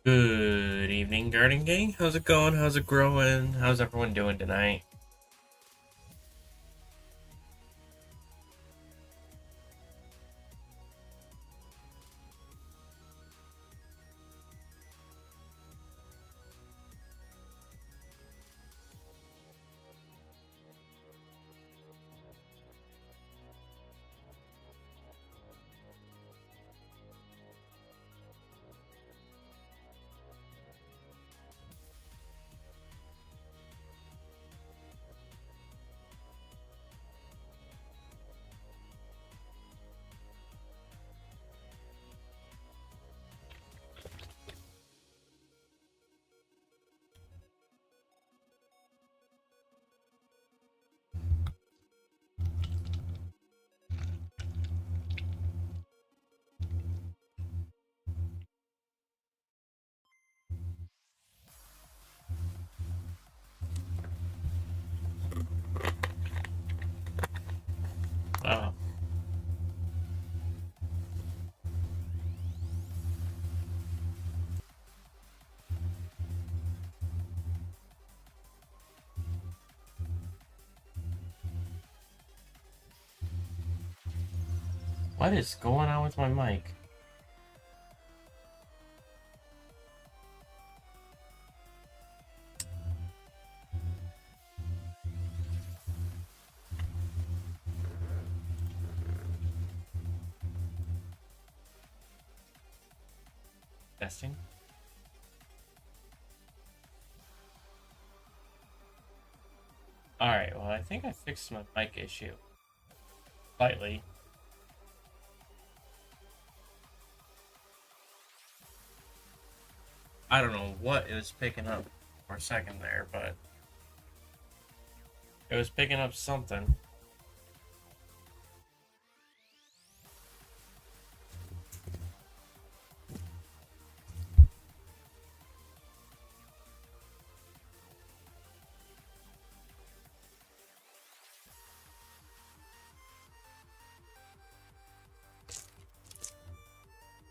Good evening, Garden Gang. How's it going? How's it growing? How's everyone doing tonight? Oh, what is going on with my mic? Testing. Alright, well, I think I fixed my mic issue. Slightly. I don't know what it was picking up for a second there, but it was picking up something.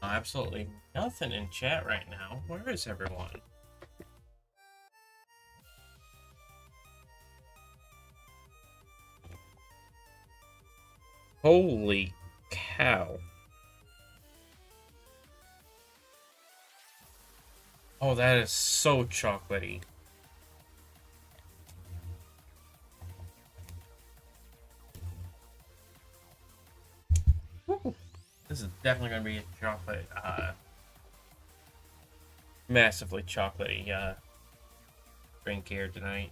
Absolutely nothing in chat right now. Where is everyone? Holy cow. Oh, that is so chocolatey. Woo. This is definitely going to be a chocolate, massively chocolatey, drink here tonight.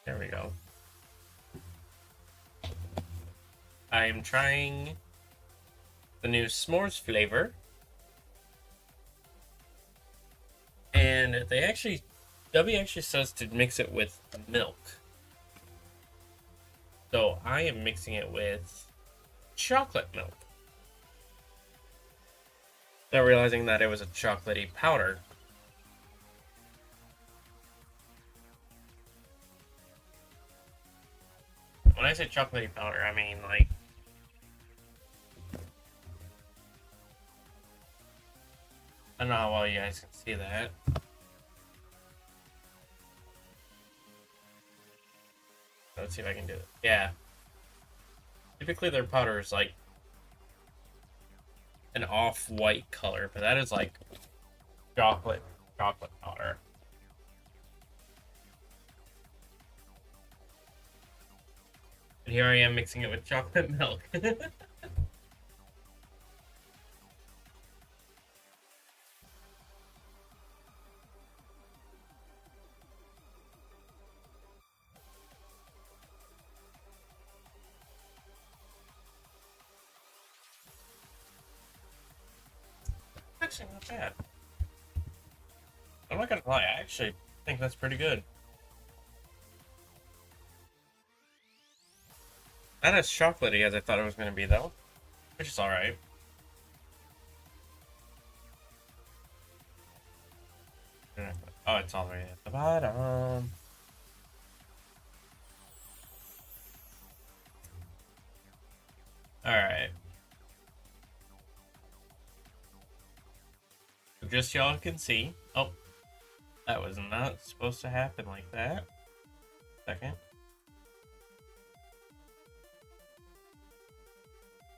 There we go. I am trying the new s'mores flavor. And W actually says to mix it with milk. So I am mixing it with chocolate milk. Not realizing that it was a chocolatey powder. When I say chocolatey powder, I mean like I don't know how well you guys can see that. Let's see if I can do it. Yeah. Typically their powder is like an off-white color, but that is like chocolate powder. And here I am mixing it with chocolate milk. Actually, not bad. I'm not gonna lie, I actually think that's pretty good. Not as chocolatey as I thought it was gonna be, though, which is alright. Oh, it's all the way at the bottom. Alright. Just y'all can see. Oh, that was not supposed to happen like that. Second.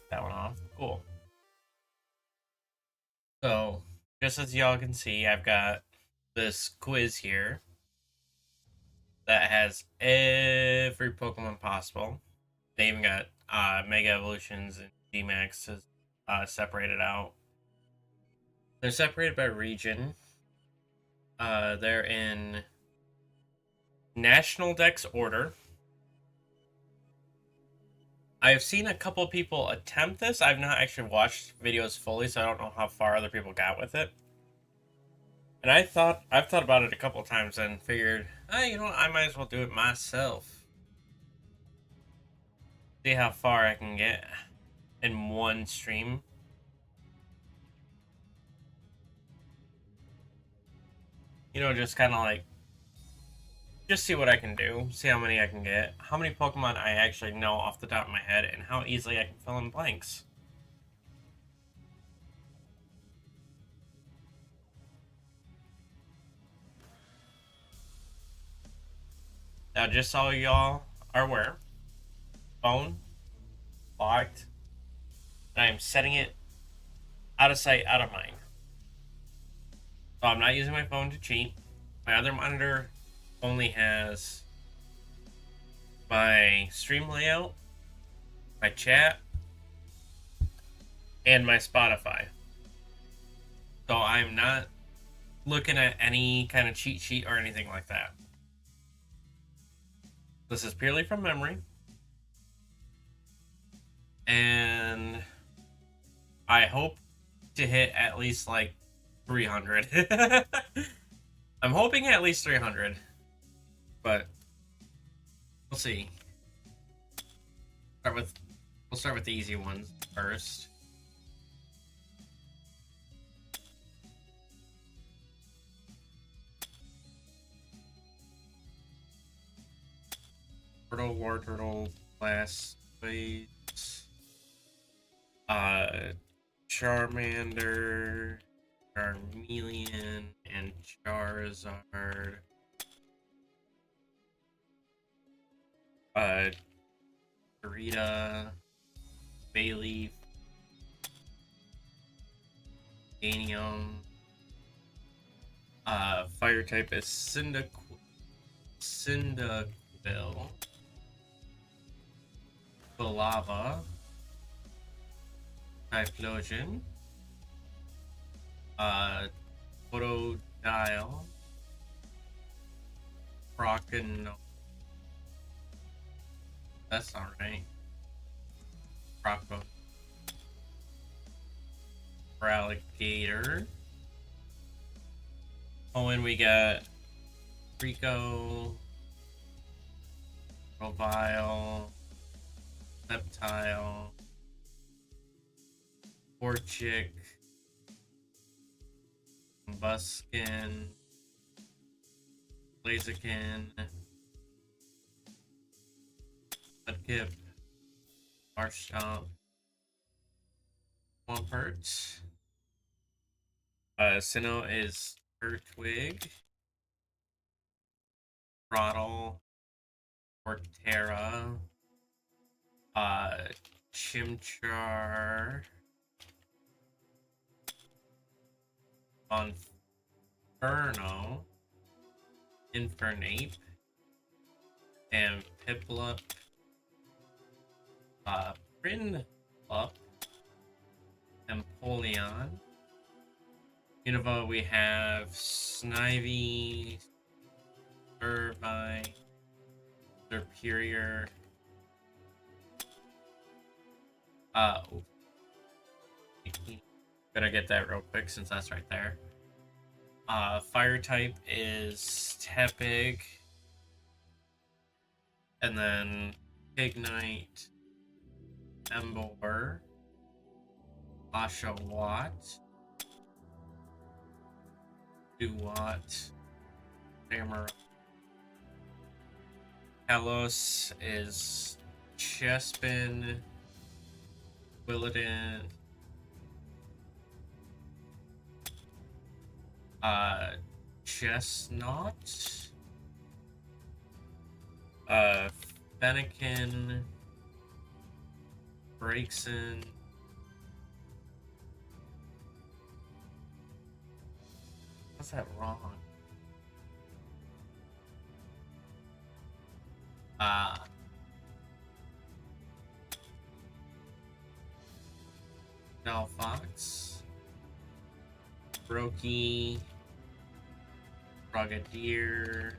That one off. Cool. So, just as y'all can see, I've got this quiz here that has every Pokemon possible. They even got Mega Evolutions and G-Maxes separated out. They're separated by region. They're in National Dex order. I've seen a couple people attempt this. I've not actually watched videos fully, so I don't know how far other people got with it. And I've thought about it a couple times and figured, you know what, I might as well do it myself. See how far I can get in one stream. You know, just kind of like, just see what I can do, see how many I can get, how many Pokemon I actually know off the top of my head, and how easily I can fill in blanks. Now, just so y'all are aware, phone locked, and I am setting it out of sight, out of mind. So I'm not using my phone to cheat. My other monitor only has my stream layout, my chat, and my Spotify. So I'm not looking at any kind of cheat sheet or anything like that. This is purely from memory. And I hope to hit at least like 300. I'm hoping at least 300. But we'll see. We'll start with the easy ones first. Turtle, War Turtle, Blastoise, Charmander, Charmeleon, and Charizard. Rita, Bayleaf, Ganium. Fire type is Cyndaquil. Lava, Typhlosion, Photodial, Crocodile. That's not right. Croco. Alligator. Oh, and we got Rico, Rovile, Reptile, Torchic, Buskin, Blaziken, Mudkip, Marshtomp, Swampert. Sinnoh is Turtwig, Throttle, Portera, Chimchar, Monferno, Infernape, and Piplup, Prinplup, Empoleon. Unova, we have Snivy, Irvine, Superior. Gotta get that real quick since that's right there. Fire type is Tepig. And then Ignite, Ember, Oshawott, Duwat, Samurai. Kalos is Chespin. Willadin. Chestnut. Fennekin. Breakson. What's that wrong? Now Fox. Brokey. Brigadier.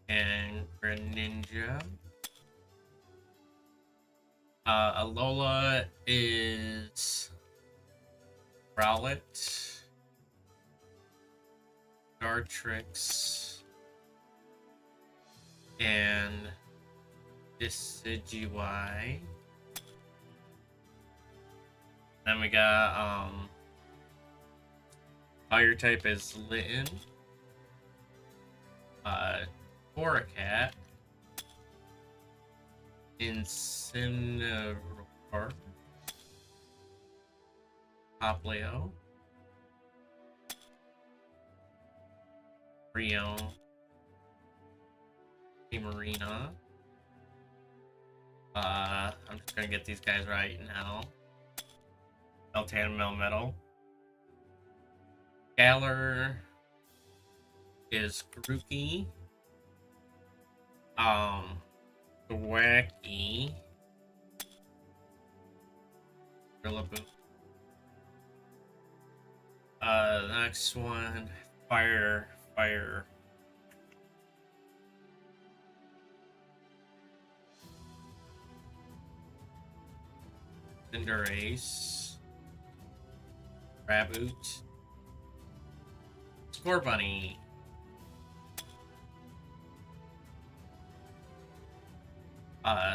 And Greninja. Alola is Rowlet. Dartrix. And Decidueye. Then we got fire type is Litten. Torracat. Incineroar. Poplio. Rio. Marina. I'm just gonna get these guys right now. Meltan Melmetal. Galar is Grookey. Wacky. Rillaboom. The next one, Fire. Cinderace. Raboot. Scorbunny.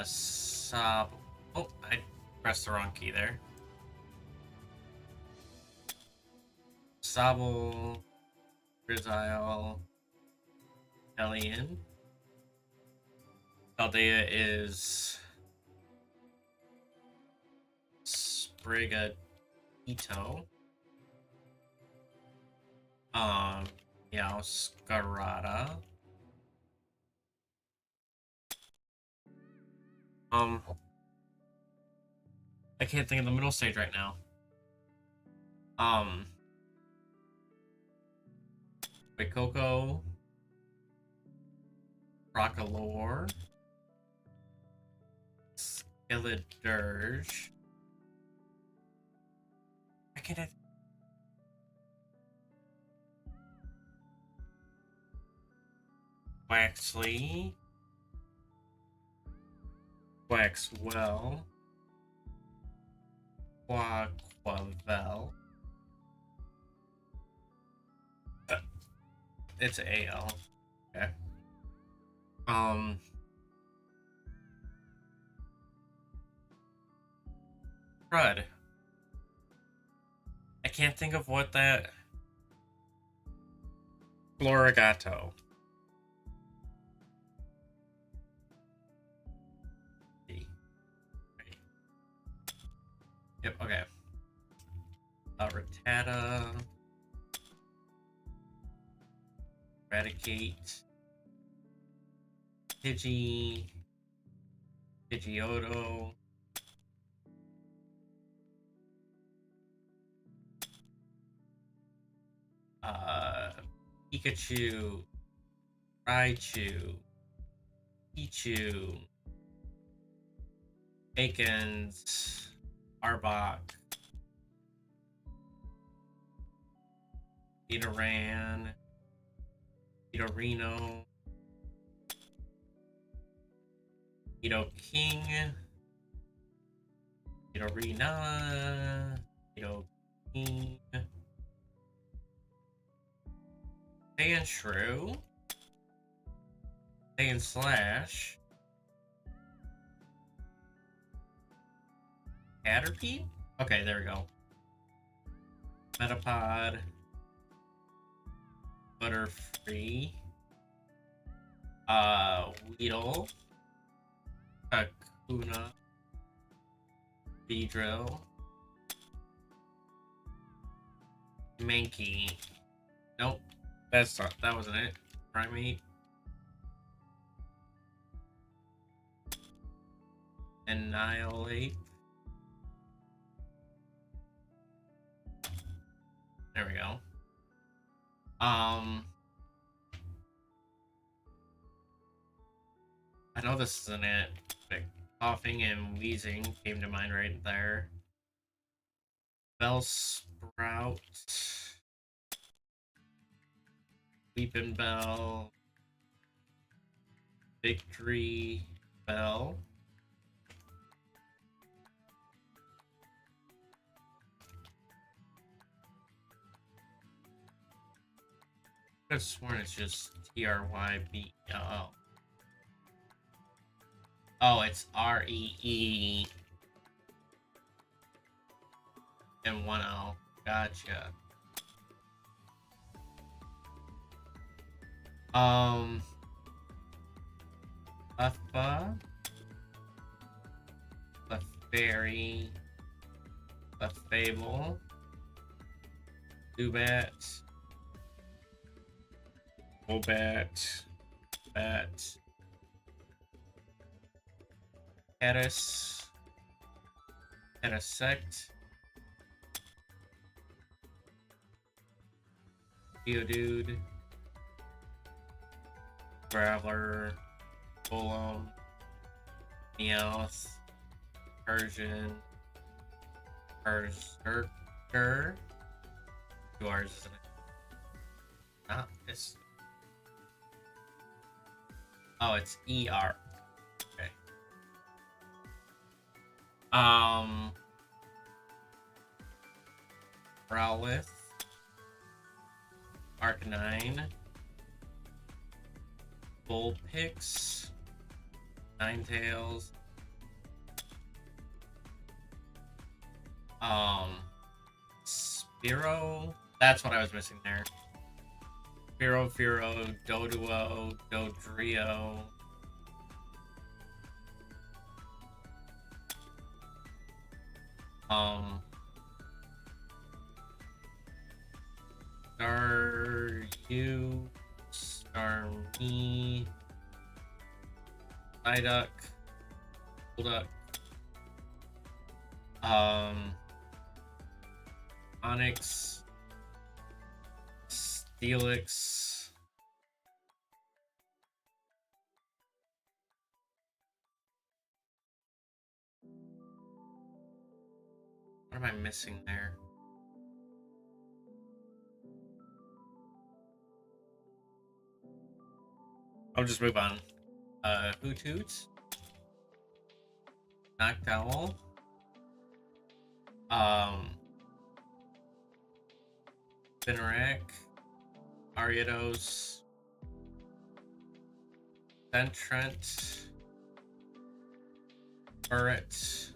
Sob. Oh, I pressed the wrong key there. Sobble. Grizzile. Hellion. Paldea is Sprigatito. Scarada. I can't think of the middle stage right now. Coco. Rockalore. Skeledirge. I can't. Waxley. Waxwell. Quaquavel. It's AL. Okay. Crud. I can't think of what that. Florigato. Yep, okay. Rattata. Eradicate. Pidgeotto. Pikachu. Raichu. Pichu. Akins. Arbok. Nidoran. Nidorino. Nidoking. Nidorina. Nidoking. Sandshrew. Sandslash. Caterpie? Okay, there we go. Metapod. Butterfree. Weedle. Kakuna. Beedrill. Mankey. Nope. That wasn't it. Primate. Annihilate. There we go. I know this isn't it, but coughing and wheezing came to mind right there. Bellsprout. Weeping Bell. Victory Bell. I could have sworn it's just TRYBL. Oh, it's REE and 1L. Gotcha. Leffa, Lefairy, Lefable, Zubat, Bobat, Bat, Caddis, Caddisect, Geodude, Graveler, Golem, Meowth, Persian, Berserker. 2 R's, isn't it? Not this. Oh, it's ER. Okay. Growlithe, Arcanine, Bullpix, Ninetales, Spearow. That's what I was missing there. Fearow, Doduo, Dodrio. Staryu, Starmie, Psyduck, Golduck, Onyx, Steelix, what am I missing there? I'll just move on. Hoothoot, Noctowl, Spinarak, Ariados, Sentrent, Burret,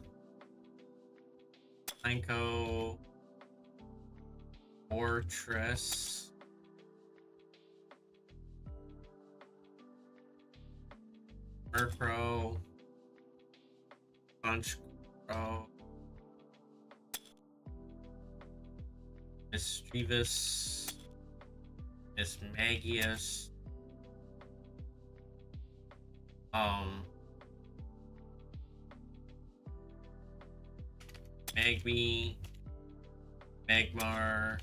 Planko, Fortress, Murkrow, Punchcrow, Mischievous, Mismagius, Magby, Magmar,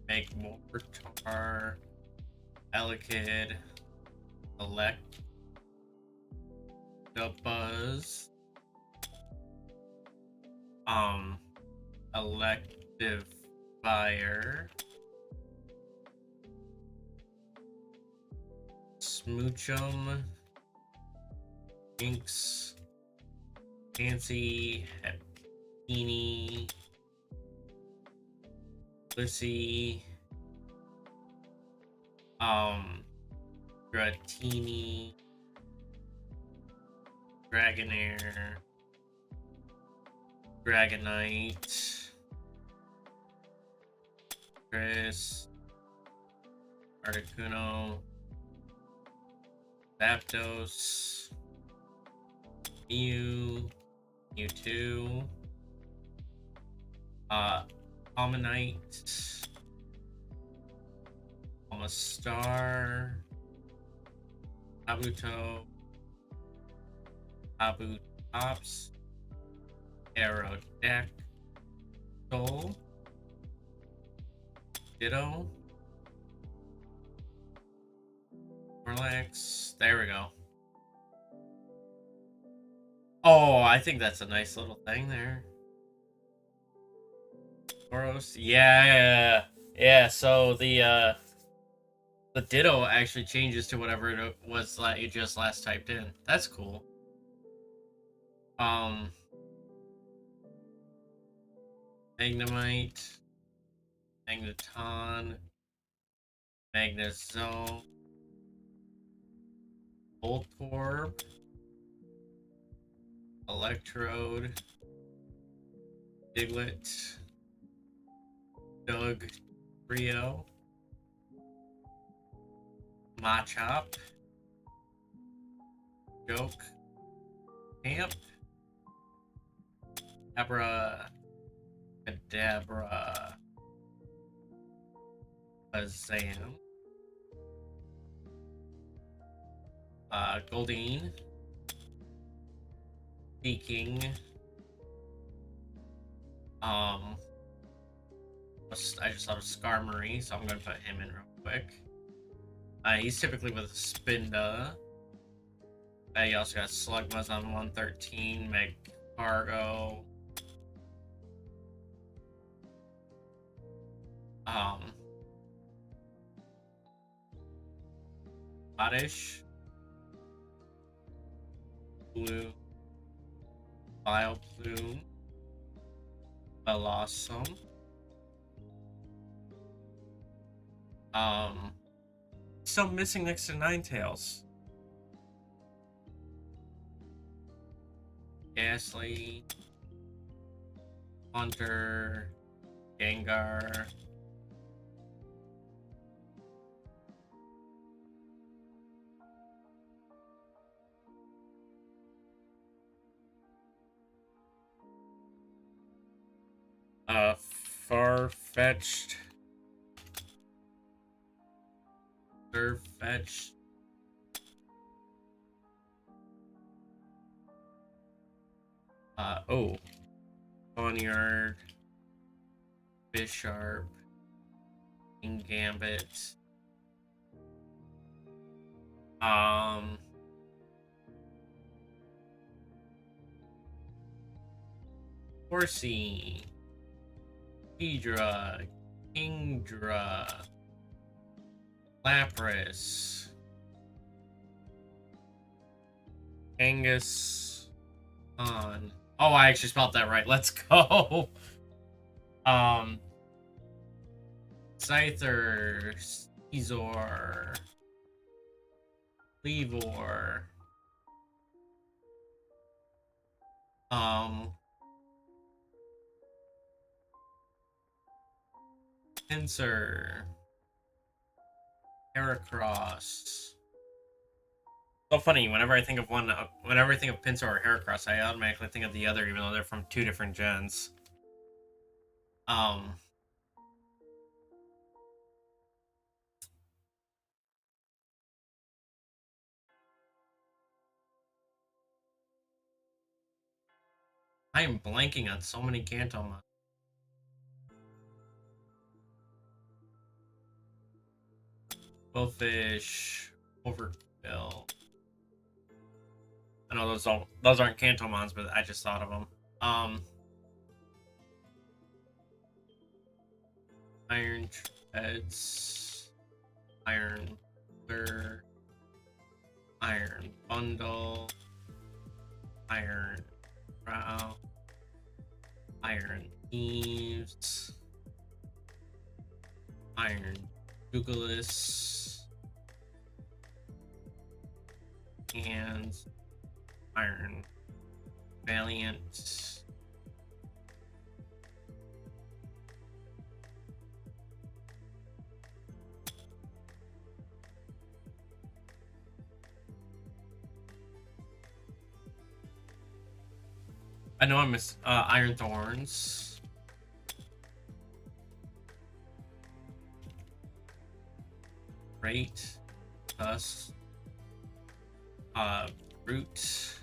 Magmortar, Elekid, Electabuzz, Electivire, Smoochum, Jinx, Fancy, Happiny, Lissy, Dratini, Dragonair, Dragonite, Chris, Articuno, Zapdos, Mewtwo, Ammonite, Almastar, Kabuto, Kabutops, Aerodactyl, Ditto, Relax. There we go. Oh, I think that's a nice little thing there. Boros. Yeah. So the Ditto actually changes to whatever it was that you just last typed in. That's cool. Magnemite, Magneton, Magnezone, Voltorb, Electrode, Diglett, Doug, Rio, Machop, Joke, Camp, Kadabra, Azam, Goldeen, Peking, I just thought of Skarmory, so I'm going to put him in real quick. He's typically with Spinda. You also got Slugmas on 113, Magcargo. Oddish. Blue. Vileplume. Blossom. Still missing next to Ninetales. Ghastly. Hunter. Gengar. Farfetch'd. Surfetch'd. Boneyard. Bisharp. Gambit. Horsey. Hedra. Kingdra. Lapras. Angus. On. Oh, I actually spelled that right. Let's go. Scyther. Caesar. Leevor. Pinsir. Heracross. So funny, whenever I think of Pinsir or Heracross, I automatically think of the other, even though they're from two different gens. I am blanking on so many Kantomon. Bowfish, Overkill. I know those aren't Kantomons, but I just thought of them. Iron Treads, Iron Clear, Iron Bundle, Iron Brow, Iron Eaves, Iron Jugulis, and Iron Valiant, I know I miss Iron Thorns. Great. Tusk. Root.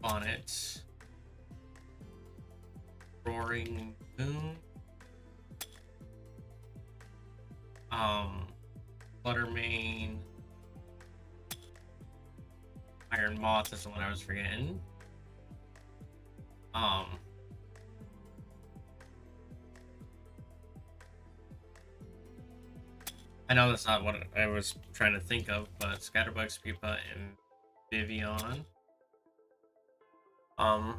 Bonnet. Roaring Moon. Fluttermane. Iron Moth is the one I was forgetting. I know that's not what I was trying to think of, but Scatterbug, Pupa, and Vivian. Why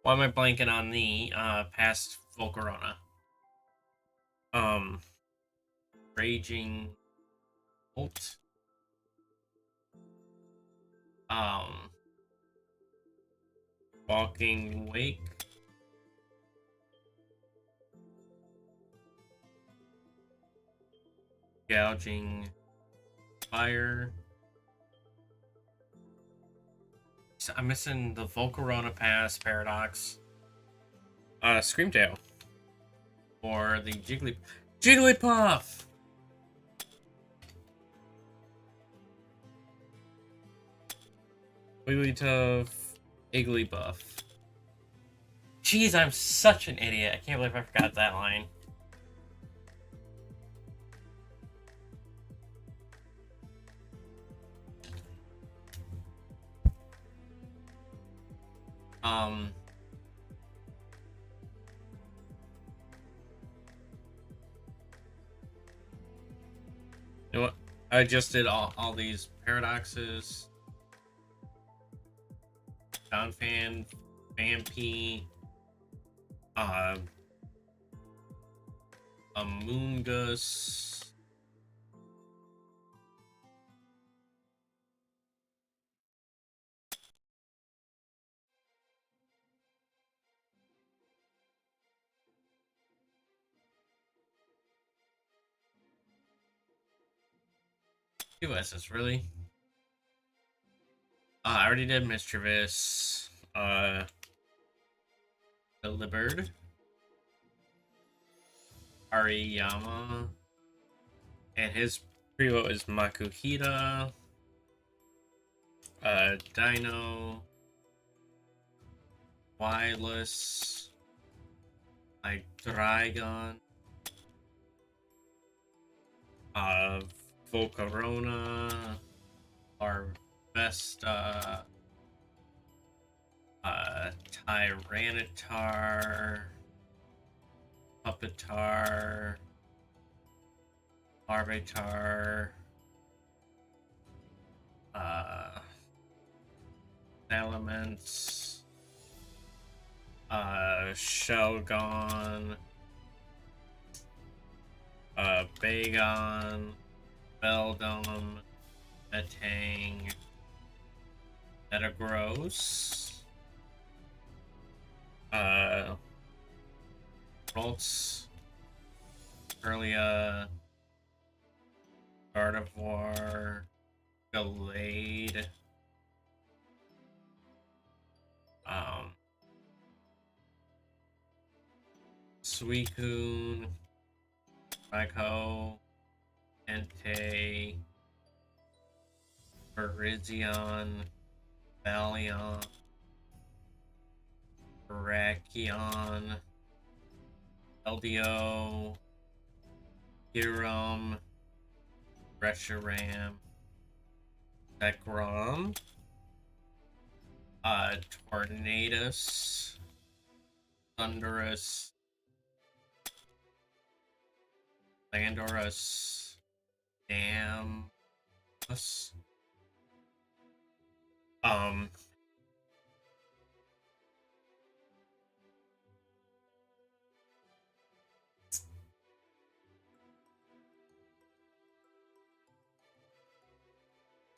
am I blanking on the past Volcarona? Raging Bolt. Walking Wake. Gouging Fire. I'm missing the Volcarona Pass Paradox. Screamtail. Or the Jigglypuff! Wigglytuff, Igglybuff. Jeez, I'm such an idiot. I can't believe I forgot that line. You know what? I just did all these paradoxes. Downfan, Vampy, Amoongus, two S's, really? I already did Mischievous, Delibird, Ariyama, and his pre-vote is Makuhita, Dino, Wireless, Dragon, Volcarona, Harvesta, Tyranitar, Puppetar, Larvitar, Elements, Shogun, Bagon, Beldum, Metang, Metagross, Roltz, Earlia, Gardevoir, Gallade, Suicune, Raikou, Entei, Virizion, Valion, Brachion, LDO, Hiram, Reshiram, Zekrom, Tornadus, Thunderous, Landorus, Damus,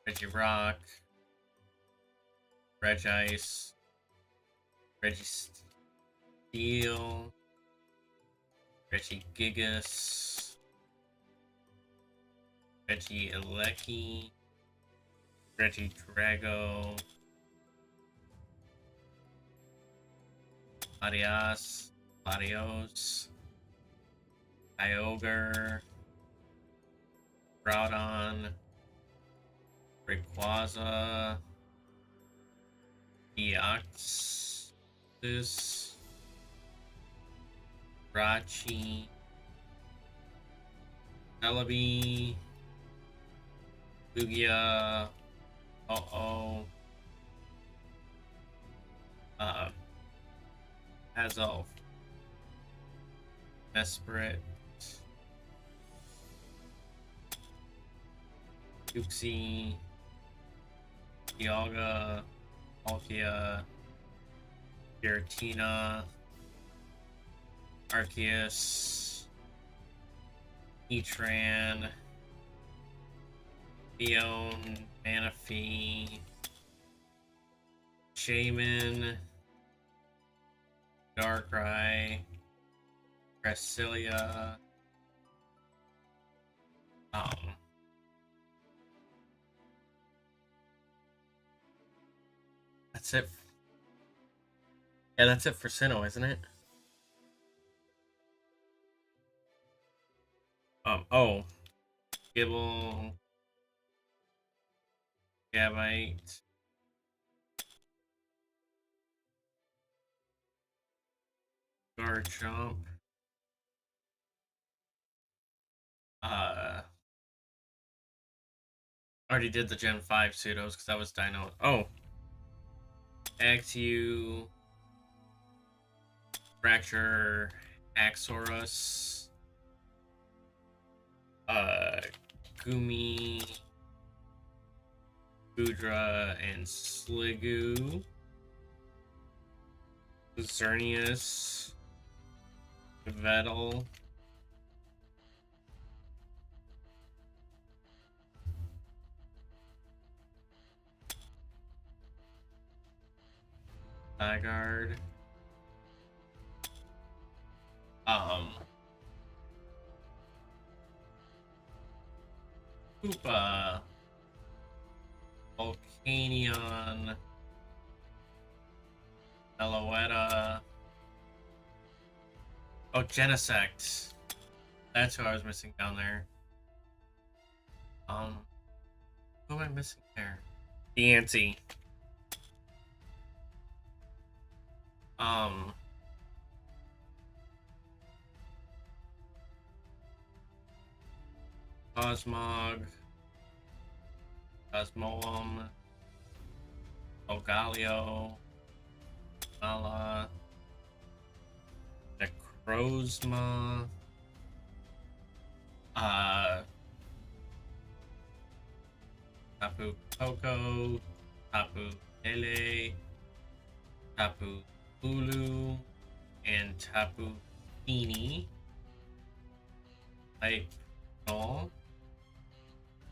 Regirock, Regice, Registeel, Regigigas, Regieleki, Reggie Drago. Adios. Adios. Kyogre. Groudon. Rayquaza. Deoxys. Rachi. Celebi. Lugia. Uh-oh. Hazel. Mesprit. Uxie. Dialga. Palkia. Giratina. Arceus. Heatran. Leon. Manaphy. Shaman. Darkrai. Gracilia. That's it. Yeah, that's it for Sinnoh, isn't it? Oh. Gibble. Gabite. Garchomp. Already did the Gen 5 pseudos because that was Dino. Oh. Axew. Fracture. Axorus. Gumi. Boudra and Sliggoo. Xerneas. Vettel. Zygarde. Koopa. Volcanion. Meloetta. Oh, Genesect. That's who I was missing down there. Who am I missing there? Deancey. Cosmog. Cosmoem. Ogalio. Mala. Necrozma. Tapu Koko. Tapu Lele. Tapu Bulu. And Tapu Fini. Type Null.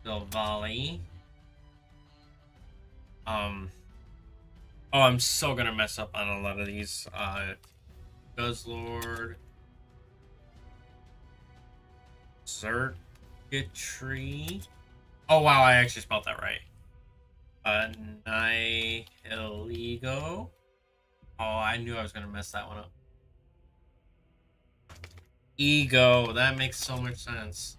Silvally. Oh, I'm so gonna mess up on a lot of these. Guzzlord. Circuitry. Oh wow, I actually spelled that right. Nihiligo. Oh, I knew I was gonna mess that one up. Ego. That makes so much sense.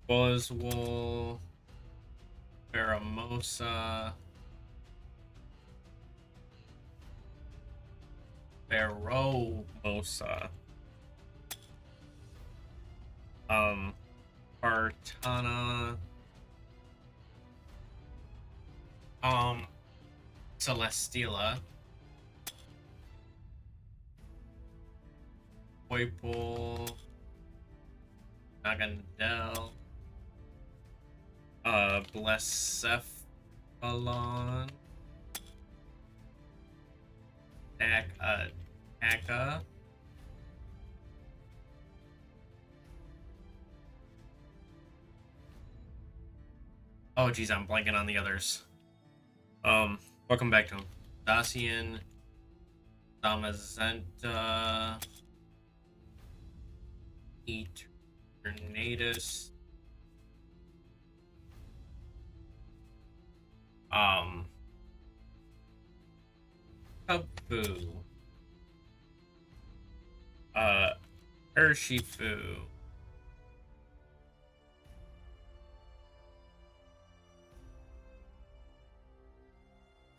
Buzzwole. Baramosa. Baromosa. Artana. Celesteela. Poipole. Nagandel. Blescephalon. Taka. Oh geez, I'm blanking on the others. Welcome back to him. Dacian. Damazenta. Eternatus. Um, Kabu. Urshifu.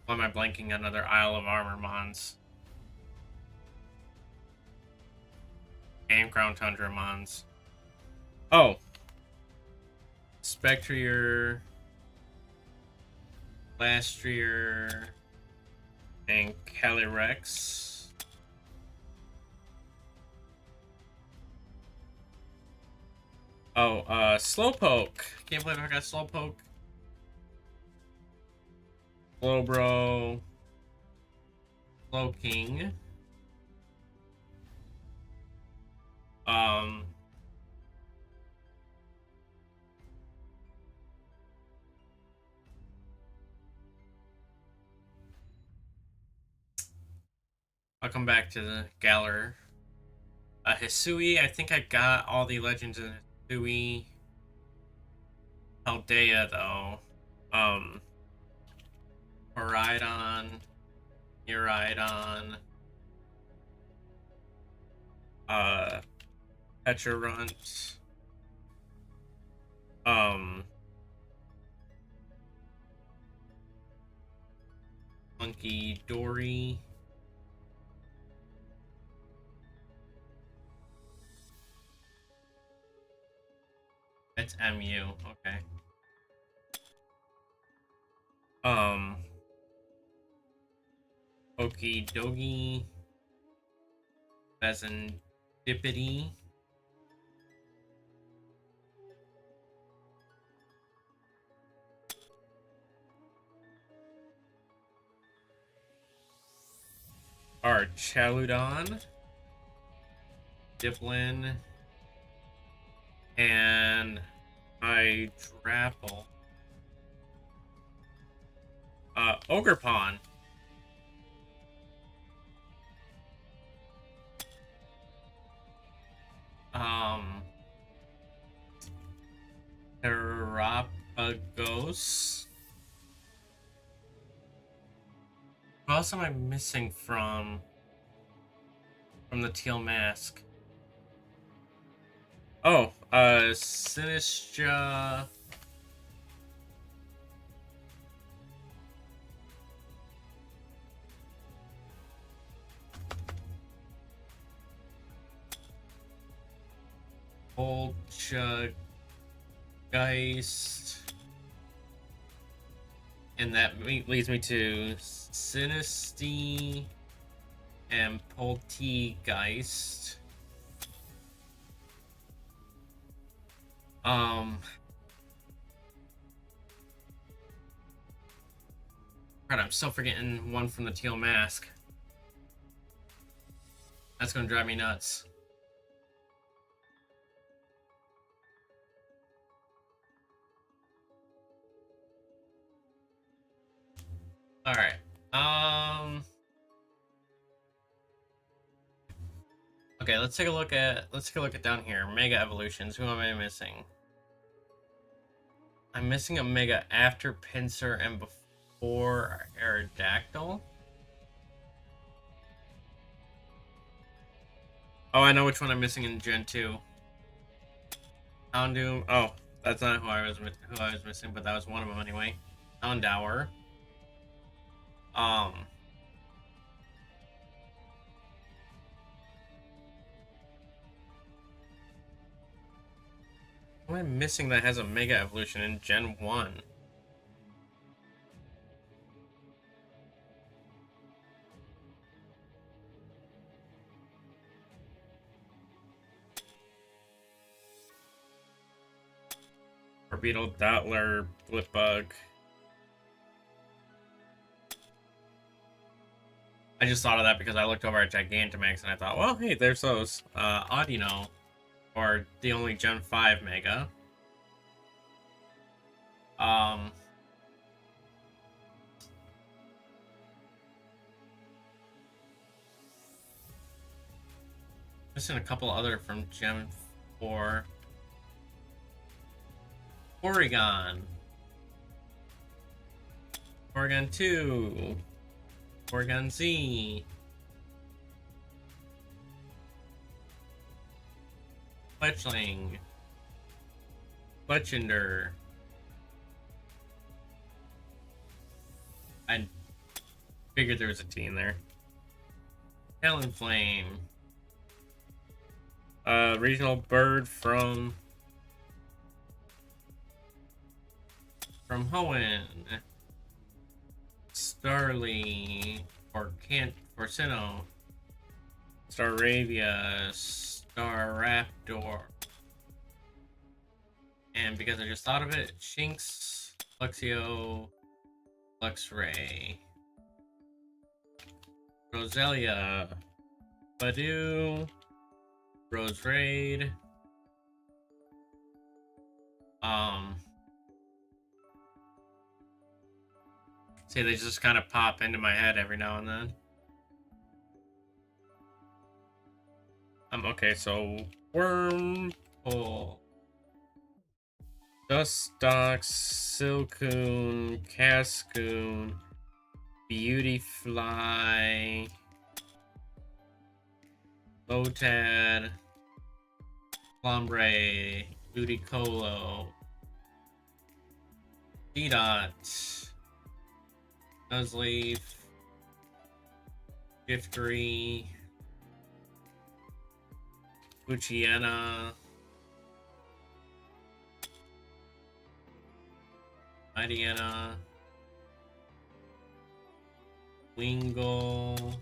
Why am I blanking on other Isle of Armor mons? And Crown Tundra mons. Oh. Spectrier. Lastrier. And Calyrex. Oh, Slowpoke. Can't believe I got Slowpoke. Slowbro. Slowking. I'll come back to the Galar. Hisui, I think I got all the legends in Hisui. Paldea, though. Miraidon. Miraidon. Pecharunt. Monkey Dory. It's MU, okay. Okidogi. Pheasantipity. Chaludon. Diplin. And Hydrapple. Ogerpon. Terapagos. What else am I missing from the teal mask? Oh, Sinistra. Poltergeist. And that leads me to Sinisty and Poltergeist. God, I'm still forgetting one from the teal mask. That's gonna drive me nuts. All right. Okay, let's take a look at down here. Mega evolutions. Who am I missing? I'm missing a mega after Pinsir and before Aerodactyl. Oh, I know which one I'm missing in Gen 2. Houndoom. Oh, that's not who I was missing, but that was one of them anyway. Houndour. What am I missing that has a mega evolution in Gen 1? Torpedo, Dottler, Blipbug. I just thought of that because I looked over at Gigantamax and I thought, well, hey, there's those. Audino, or the only Gen 5 Mega. Missing a couple other from Gen 4. Oregon. Oregon 2. Oregon Z. Fletchling. Fletchender. I figured there was a T in there. Talonflame. Regional bird from Hoenn. Starly or Porcino. Staravia. Staraptor. And because I just thought of it, Shinx, Luxio, Luxray, Roselia, Badoo, Roserade, see, they just kind of pop into my head every now and then. Okay, so Wormhole, Dustox, Silcoon, Cascoon, Beautyfly, Lotad, Flambre, Ludicolo, D-Dot, Nuzleaf, Shiftry, Luciana, Mightyena, Wingull,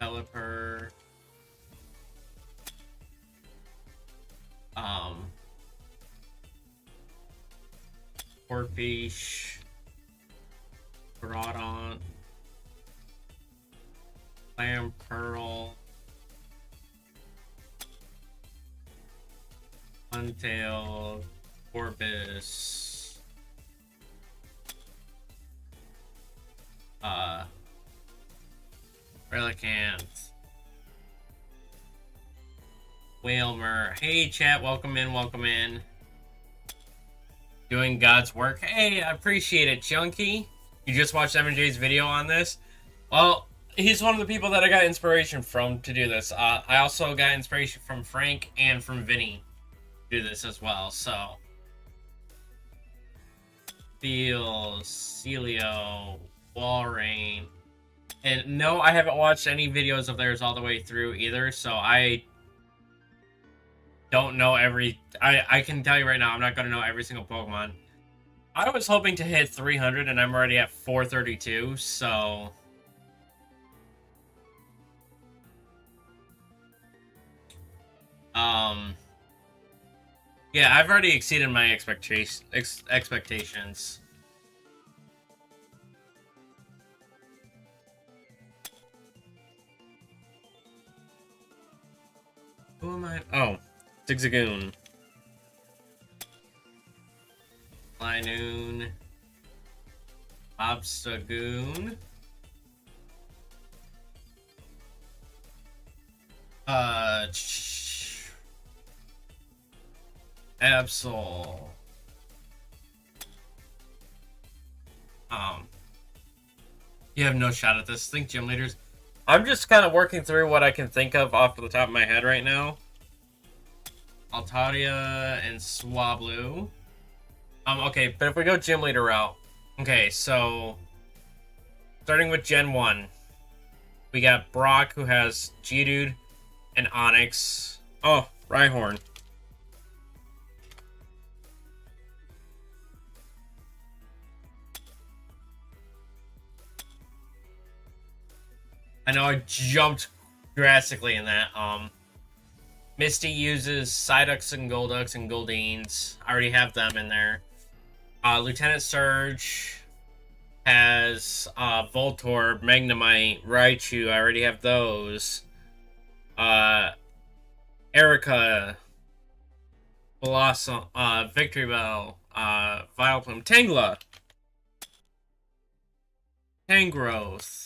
Pelipper, Corphish, Groudon, Clamperl, Untail, Corvus, Relicanth, Whalmer. Hey chat, welcome in, welcome in. Doing God's work. Hey, I appreciate it, Chunky. You just watched MJ's video on this? Well, he's one of the people that I got inspiration from to do this. I also got inspiration from Frank and from Vinny to do this as well, so. Feels, Celio, Walrein. And no, I haven't watched any videos of theirs all the way through either, so I don't know I can tell you right now, I'm not going to know every single Pokemon. I was hoping to hit 300, and I'm already at 432, so. Yeah, I've already exceeded my expectations. Who am I? Oh, Zigzagoon. Linoon. Obstagoon. Absol. You have no shot at this. Think gym leaders. I'm just kind of working through what I can think of off the top of my head right now. Altaria and Swablu. Okay, but if we go gym leader route. Okay, so starting with Gen 1. We got Brock, who has Geodude and Onix. Oh, Rhyhorn. I know I jumped drastically in that. Misty uses Psyducks and Golducks and Goldines. I already have them in there. Lieutenant Surge has Voltorb, Magnemite, Raichu. I already have those. Erica, Blossom, Victory Bell, Vileplume, Tangela, Tangrowth.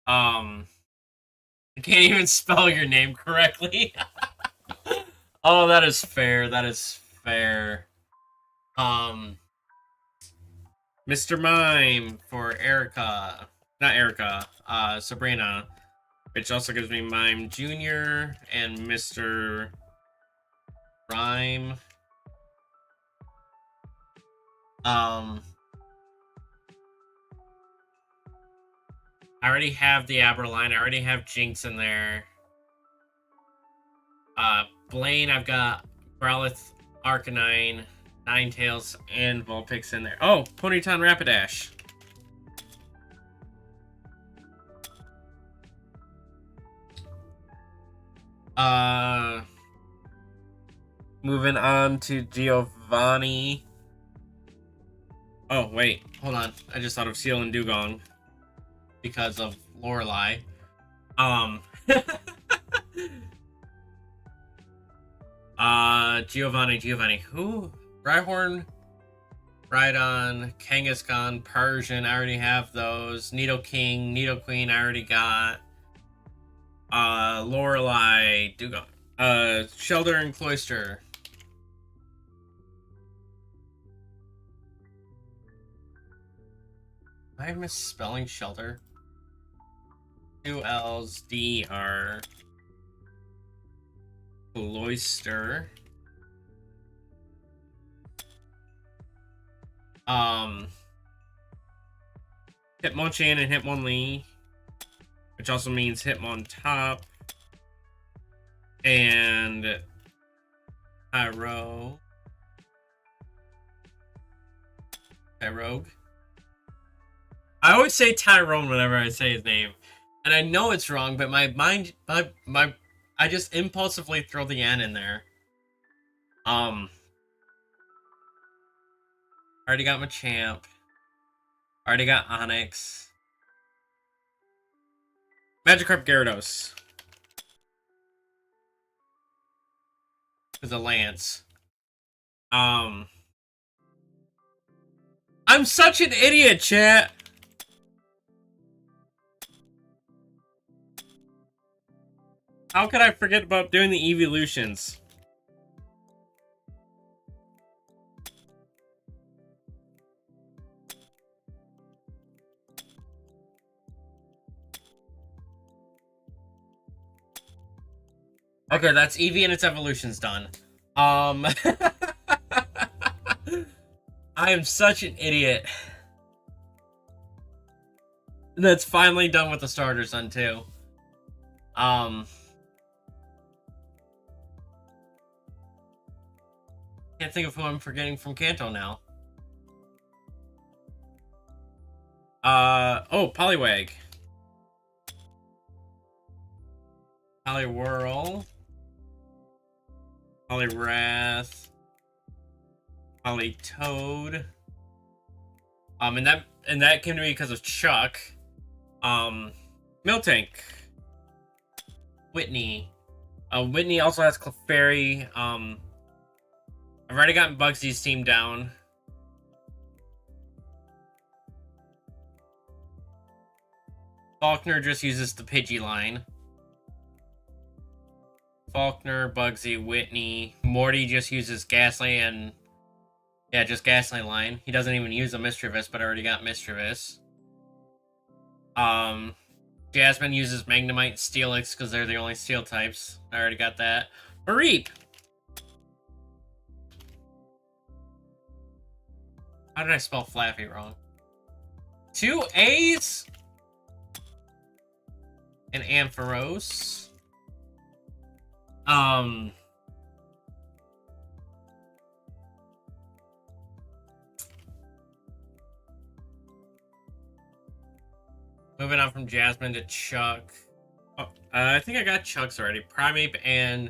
I can't even spell your name correctly. Oh, that is fair. That is fair. Mr. Mime for Erica. Not Erica, Sabrina. Which also gives me Mime Jr. and Mr. Rhyme. I already have the Aberline. I already have Jinx in there. Blaine, I've got Growlithe, Arcanine, Ninetales, and Vulpix in there. Oh, Ponyton Rapidash. Moving on to Giovanni. Oh, wait. Hold on. I just thought of Seal and Dugong because of Lorelei. Giovanni. Who? Rhyhorn, Rhydon, Kangaskhan, Persian. I already have those. Nidoking, Nidoqueen. I already got. Lorelei, Dugong. Shelter and Cloyster. Am I misspelling Shelter? 2 L's, D R. Cloyster. Hitmonchan and Hitmonlee, which also means Hitmontop. And Tyrogue. I always say Tyrone whenever I say his name. And I know it's wrong, but my mind, I just impulsively throw the N in there. Already got Machamp. Already got Onix. Magikarp Gyarados. With a Lance. I'm such an idiot, chat. How could I forget about doing the evolutions? Okay, that's Eevee and its evolution's done. I am such an idiot. That's finally done with the starters done too. Can't think of who I'm forgetting from Kanto now. Oh, Poliwag. Poliwhirl. Poliwrath. Politoad. And that came to me because of Chuck. Miltank. Whitney. Whitney also has Clefairy. I've already gotten Bugsy's team down. Faulkner just uses the Pidgey line. Faulkner, Bugsy, Whitney. Morty just uses Ghastly and... yeah, just Ghastly line. He doesn't even use a Mischievous, but I already got Mischievous. Jasmine uses Magnemite and Steelix because they're the only Steel types. I already got that. Mareep! How did I spell Flappy wrong? 2 A's? And Ampharos. Moving on from Jasmine to Chuck. Oh, I think I got Chuck's already. Primeape and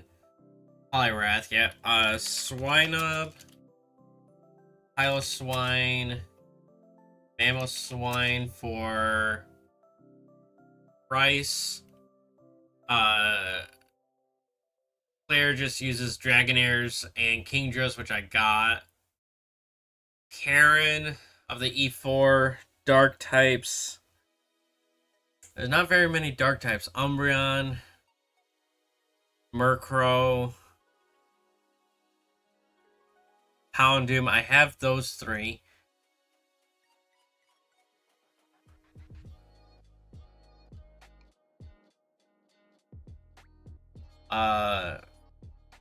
Poliwrath, yeah. Swinub. Piloswine. Mamoswine for Bryce. Claire just uses Dragonairs and Kingdras, which I got. Karen of the E4 Dark types. There's not very many Dark types. Umbreon, Murkrow, Houndoom. I have those 3.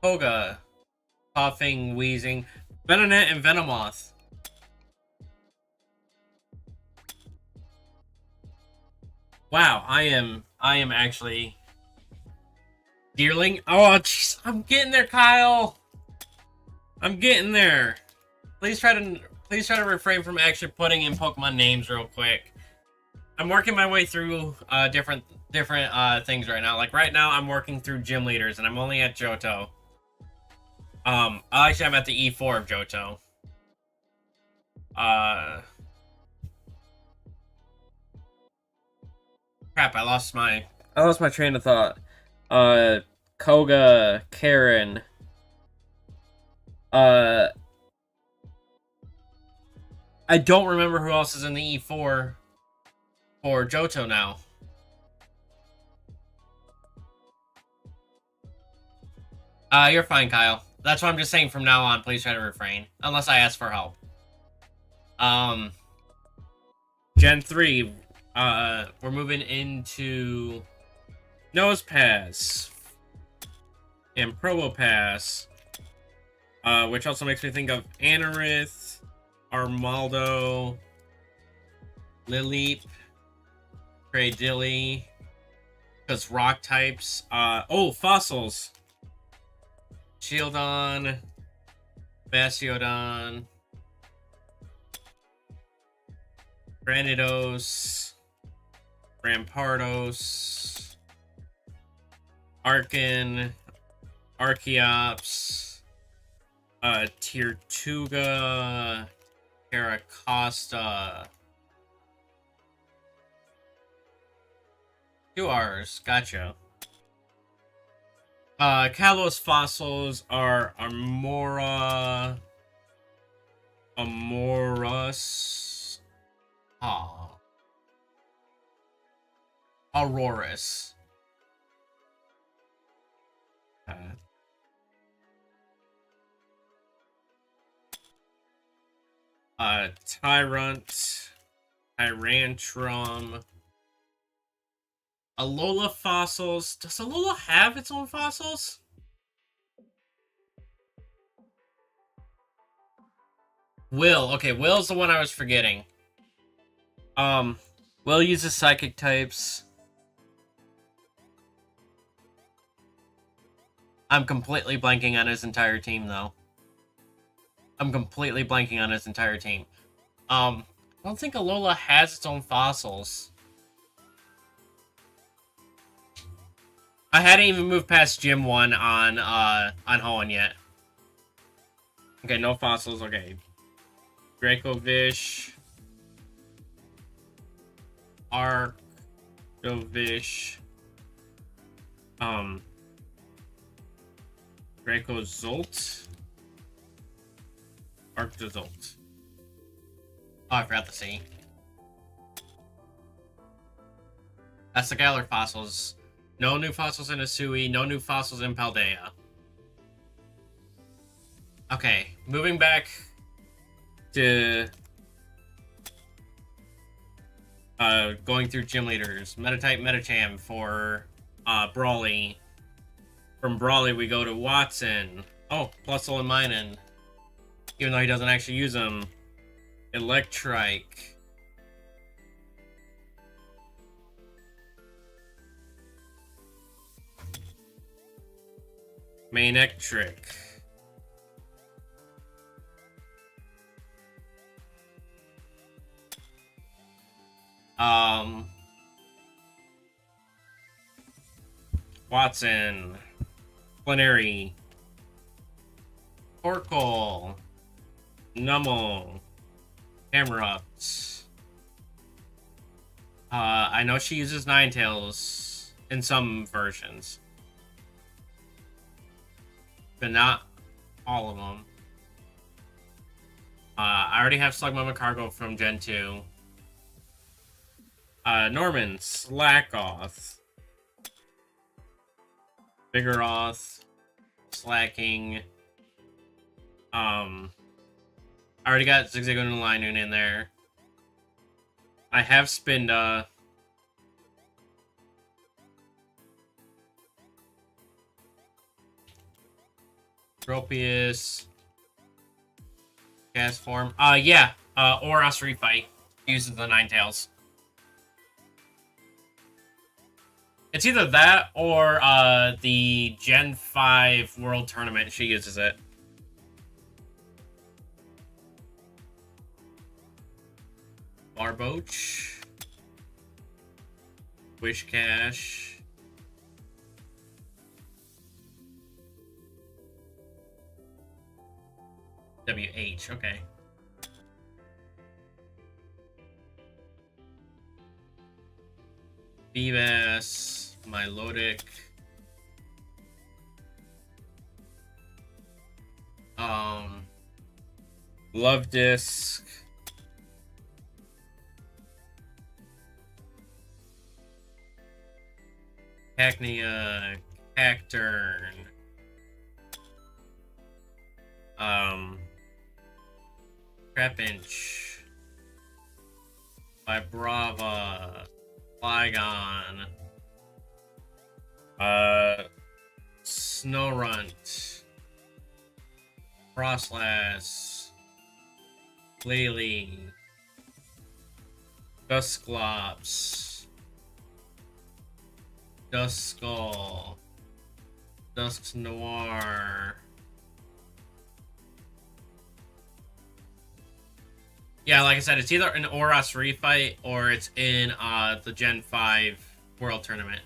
Koga, coughing, wheezing, Venonat, and Venomoth. Wow, I am actually Deerling. Oh, jeez, I'm getting there, Kyle. I'm getting there. Please try to refrain from actually putting in Pokemon names real quick. I'm working my way through different things right now. Like right now, I'm working through gym leaders, and I'm only at Johto. Actually, I'm at the E4 of Johto. Crap! I lost my train of thought. Koga, Karen. I don't remember who else is in the E4 for Johto now. You're fine, Kyle. That's what I'm just saying from now on. Please try to refrain. Unless I ask for help. Gen 3. We're moving into Nosepass and Probopass. Which also makes me think of Anorith, Armaldo, Lileep, Cradilly, because rock types. Fossils. Shieldon, Bastiodon, Granidos, Rampardos, Arkin, Archeops, Tirtuga, Caracosta. 2 R's, gotcha. Kalos fossils are Amoras, Auroras. Tyrant, Tyrantrum, Alola fossils. Does Alola have its own fossils? Will. Okay, Will's the one I was forgetting. Will uses psychic types. I'm completely blanking on his entire team, though. I don't think Alola has its own fossils. I hadn't even moved past Gym 1 on Hoenn yet. Okay, no fossils, okay. Dracovish. Arcovish. Dracozolt. Arctozolt. Oh, I forgot the C. That's the Galar fossils. No new fossils in Asui, no new fossils in Paldea. Okay, moving back to going through gym leaders. Metatype Metacham for Brawly. From Brawly we go to Watson. Oh, Plusle and Minun. Even though he doesn't actually use them. Electrike. Manectric. Watson. Plenary. Torkoal. Numel. Camerupt. I know she uses Ninetales in some versions. But not all of them. I already have Slugma Cargo from Gen 2. Norman, Slackoth. Vigoroth. Slacking. I already got Zigzagoon and Linoon in there. I have Spinda. Tropius. Gas form. Yeah. Oros Refight uses the Ninetales. It's either that or the Gen 5 World Tournament. She uses it. Barboach. Wishcash. WH, okay. Beavis, Milotic. Love Disc. Cacnea, Cacturn. Trapinch. Vibrava. Flygon. Snowrunt. Frostlass. Lily. Dusclops. Duskull. Dusk Noir. Yeah, like I said, it's either an Oros Refight or it's in the Gen 5 World Tournament.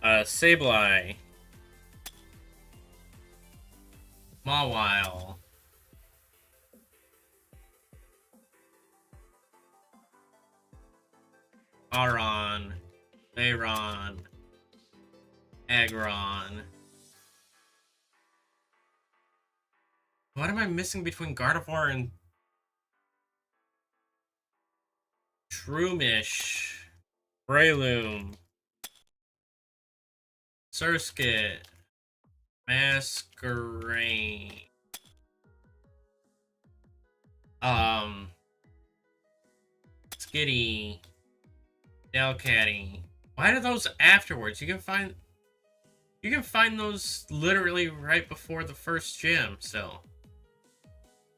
Sableye. Mawile. Aron. Bayron. Aggron. What am I missing between Gardevoir and Shroomish? Breloom. Surskit. Masquerain. Skitty. Delcatty. Why are those afterwards? You can find those literally right before the first gym, so.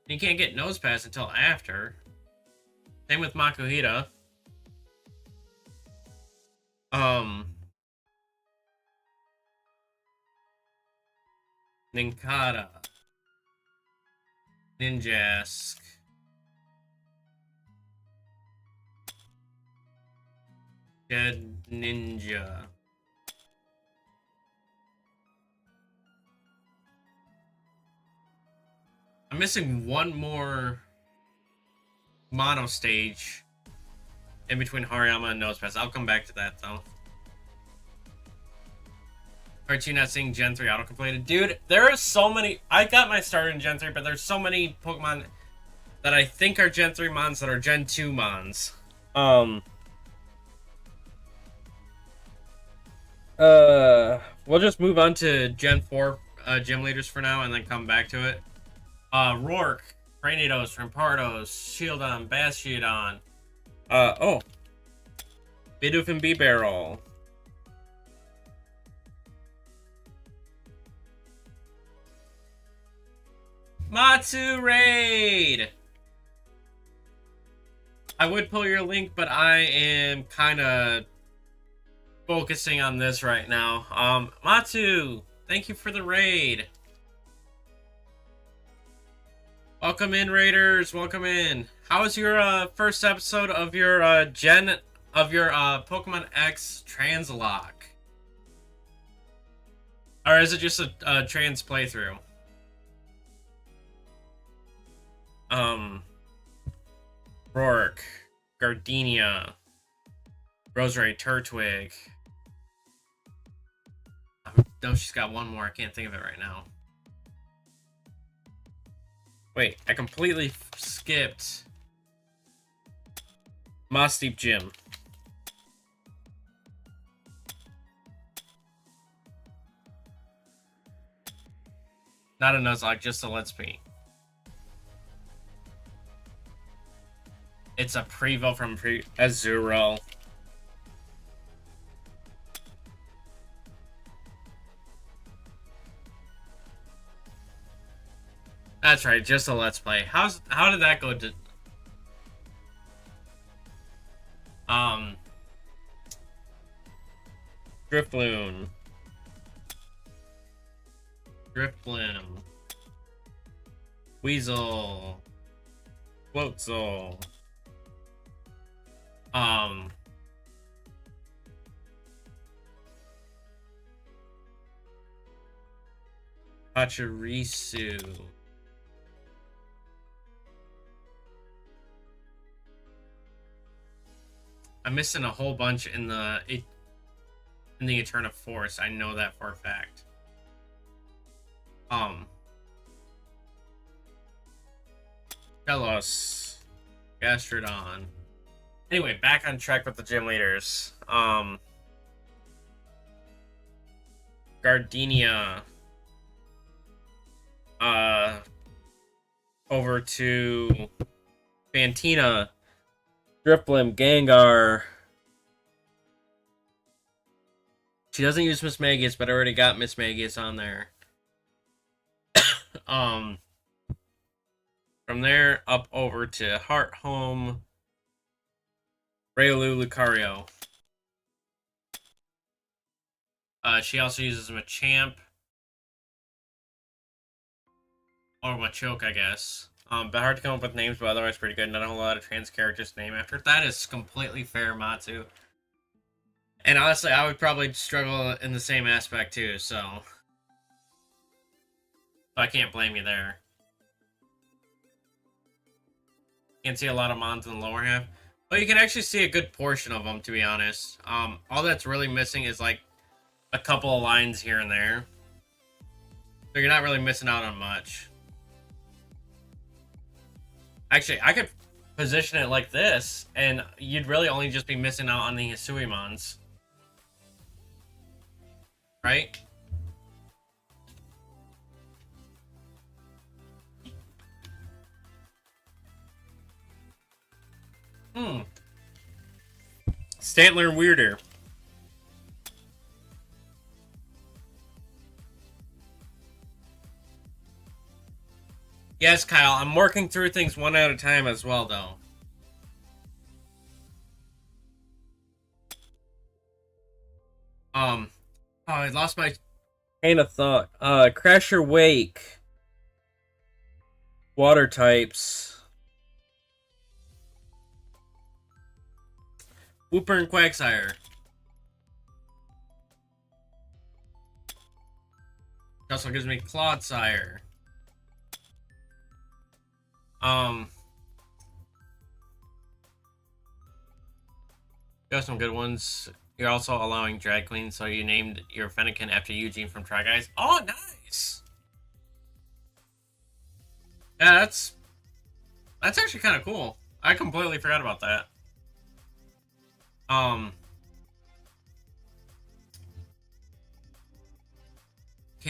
You can't get Nosepass until after. Same with Makuhita. Ninkata. Ninjask. Dead Ninja. I'm missing one more mono stage in between Hariyama and Nosepass. I'll come back to that though. Aren't you not seeing Gen 3 auto-completed? Dude, there are so many. I got my start in Gen 3, but there's so many Pokemon that I think are Gen 3 mons that are Gen 2 mons. We'll just move on to Gen 4 gym leaders for now and then come back to it. Rourke, Rainidos, Rampardos, Shieldon, Bastiodon. Bidoof and B-Barrel. Matsu Raid! I would pull your link, but I am kind of focusing on this right now. Matsu, thank you for the raid. Welcome in, Raiders. Welcome in. How was your first episode of your Pokemon X Translock? Or is it just a trans playthrough? Rourke, Gardenia, Roserade, Turtwig. No, she's got one more. I can't think of it right now. Wait, I completely skipped Moss Deep Gym. Not a Nuzlocke, just a Let's Be. It's a Prevo from Azuro. That's right, just a let's play. How did that go to um Drifloon. Drifloon. Weasel. Quotzel. Um Pachirisu. I'm missing a whole bunch in the Eternal Force. I know that for a fact. Telos. Gastrodon. Anyway, back on track with the gym leaders. Gardenia. Over to Fantina. Drifblim, Gengar. She doesn't use Miss Magius, but I already got Miss Magius on there. From there, up over to Heart Home. Raelu Lucario. She also uses Machamp. Or Machoke, I guess. But hard to come up with names, but otherwise pretty good. Not a whole lot of trans characters to name after. That is completely fair, Matsu. And honestly, I would probably struggle in the same aspect too, so I can't blame you there. Can't see a lot of mons in the lower half. But you can actually see a good portion of them, to be honest. All that's really missing is like a couple of lines here and there. So you're not really missing out on much. Actually, I could position it like this, and you'd really only just be missing out on the Hisuimons. Right? Stantler Weirder. Yes, Kyle, I'm working through things one at a time as well, though. Oh, I lost my train of thought. Crasher Wake. Water types. Whooper and Quagsire. It also gives me Clodsire. Got some good ones. You're also allowing Drag Queen, so you named your Fennekin after Eugene from Try Guys. Oh, nice! Yeah, that's actually kind of cool. I completely forgot about that. Can't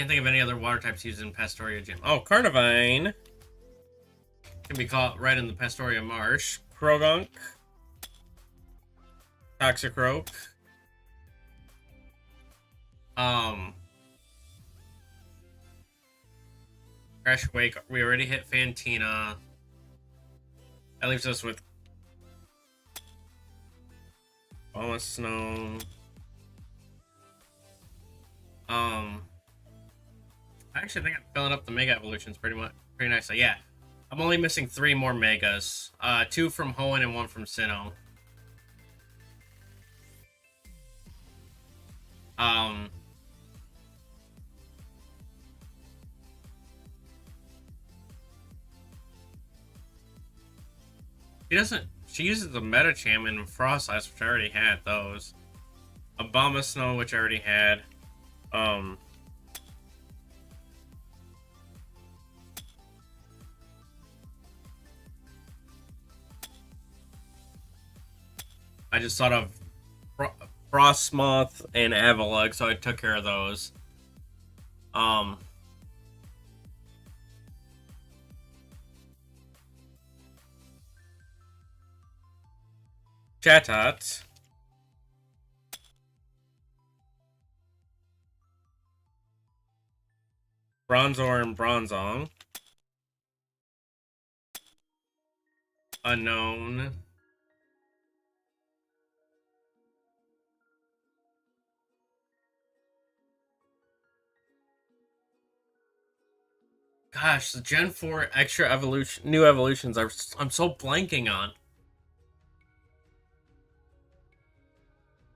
think of any other water types used in Pastoria Gym. Oh, Carnivine can be caught right in the Pastoria Marsh. Krogunk. Toxicroak. Crash Wake. We already hit Fantina. That leaves us with Almost Snow. I actually think I'm filling up the Mega Evolutions pretty nicely. Yeah. I'm only missing 3 more Megas. 2 from Hoenn and 1 from Sinnoh. She uses the Metacham and Frostlass, which I already had those. Abomasnow, which I already had. I just thought of Frostmoth and Avalugg, so I took care of those. Chatot. Bronzor and Bronzong. unknown. Gosh, the Gen 4 extra evolution, new evolutions I'm so blanking on.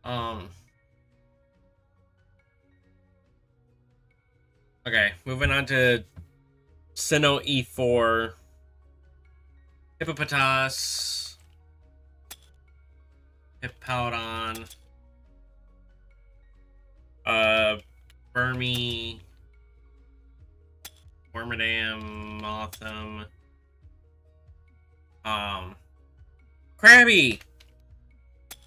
Um. Okay, moving on to Sinnoh E4, Hippopotas, Hippowdon, Burmy, Wormadam, Motham, Krabby!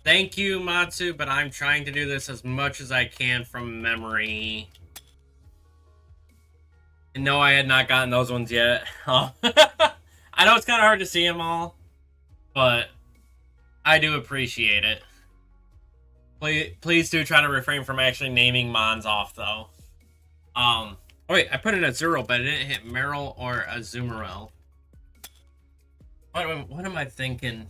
Thank you, Matsu, but I'm trying to do this as much as I can from memory. And no, I had not gotten those ones yet. I know it's kind of hard to see them all, but I do appreciate it. Please do try to refrain from actually naming Mons off, though. Oh wait, I put in a zero, but it didn't hit Meryl or Azumarill. What am I thinking?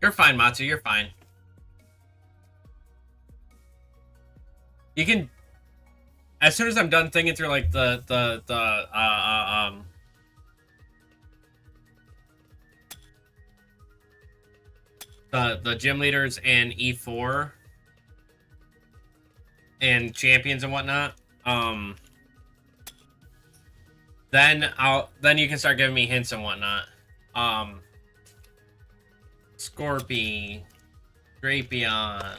You're fine, Matsu. You're fine. You can, as soon as I'm done thinking through like the gym leaders and E4 and champions and whatnot, then you can start giving me hints and whatnot. Scorpy, Drapion.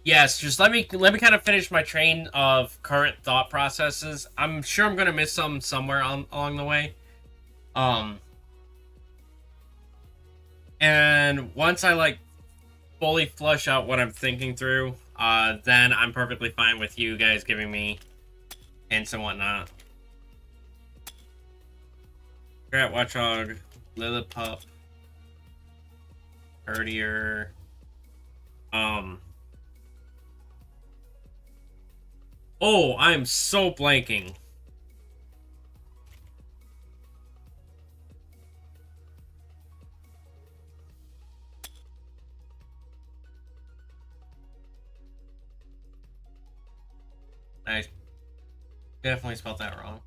Yes, just let me kind of finish my train of current thought processes. I'm sure I'm gonna miss some somewhere along the way. And once I like fully flush out what I'm thinking through, then I'm perfectly fine with you guys giving me hints and whatnot. Grat Watchog, Lillipup, Herdier, oh, I'm so blanking. I definitely spelled that wrong.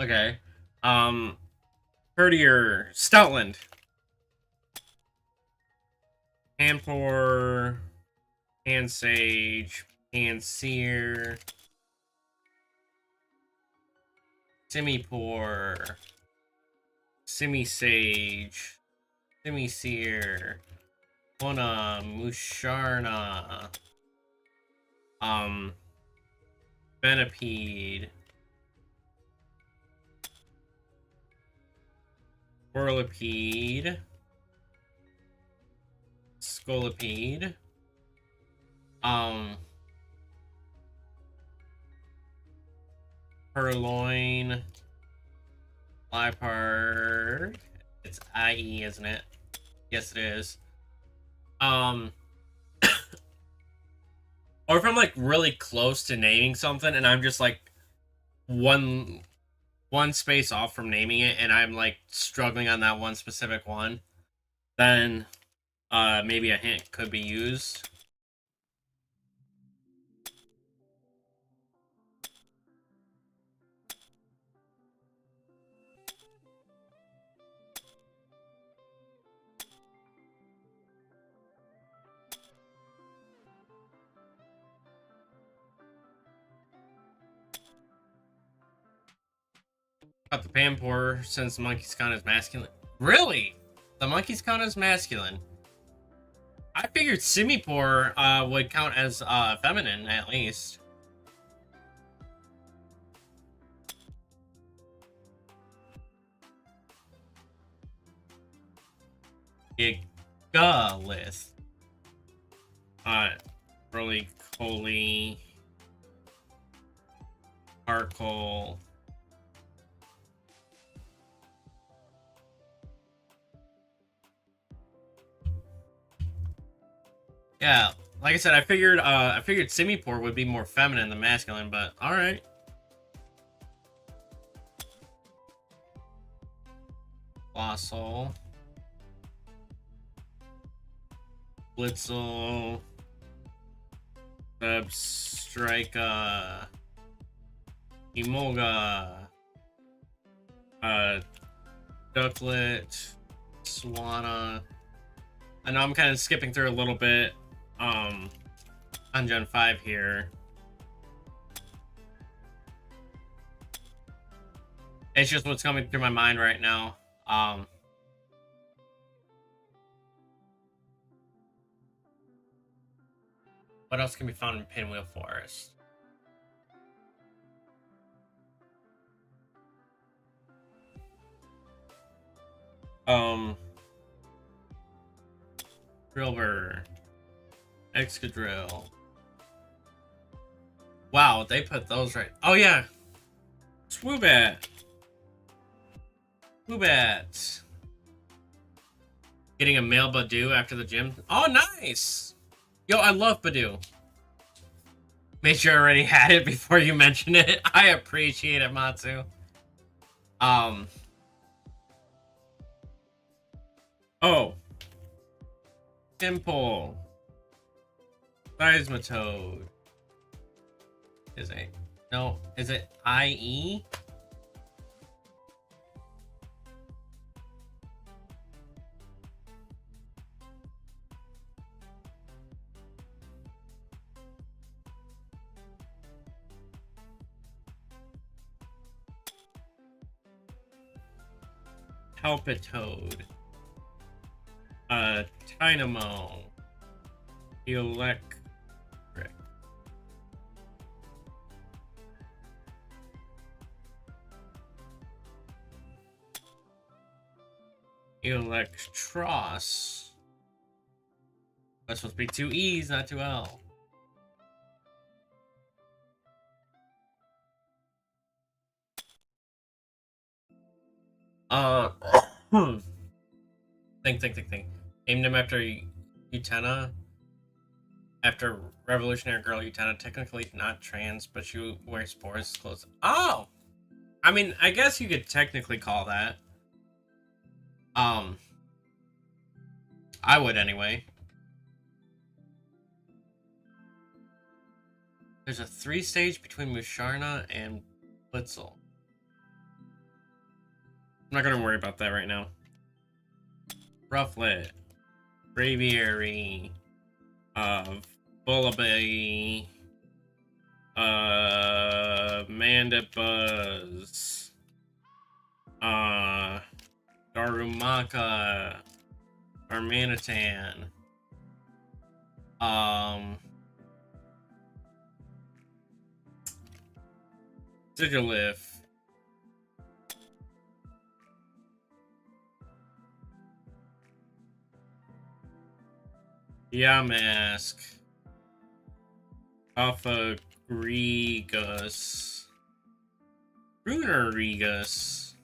Okay. Herdier, Stoutland. Panpour, Pansage, Panseer, Simipour, Simisage, Simiseer, Mona, Musharna, Venipede, Whirlipede, Scolipede, Purloin, Liepard. It's IE, isn't it? Yes, it is. Or if I'm like really close to naming something and I'm just like one space off from naming it and I'm like struggling on that one specific one, then maybe a hint could be used. Got the Panpour since the monkey's count is masculine. Really? The monkey's count is masculine. I figured Simipour would count as feminine at least. Gigalith. Roly Poly. Sparkle. Yeah, like I said, I figured Simipore would be more feminine than masculine, but all right. Colossal, Blitzel, Strika, Emolga, Ducklet, Swana. I know I'm kind of skipping through a little bit on Gen 5 here. It's just what's coming through my mind right now. What else can be found in Pinwheel Forest? Drillbur, Excadrill. Wow, they put those right. Oh yeah, Swoobat. Swoobat. Getting a male Badoo after the gym. Oh, nice. Yo, I love Badoo. Made sure I already had it before you mentioned it. I appreciate it, Matsu. Oh. Dimple. Seismitoad. Is it? No. Is it IE? Palpitoad. Dynamo. Electric. Electros. That's supposed to be 2 E's, not 2 L. Think. Named him after Utena. After Revolutionary Girl Utena. Technically not trans, but she wears sports clothes. Oh! I mean, I guess you could technically call that. I would anyway. There's a 3-stage between Musharna and Blitzel. I'm not gonna worry about that right now. Rufflet. Braviary. Bullaby. Mandibuzz. Darumaka. Armanitan. Sigilyph. Yamask. Alpha Gregus. Bruner Regus.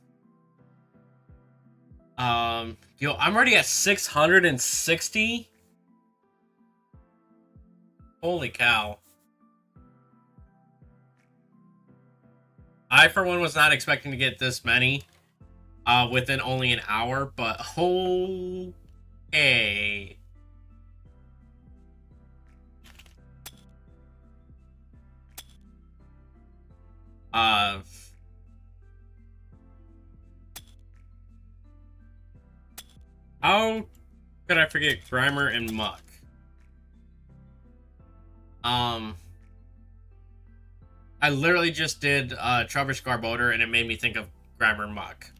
Yo, I'm already at 660. Holy cow. I, for one, was not expecting to get this many within only an hour, but okay. How could I forget Grimer and Muck? I literally just did Trubbish Garbodor and it made me think of Grimer and Muck.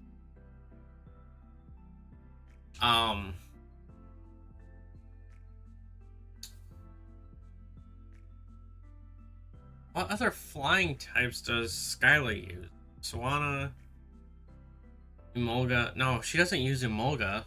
What other flying types does Skyla use? Swana? Emolga? No, she doesn't use Emolga.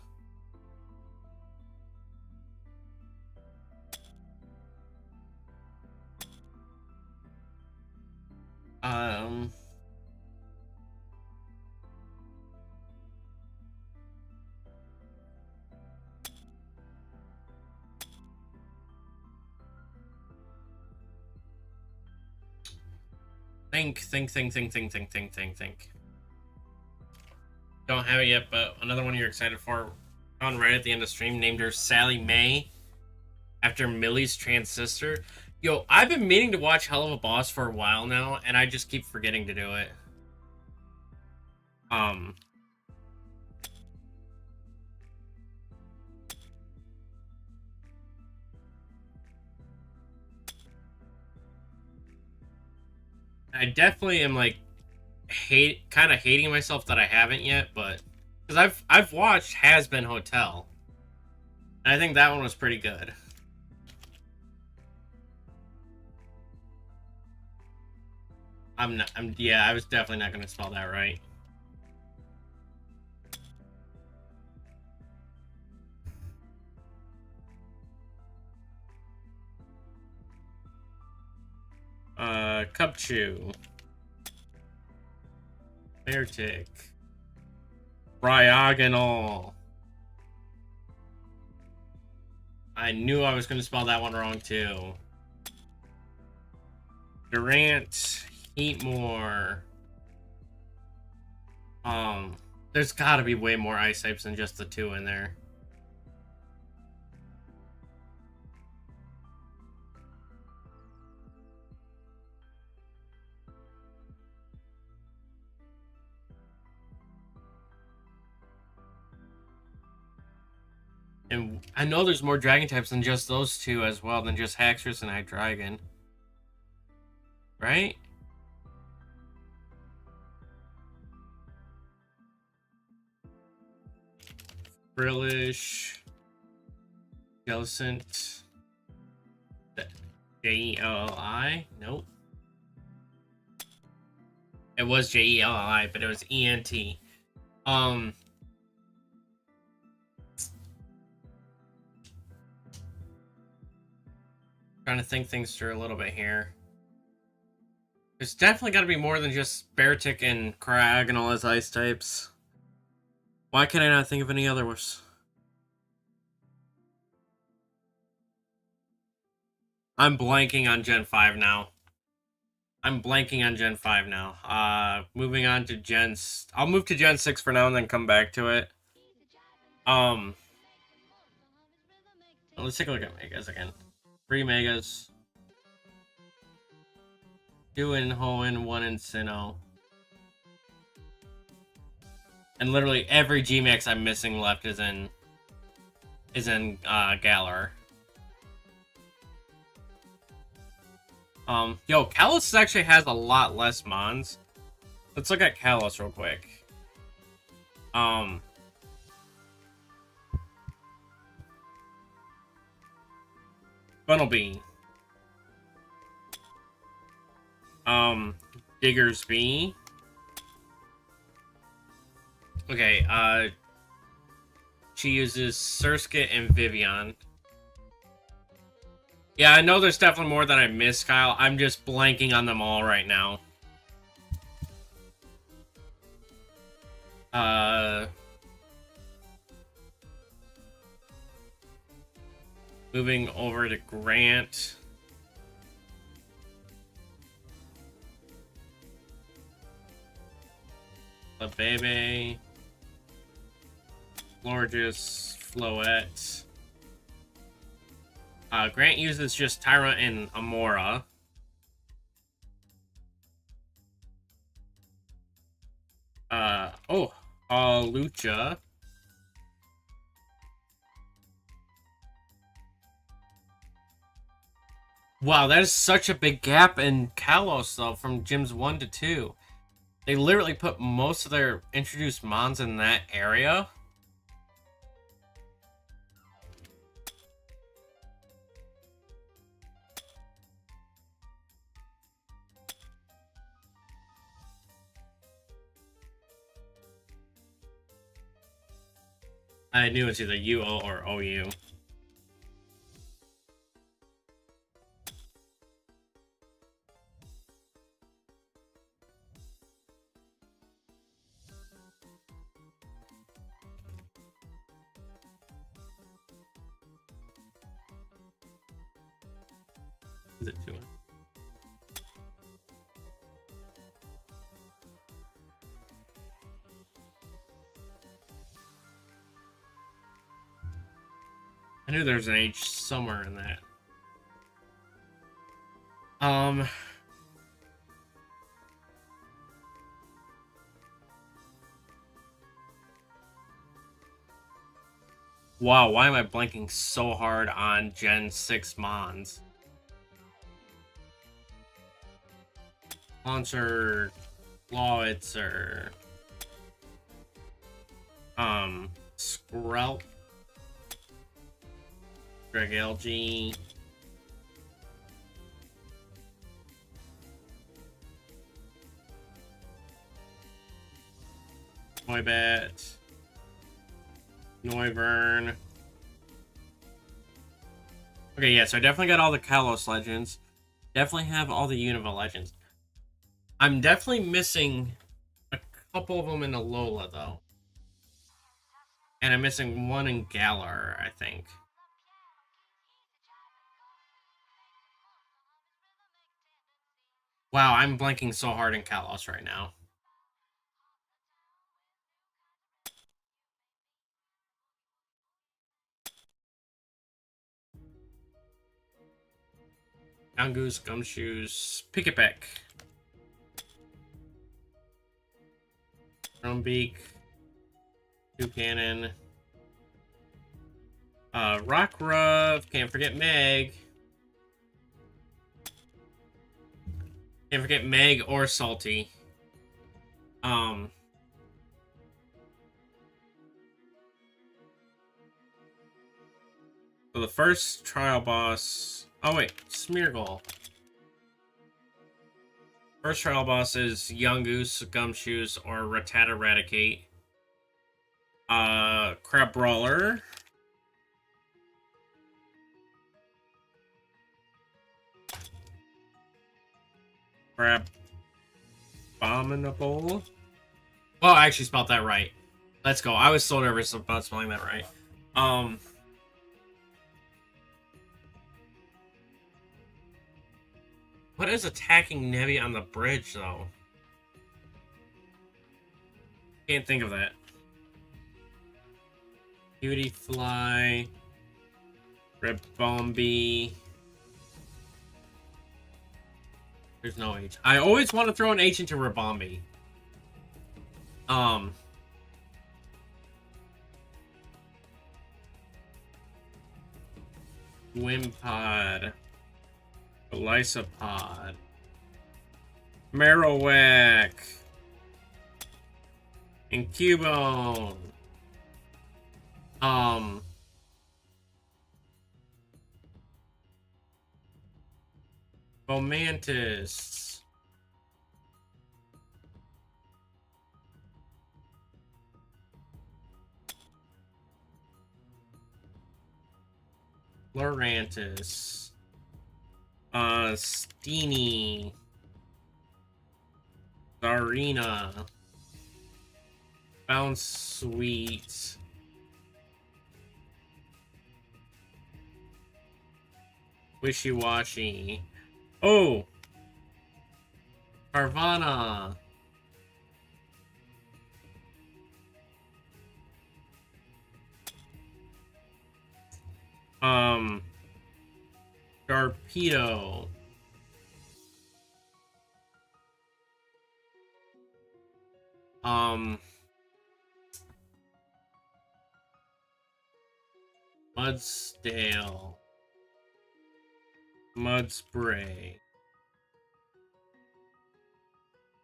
Think. Don't have it yet, but another one you're excited for on right at the end of stream, named her Sally Mae after Millie's transistor. Yo, I've been meaning to watch Hell of a Boss for a while now, and I just keep forgetting to do it. I definitely am like kind of hating myself that I haven't yet, but because I've watched Has Been Hotel, and I think that one was pretty good. Yeah, I was definitely not going to spell that right. Cupchew. Beartick. Bryogonal. I knew I was going to spell that one wrong too. Durant. Heatmore. There's got to be way more ice types than just the two in there. And I know there's more dragon types than just those two as well, than just Haxorus and Hydreigon. Right? Brillish. Jellicent. Jelli? Nope. It was Jelli, but it was ENT. Trying to think things through a little bit here. There's definitely got to be more than just Beartick and Cryogonal as ice types. Why can I not think of any others? I'm blanking on Gen 5 now. Moving on to I'll move to Gen 6 for now and then come back to it. Let's take a look at Megas again. 3 Megas. 2 in Hoenn, 1 in Sinnoh. And literally every G-Max I'm missing left is in Galar. Yo, Kalos actually has a lot less mons. Let's look at Kalos real quick. Funnelby. Diggersby. Okay, she uses Surskit and Vivian. Yeah, I know there's definitely more than I missed, Kyle. I'm just blanking on them all right now. Moving over to Grant. The Baby. Florges, Floette. Grant uses just Tyra and Amora. Lucha. Wow, that is such a big gap in Kalos, though, from gyms 1 to 2. They literally put most of their introduced mons in that area. I knew it's either UO or OU. Is it 2? I knew there was an H somewhere in that. Wow, why am I blanking so hard on Gen 6 Mons? Launcher, Lawitzer, Skrelp, Greg LG, Noibat, Noivern. Okay, yeah, so I definitely got all the Kalos legends. Definitely have all the Unova legends. I'm definitely missing a couple of them in Alola, though. And I'm missing one in Galar, I think. Wow, I'm blanking so hard in Kalos right now. Yungoos, Gumshoes, Pikipek, Drumbeak, Toucannon, Rockruff, can't forget Meg. Can't forget Meg or Salty. So the first trial boss... Oh wait, Smeargle. First trial boss is Yungoos, Gumshoes, or Rattata Raticate. Crab Brawler. Crab Abominable. Oh, I actually spelled that right. Let's go. I was so nervous about spelling that right. What is attacking Nebby on the bridge, though? Can't think of that. Cutie Fly. Ribombee. There's no H. I always want to throw an H into Ribombee. Wimpod. Elysopod. Marowak. And Cubone. Fomantis. Lurantis. Steenie. Zarina. Bounce Sweet. Wishy-washy. Oh! Carvana. Sharpedo. Mudstale. Mudspray.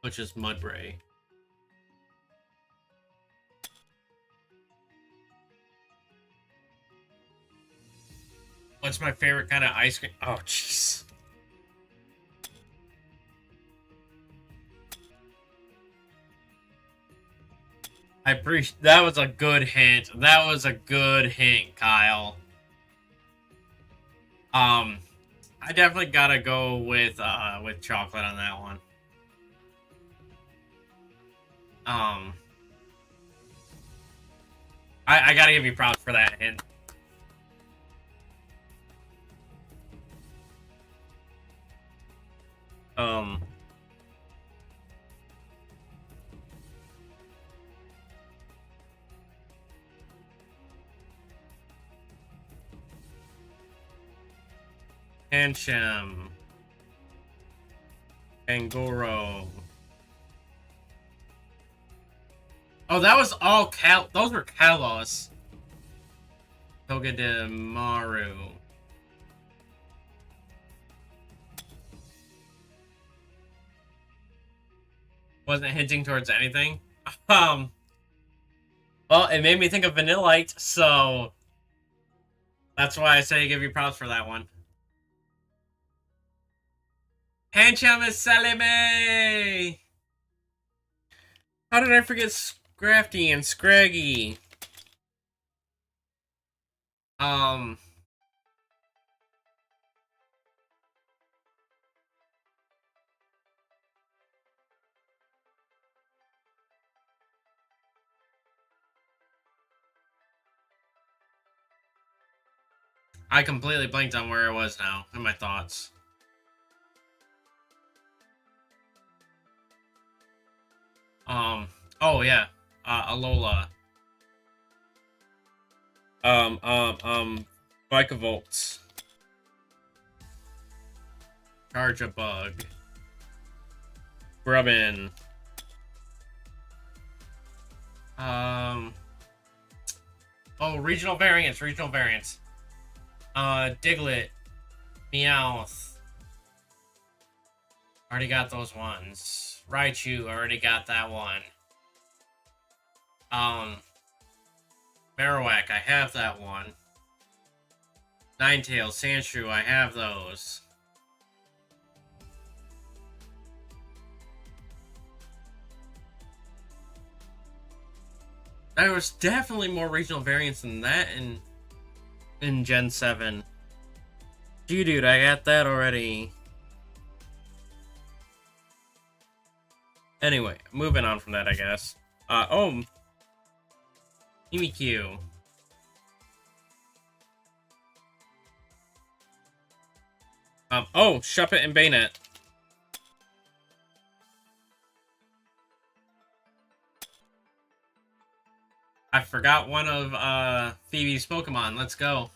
Which is Mudbray. What's my favorite kind of ice cream? Oh, jeez. I appreciate that. Was a good hint. That was a good hint, Kyle. I definitely gotta go with chocolate on that one. I gotta give you props for that hint. Pancham. Angoro. Oh, that was all those were Kalos. Togedemaru. Wasn't hinting towards anything. Well, it made me think of Vanillite, so that's why I say give you props for that one. Pancham is Salime! How did I forget Scrafty and Scraggy? I completely blanked on where I was now in my thoughts. Oh yeah, Alola. Vikavolt. Charge a Bug. Grubbin. Oh, regional variants. Diglett. Meowth. Already got those ones. Raichu, already got that one. Marowak, I have that one. Ninetales, Sandshrew, I have those. There was definitely more regional variants than that in Gen 7. Geodude, I got that already. Anyway, moving on from that, I guess. Mimikyu. Shuppet and Bayonet. I forgot one of Phoebe's Pokemon. Let's go.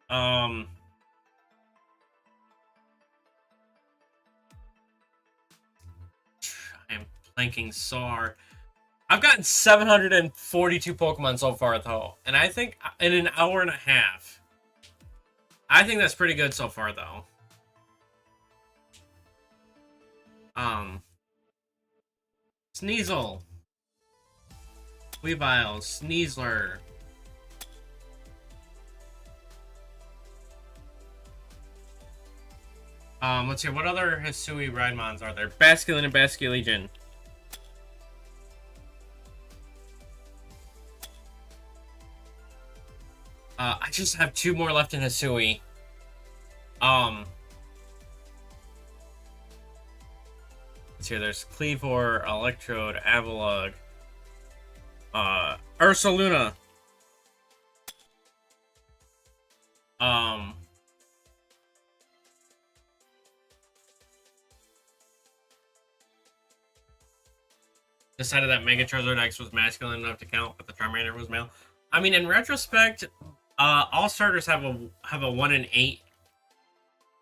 I am blanking so hard. I've gotten 742 Pokemon so far, though. And I think in an hour and a half. I think that's pretty good so far, though. Sneasel. Weavile. Sneasler. Let's see. What other Hisui Rhydmons are there? Basculin and Basculegion. I just have 2 more left in Hisui. Let's see. There's Cleavor, Electrode, Avalugg, Ursaluna. Decided that Mega Charizard X was masculine enough to count, but the Charmander was male. I mean, in retrospect, all starters have a 1 in 8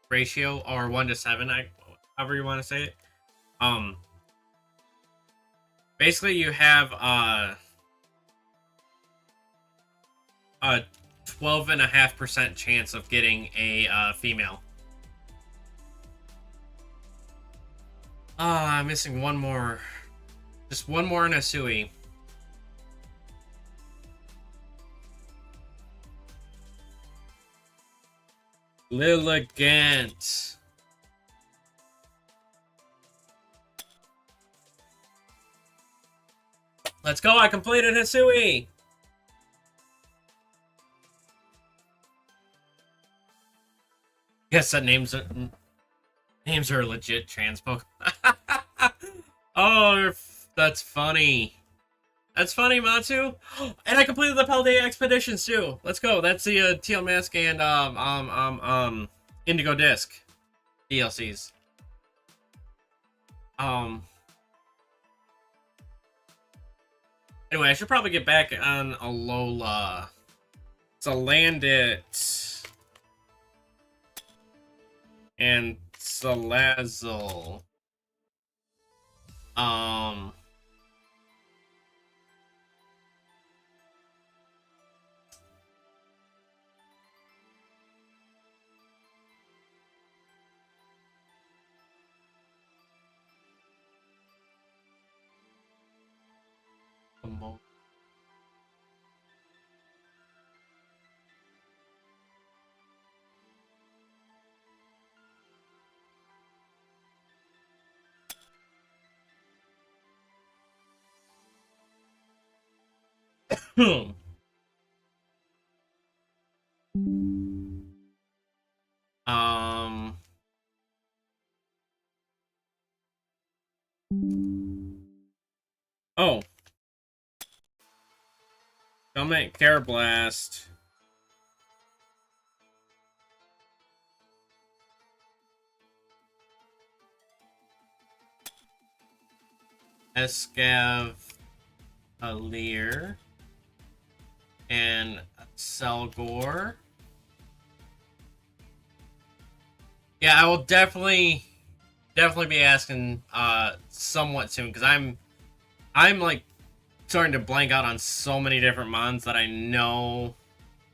ratio, or 1 to 7, however you want to say it. Basically, you have a 12.5% chance of getting a female. I'm missing one more. Just one more in Hisui. Lilligant. Let's go, I completed Hisui! Yes, that names are legit trans Pokemon. Oh, that's funny. That's funny, Matsu. And I completed the Paldea Expeditions too. Let's go. That's the Teal Mask and Indigo Disc DLCs. Anyway, I should probably get back on Alola. Salandit, and Salazzle. um, oh, Helmet Carablast. Escav, Leer, and Selgor. Yeah, I will definitely be asking somewhat soon, because I'm like starting to blank out on so many different mons that I know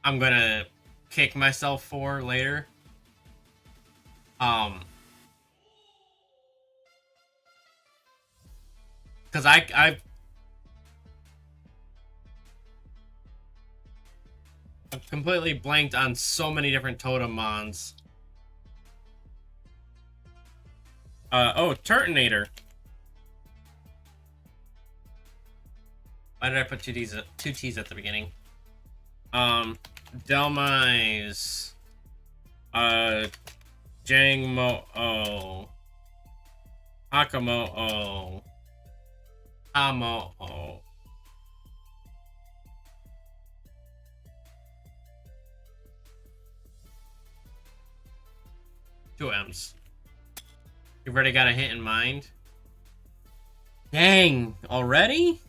I'm gonna kick myself for later. Because I've completely blanked on so many different totem mons. Oh, Turtonator. Why did I put two T's at the beginning? Delmise. Jangmo-o. Hakamo-o. Amo-o. Two M's. You've already got a hit in mind? Dang, already?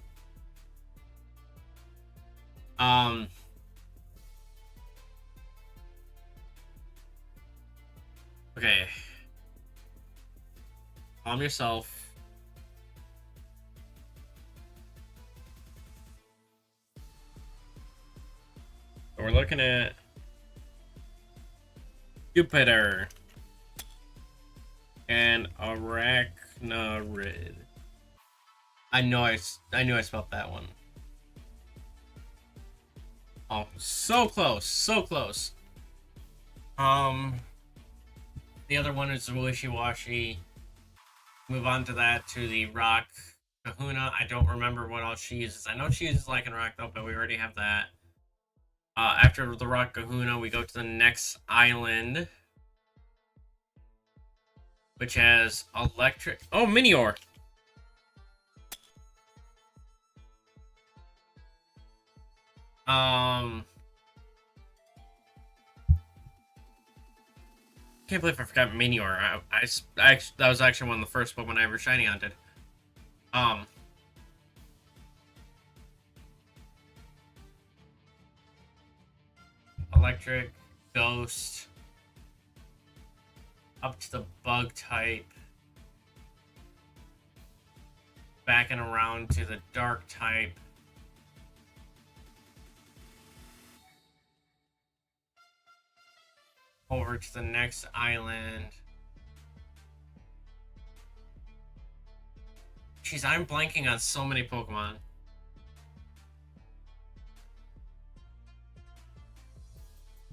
Okay. Calm yourself. So we're looking at Jupiter and Arachnarid. I knew I spelled that one. Oh, so close, so close. The other one is the Wishy-Washy. Move on to that, to the Rock Kahuna. I don't remember what else she uses. I know she uses Lycanroc though, but we already have that. After the Rock Kahuna, we go to the next island, which has electric. Oh, Minior. Can't believe I forgot Minior. That was actually one of the first Pokemon I ever shiny hunted. Electric, Ghost, up to the Bug type, back and around to the Dark type. Over to the next island. Jeez, I'm blanking on so many Pokemon.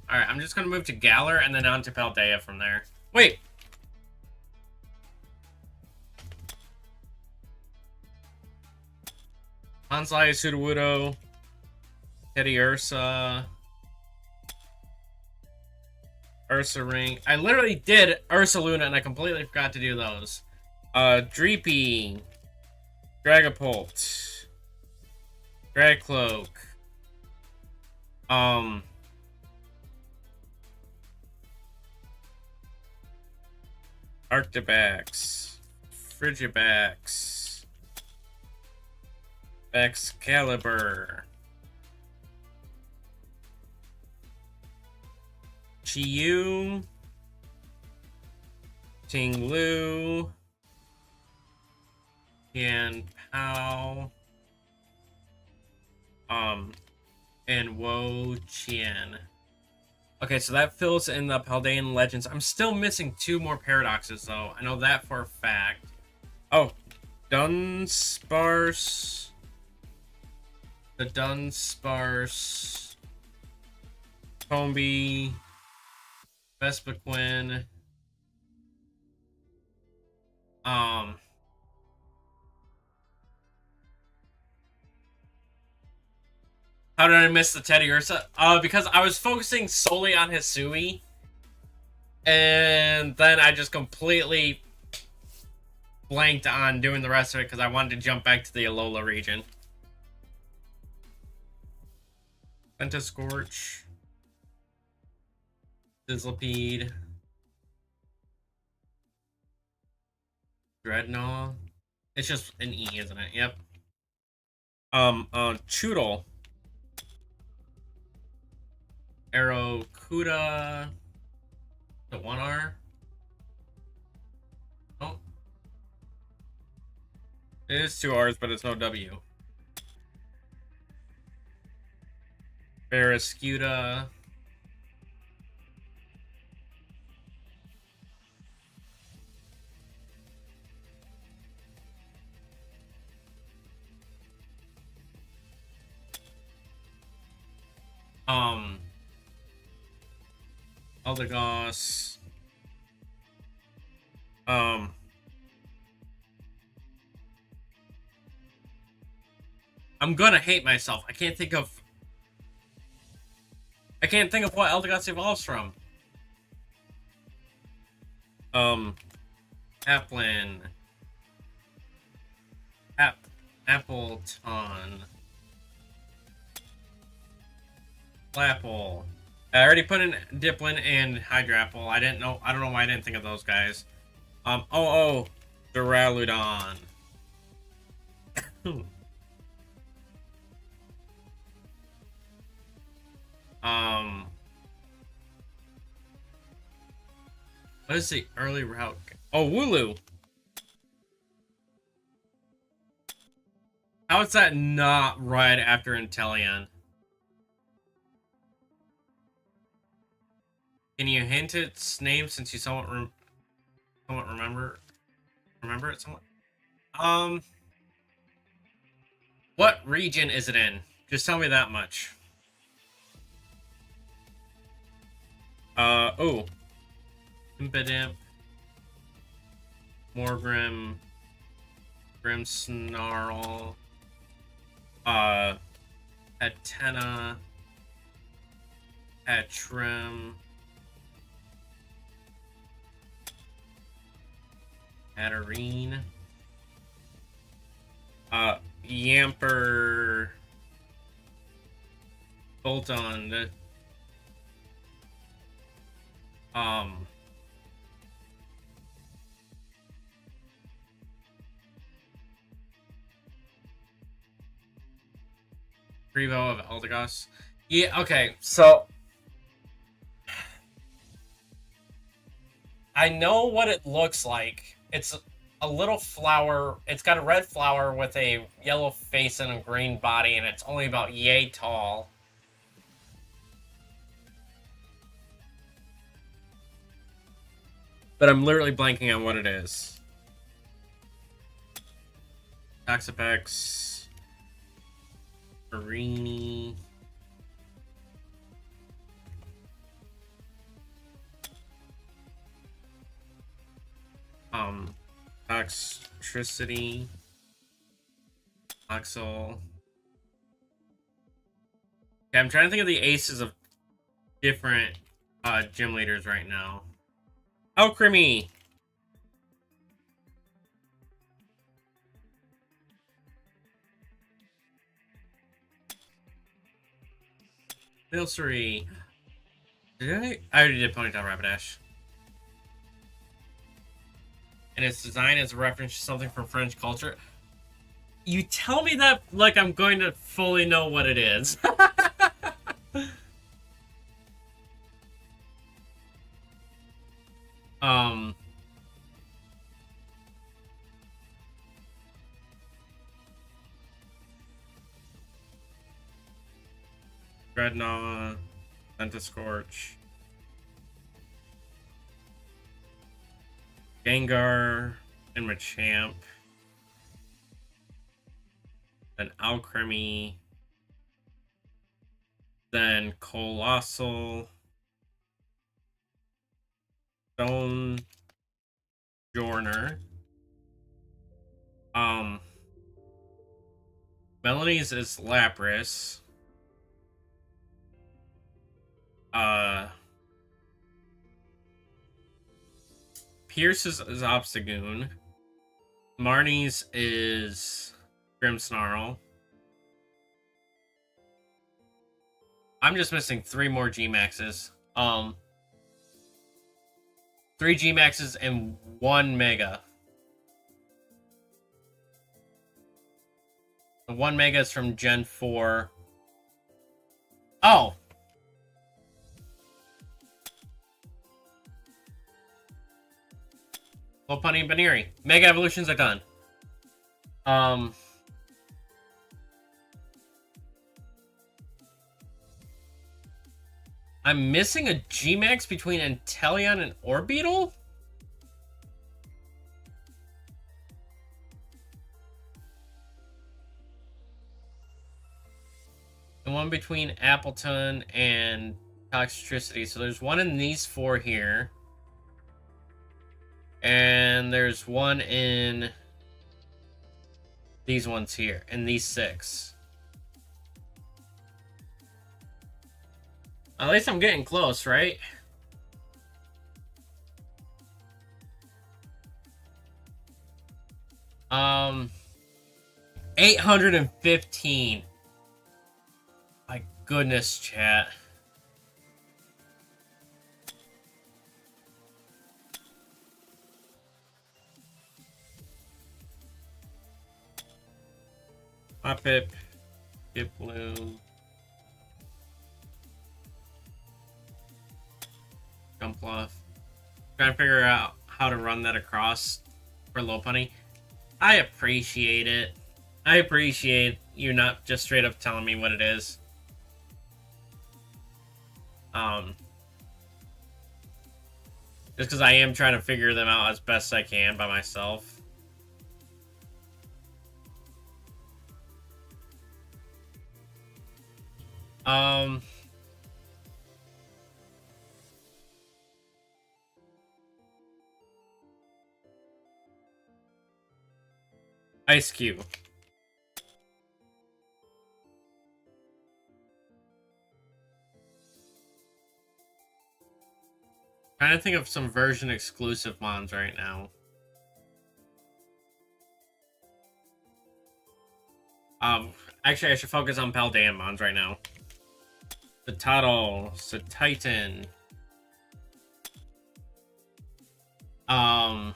Alright, I'm just gonna move to Galar and then on to Paldea from there. Wait! Hanslai, Sudowoodo, Teddiursa, Ursaring. I literally did Ursaluna and I completely forgot to do those. Dreepy, Dragapult, Dragcloak, Arctibax, Frigibax, Excalibur, Chiyu, Tinglu, Tian Pao, and Wo Qian. Okay, so that fills in the Paldean legends. I'm still missing 2 more paradoxes, though. I know that for a fact. Oh, Dunsparce. The Dunsparce. Combi. Vespiquen. How did I miss the Teddy Ursa? Because I was focusing solely on Hisui. And then I just completely blanked on doing the rest of it because I wanted to jump back to the Alola region. Pentascorch. Sizzlipede. Dreadnought. It's just an E, isn't it? Yep. Choodle. Aerocuda. The 1R. Oh. It is 2 R's, but it's no W. Barrascuda. Eldegoss. I'm gonna hate myself. I can't think of what Eldegoss evolves from. Applin. Appleton. Flapple. I already put in Diplin and Hydrapple. I don't know why I didn't think of those guys. Duraludon. What is the early route? Oh, Wooloo. How is that not right after Inteleon? Can you hint its name since you somewhat remember it somewhat? What region is it in? Just tell me that much. Oh. Impidimp. Morgrim. Grimmsnarl. Atena. Atrim. Hatterene. Yamper. Bolton. Prevo of Eldegoss. Yeah, okay, so I know what it looks like. It's a little flower. It's got a red flower with a yellow face and a green body, and it's only about yay tall. But I'm literally blanking on what it is. Toxapex. Marini. Toxtricity. Oxel. Okay, I'm trying to think of the aces of different gym leaders right now. Oh, Creamy. Milcery. Did I already did Ponytail Rapidash. And its design is a reference to something from French culture. You tell me that like I'm going to fully know what it is. Dreadnought, Scorch, Gengar, and Machamp, then Alcremie, then Colossal, Stone Journer, Melanie's is Lapras, Pierce's is Obstagoon, Marnie's is Grimmsnarl. I'm just missing 3 more G-Maxes. 3 G-Maxes and 1 Mega. The 1 Mega is from Gen 4. Oh! Lopunny and Baneri. Mega Evolutions are done. I'm missing a G-Max between Inteleon and Orbeetle? And one between Appleton and Toxtricity. So there's one in these 4 here. And there's one in these ones here. And these 6. At least I'm getting close, right? Um, 815. My goodness, chat. Hoppip, Diploom, Jumpluff. Trying to figure out how to run that across for Lopunny. I appreciate it. I appreciate you not just straight up telling me what it is. Just because I am trying to figure them out as best I can by myself. Ice Cube. Trying to think of some version exclusive mons right now. Actually, I should focus on Paldean mons right now. The Tuttle, the Titan. Oh.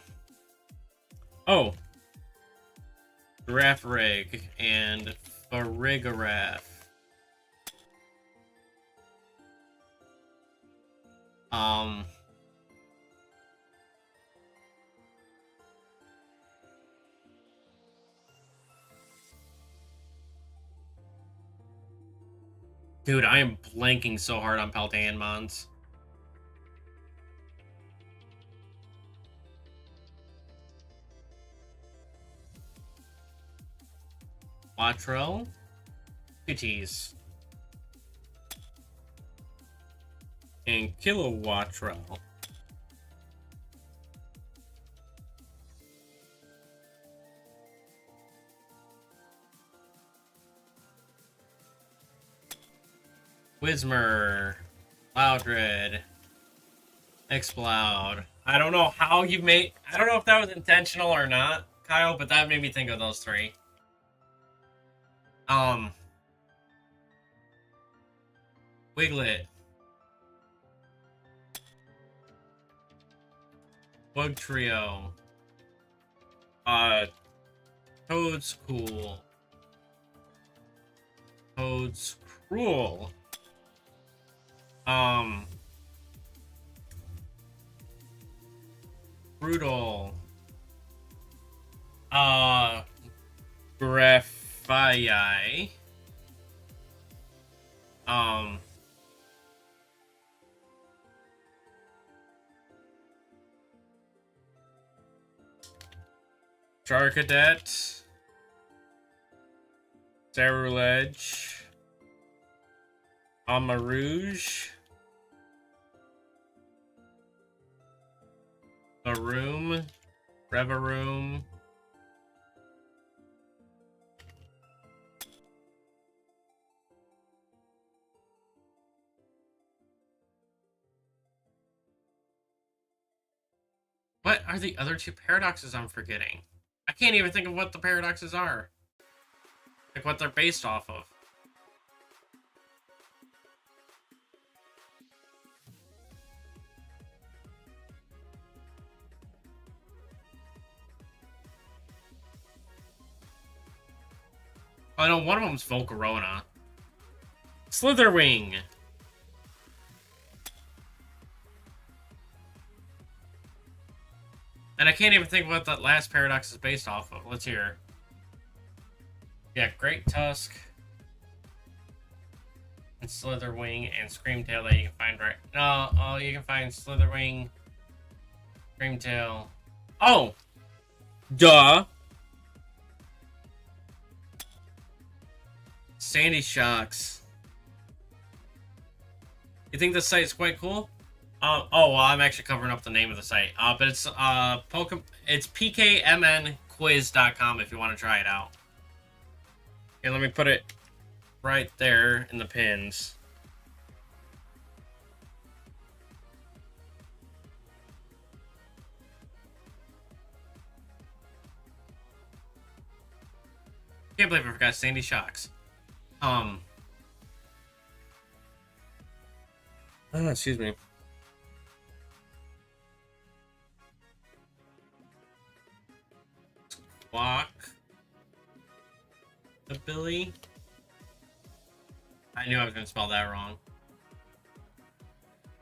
Girafarig and Farigiraf. Dude, I am blanking so hard on Paldean mons. Quattro. Kitties. And Kilowattrel. Whismur, Loudred, Exploud. I don't know how you made... I don't know if that was intentional or not, Kyle, but that made me think of those 3. Wiglet. Bug Trio. Toad's Cool. Toad's Cruel. Brutal. Graphii. Um, Char Cadet, Ceruledge, Amarouge, Aroom, Revaroom, what are the other two paradoxes I'm forgetting? I can't even think of what the paradoxes are. Like what they're based off of. Oh no, one of them's Volcarona. Slitherwing. And I can't even think what that last paradox is based off of. Let's hear. Yeah, Great Tusk. And Slitherwing and Screamtail that you can find right. No, oh, you can find Slitherwing, Screamtail. Oh! Duh! Sandy Shocks. You think this site is quite cool? Oh, well, I'm actually covering up the name of the site. But it's it's pkmnquiz.com if you want to try it out. Here, let me put it right there in the pins. Can't believe I forgot Sandy Shocks. Excuse me. Squawk. The Billy. I knew I was going to spell that wrong.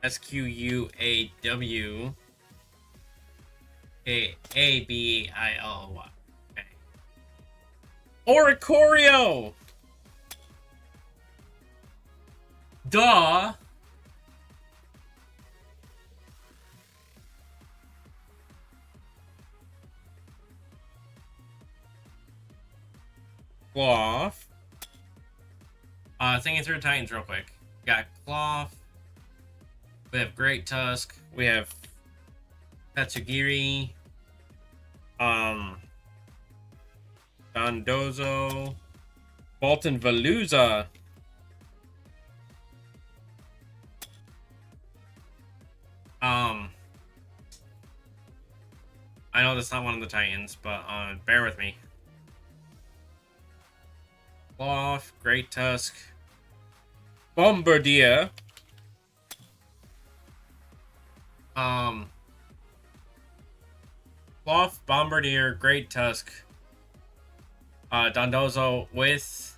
SQUAW. ABILY. Okay. Oricorio! Duh! Cloth. Thinking through Titans real quick. We got Cloth. We have Great Tusk. We have Tatsugiri. Dondozo. Bolton Veluza. I know that's not one of the Titans, but bear with me. Cloth, Great Tusk, Bombardier, Cloth, Bombardier, Great Tusk, Dondozo with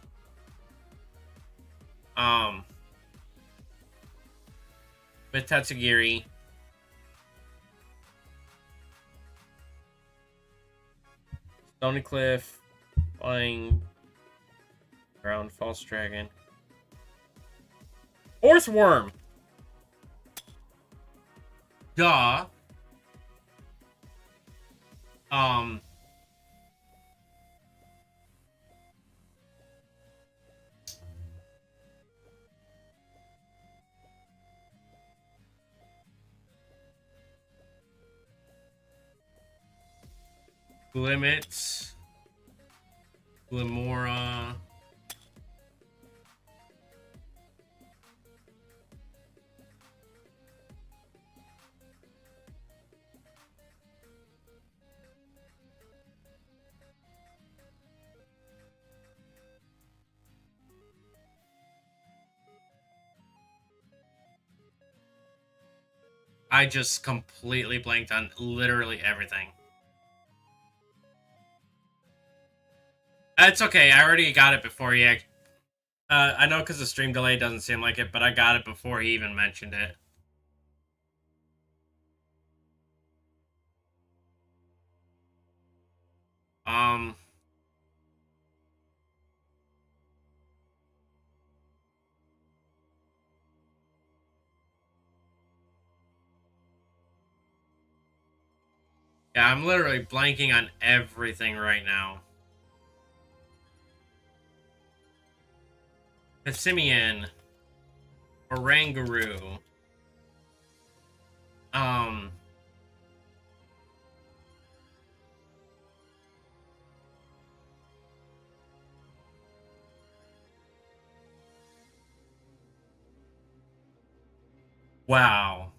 Tatsugiri, Stony Cliff, Flying Ground, False Dragon, Earthworm. Duh. Limits, Glimora, I just completely blanked on literally everything. It's okay. I already got it before he. I know because the stream delay doesn't seem like it, but I got it before he even mentioned it. Um. Yeah, I'm literally blanking on everything right now. Pissimian. Orangaroo. Um... Wow.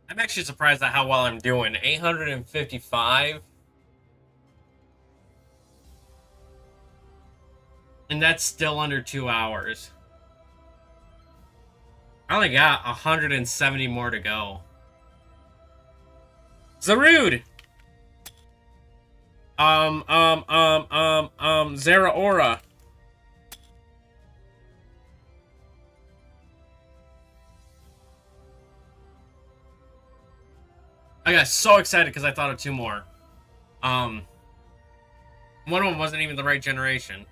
I'm actually surprised at how well I'm doing. 855. And that's still under 2 hours. I only got 170 more to go. Zarude! Zera Aura. I got so excited because I thought of 2 more. Um, one of them wasn't even the right generation.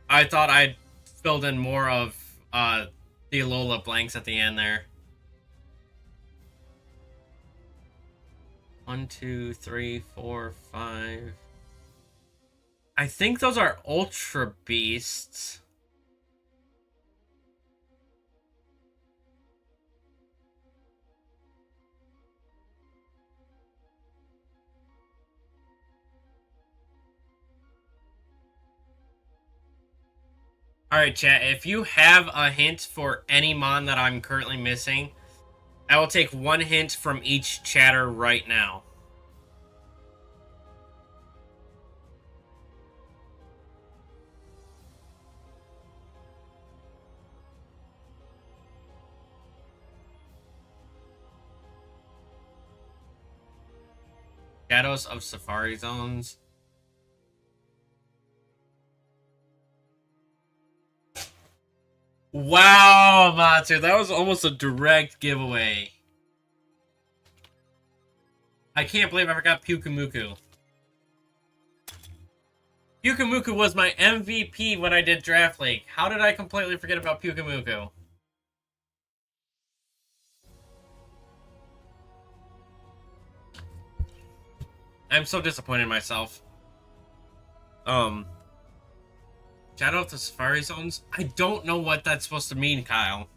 I thought I'd filled in more of the Alola blanks at the end there. 1, 2, 3, 4, 5. I think those are Ultra Beasts. Alright, chat, if you have a hint for any mon that I'm currently missing, I will take 1 hint from each chatter right now. Shadows of Safari Zones. Wow, Matsu, that was almost a direct giveaway. I can't believe I forgot Pyukumuku. Pyukumuku was my MVP when I did Draft League. How did I completely forget about Pyukumuku? I'm so disappointed in myself. Shadow of the Safari Zones? I don't know what that's supposed to mean, Kyle.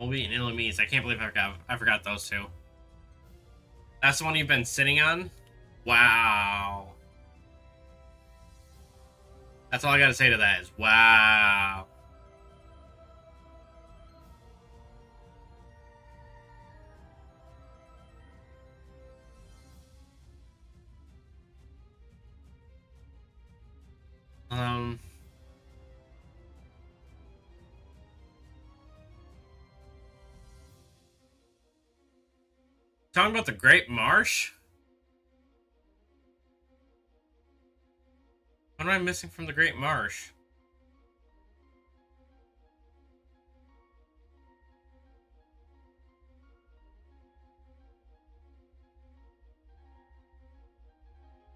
Volbeat and Illumise. I can't believe I forgot those 2. That's the one you've been sitting on? Wow. That's all I gotta say to that is wow. Um... Talking about the Great Marsh? What am I missing from the Great Marsh?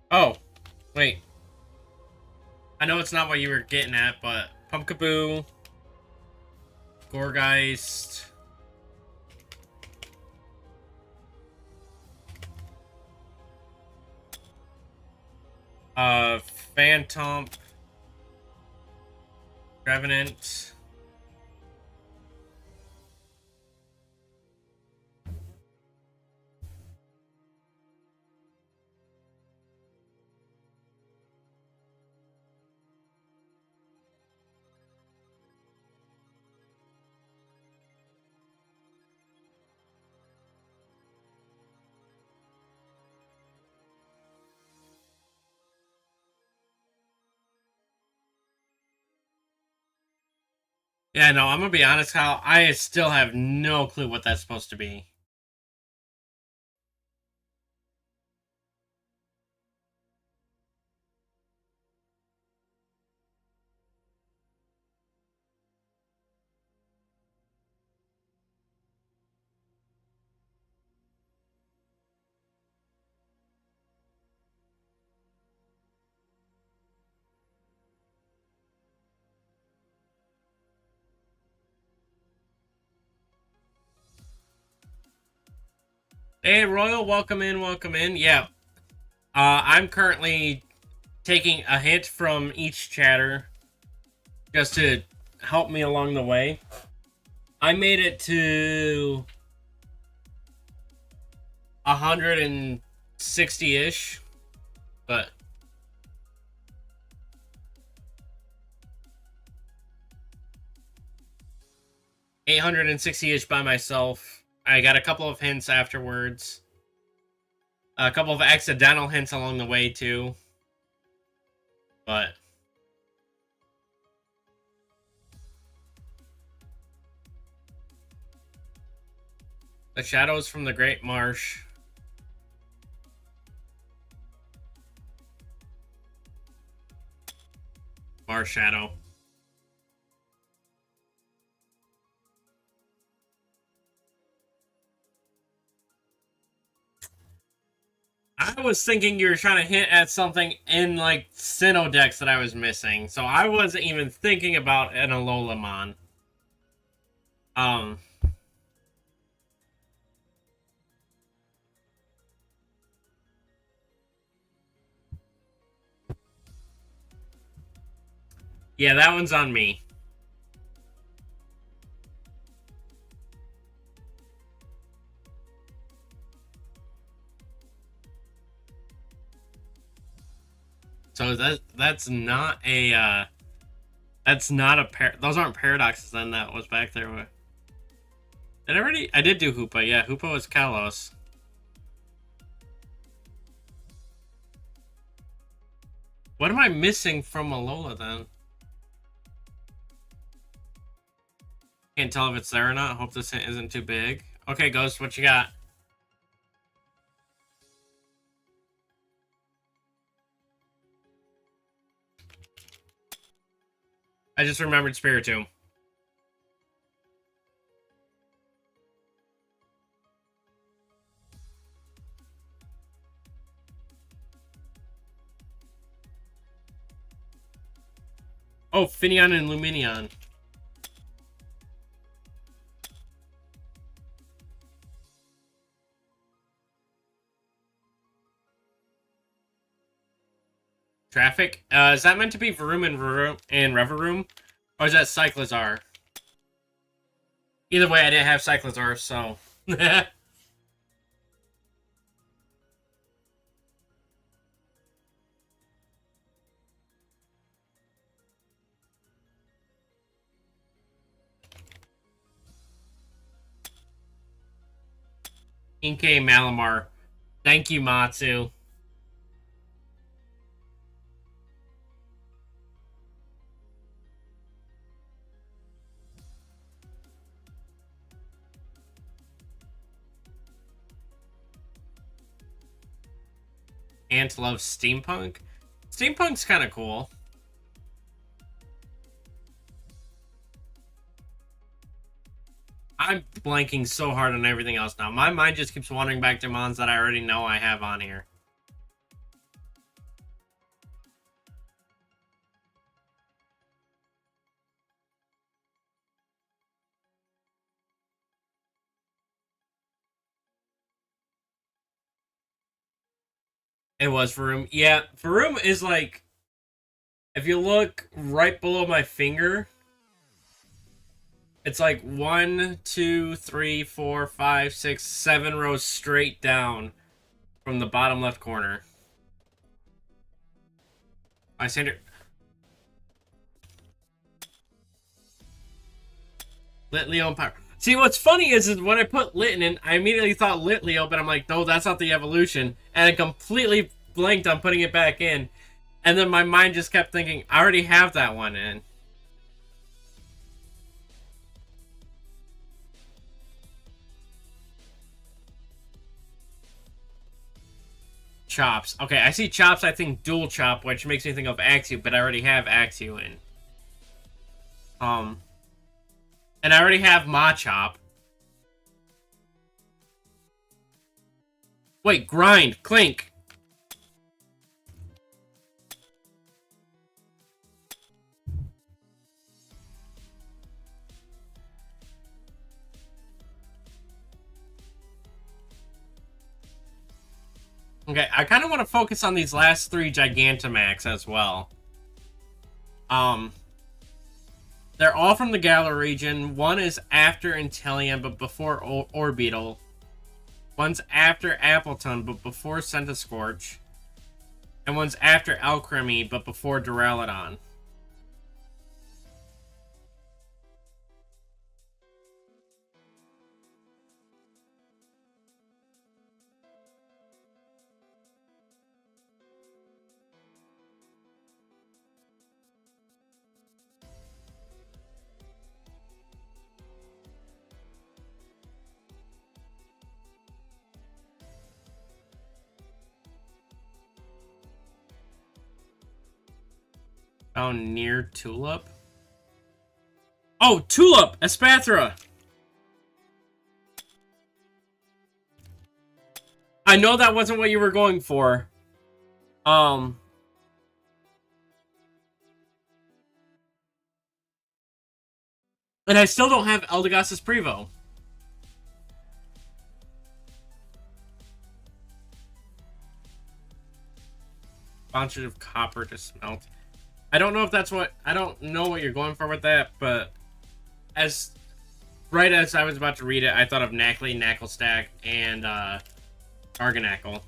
Oh, wait. I know it's not what you were getting at, but Pumpkaboo, Gourgeist, Phantom, Revenant. Yeah, no, I'm gonna be honest, Kyle. I still have no clue what that's supposed to be. Hey, Royal, welcome in, welcome in. Yeah, I'm currently taking a hint from each chatter just to help me along the way. I made it to 160-ish, but 860-ish by myself. I got a couple of hints afterwards. A couple of accidental hints along the way, too. But the shadows from the Great Marsh. Marsh Shadow. I was thinking you were trying to hint at something in, like, Sinodex that I was missing. So I wasn't even thinking about an Alolamon. Um... Yeah, that one's on me. So that's not a that's not a those aren't paradoxes then that was back there. I did do Hoopa, yeah, Hoopa was Kalos. What am I missing from Alola then? Can't tell if it's there or not. Hope this hint isn't too big. Okay, Ghost, what you got? I just remembered Spiritomb. Oh, Finneon and Luminion. Traffic? Is that meant to be Varoom and Reveroom? Or is that Cyclizar? Either way, I didn't have Cyclizar, so... Inkay Malamar. Thank you, Matsu. Ant loves Steampunk. Steampunk's kind of cool. I'm blanking so hard on everything else now. My mind just keeps wandering back to mons that I already know I have on here. It was Varoom. Yeah, Varoom is like... If you look right below my finger... It's like 1, 2, 3, 4, 5, 6, 7 rows straight down from the bottom left corner. I sent it. Lit Leo and Power. See, what's funny is when I put Litten in, I immediately thought Lit Leo, but I'm like, no, that's not the evolution. And I completely blanked on putting it back in. And then my mind just kept thinking, I already have that one in. Chops. Okay, I see Chops, I think Dual Chop, which makes me think of Axew, but I already have Axew in. And I already have Machop. Wait, Grind. Clink. Okay, I kind of want to focus on these last 3 Gigantamax as well. They're all from the Galar region. One is after Inteleon, but before Orbeetle. One's after Appleton, but before Centiskorch. And one's after Alcremie, but before Duraludon. Found near Tulip. Oh, Tulip! Espathra! I know that wasn't what you were going for. And I still don't have Eldegoss's Prevo. Bunch of copper to smelt. I don't know if that's what... I don't know what you're going for with that, but... Right as I was about to read it, I thought of Knackley, Knacklestack, and, Argonackle.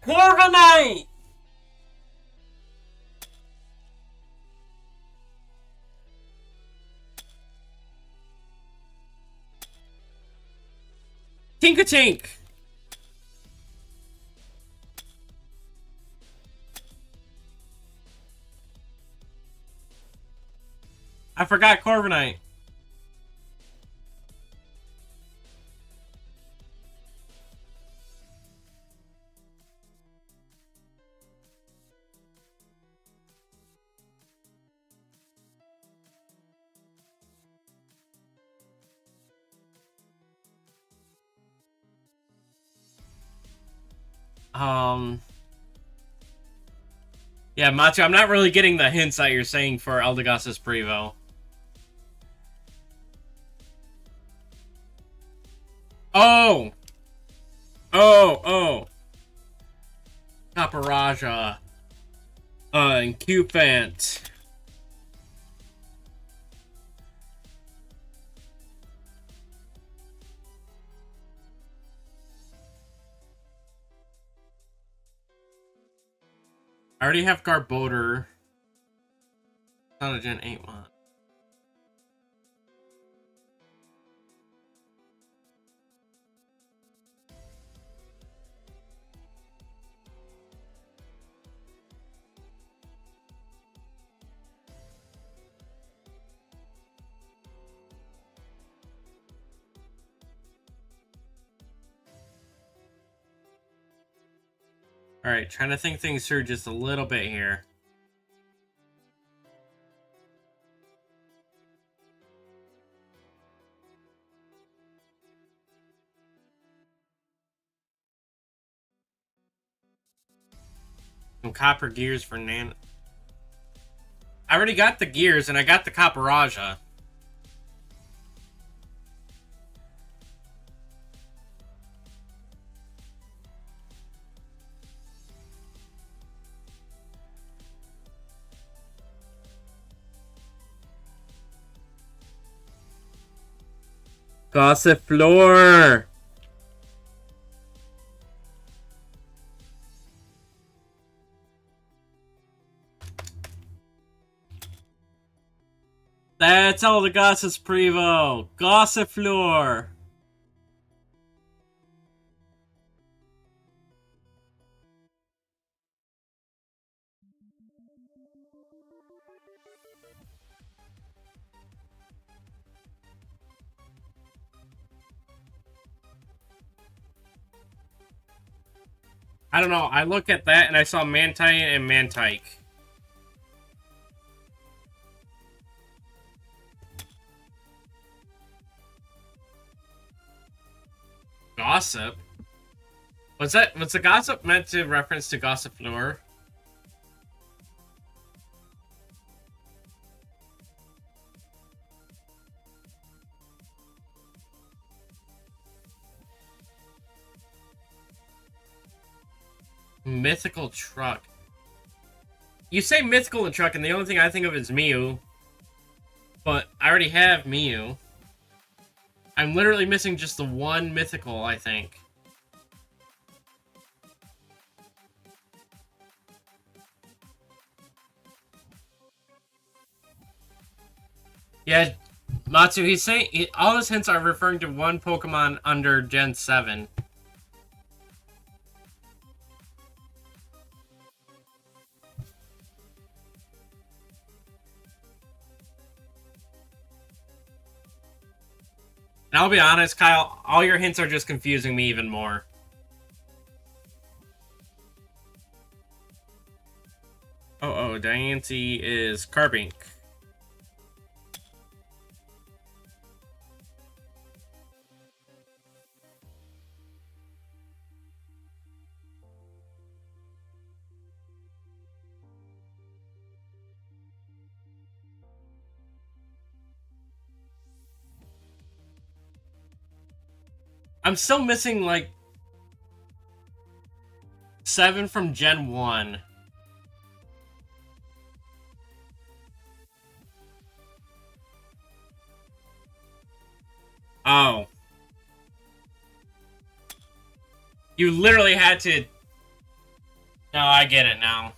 Corviknight! Tinkatink! I forgot Corviknight. Yeah, Macho, I'm not really getting the hints that you're saying for Eldegoss's Prevo. Oh! Oh! Paparaja. And Cufant. I already have Garbodor. Not a Gen 8 one. Alright, trying to think things through just a little bit here. Some copper gears for Nan. I already got the gears and I got the Capparaja. Gossifleur! That's all the Goss's Prevo! Gossifleur! I don't know, I looked at that and I saw Mantine and Mantike. gossip. Was the gossip meant to reference to Gossip Lure? Mythical truck. You say mythical truck, and the only thing I think of is Mew. But I already have Mew. I'm literally missing just the one mythical, I think. Yeah, Matsu, he's saying all his hints are referring to one Pokemon under Gen 7. And I'll be honest, Kyle, all your hints are just confusing me even more. Oh, Diancie is Carbink. I'm still missing, like, 7 from Gen 1. Oh. You literally had to... No, I get it now.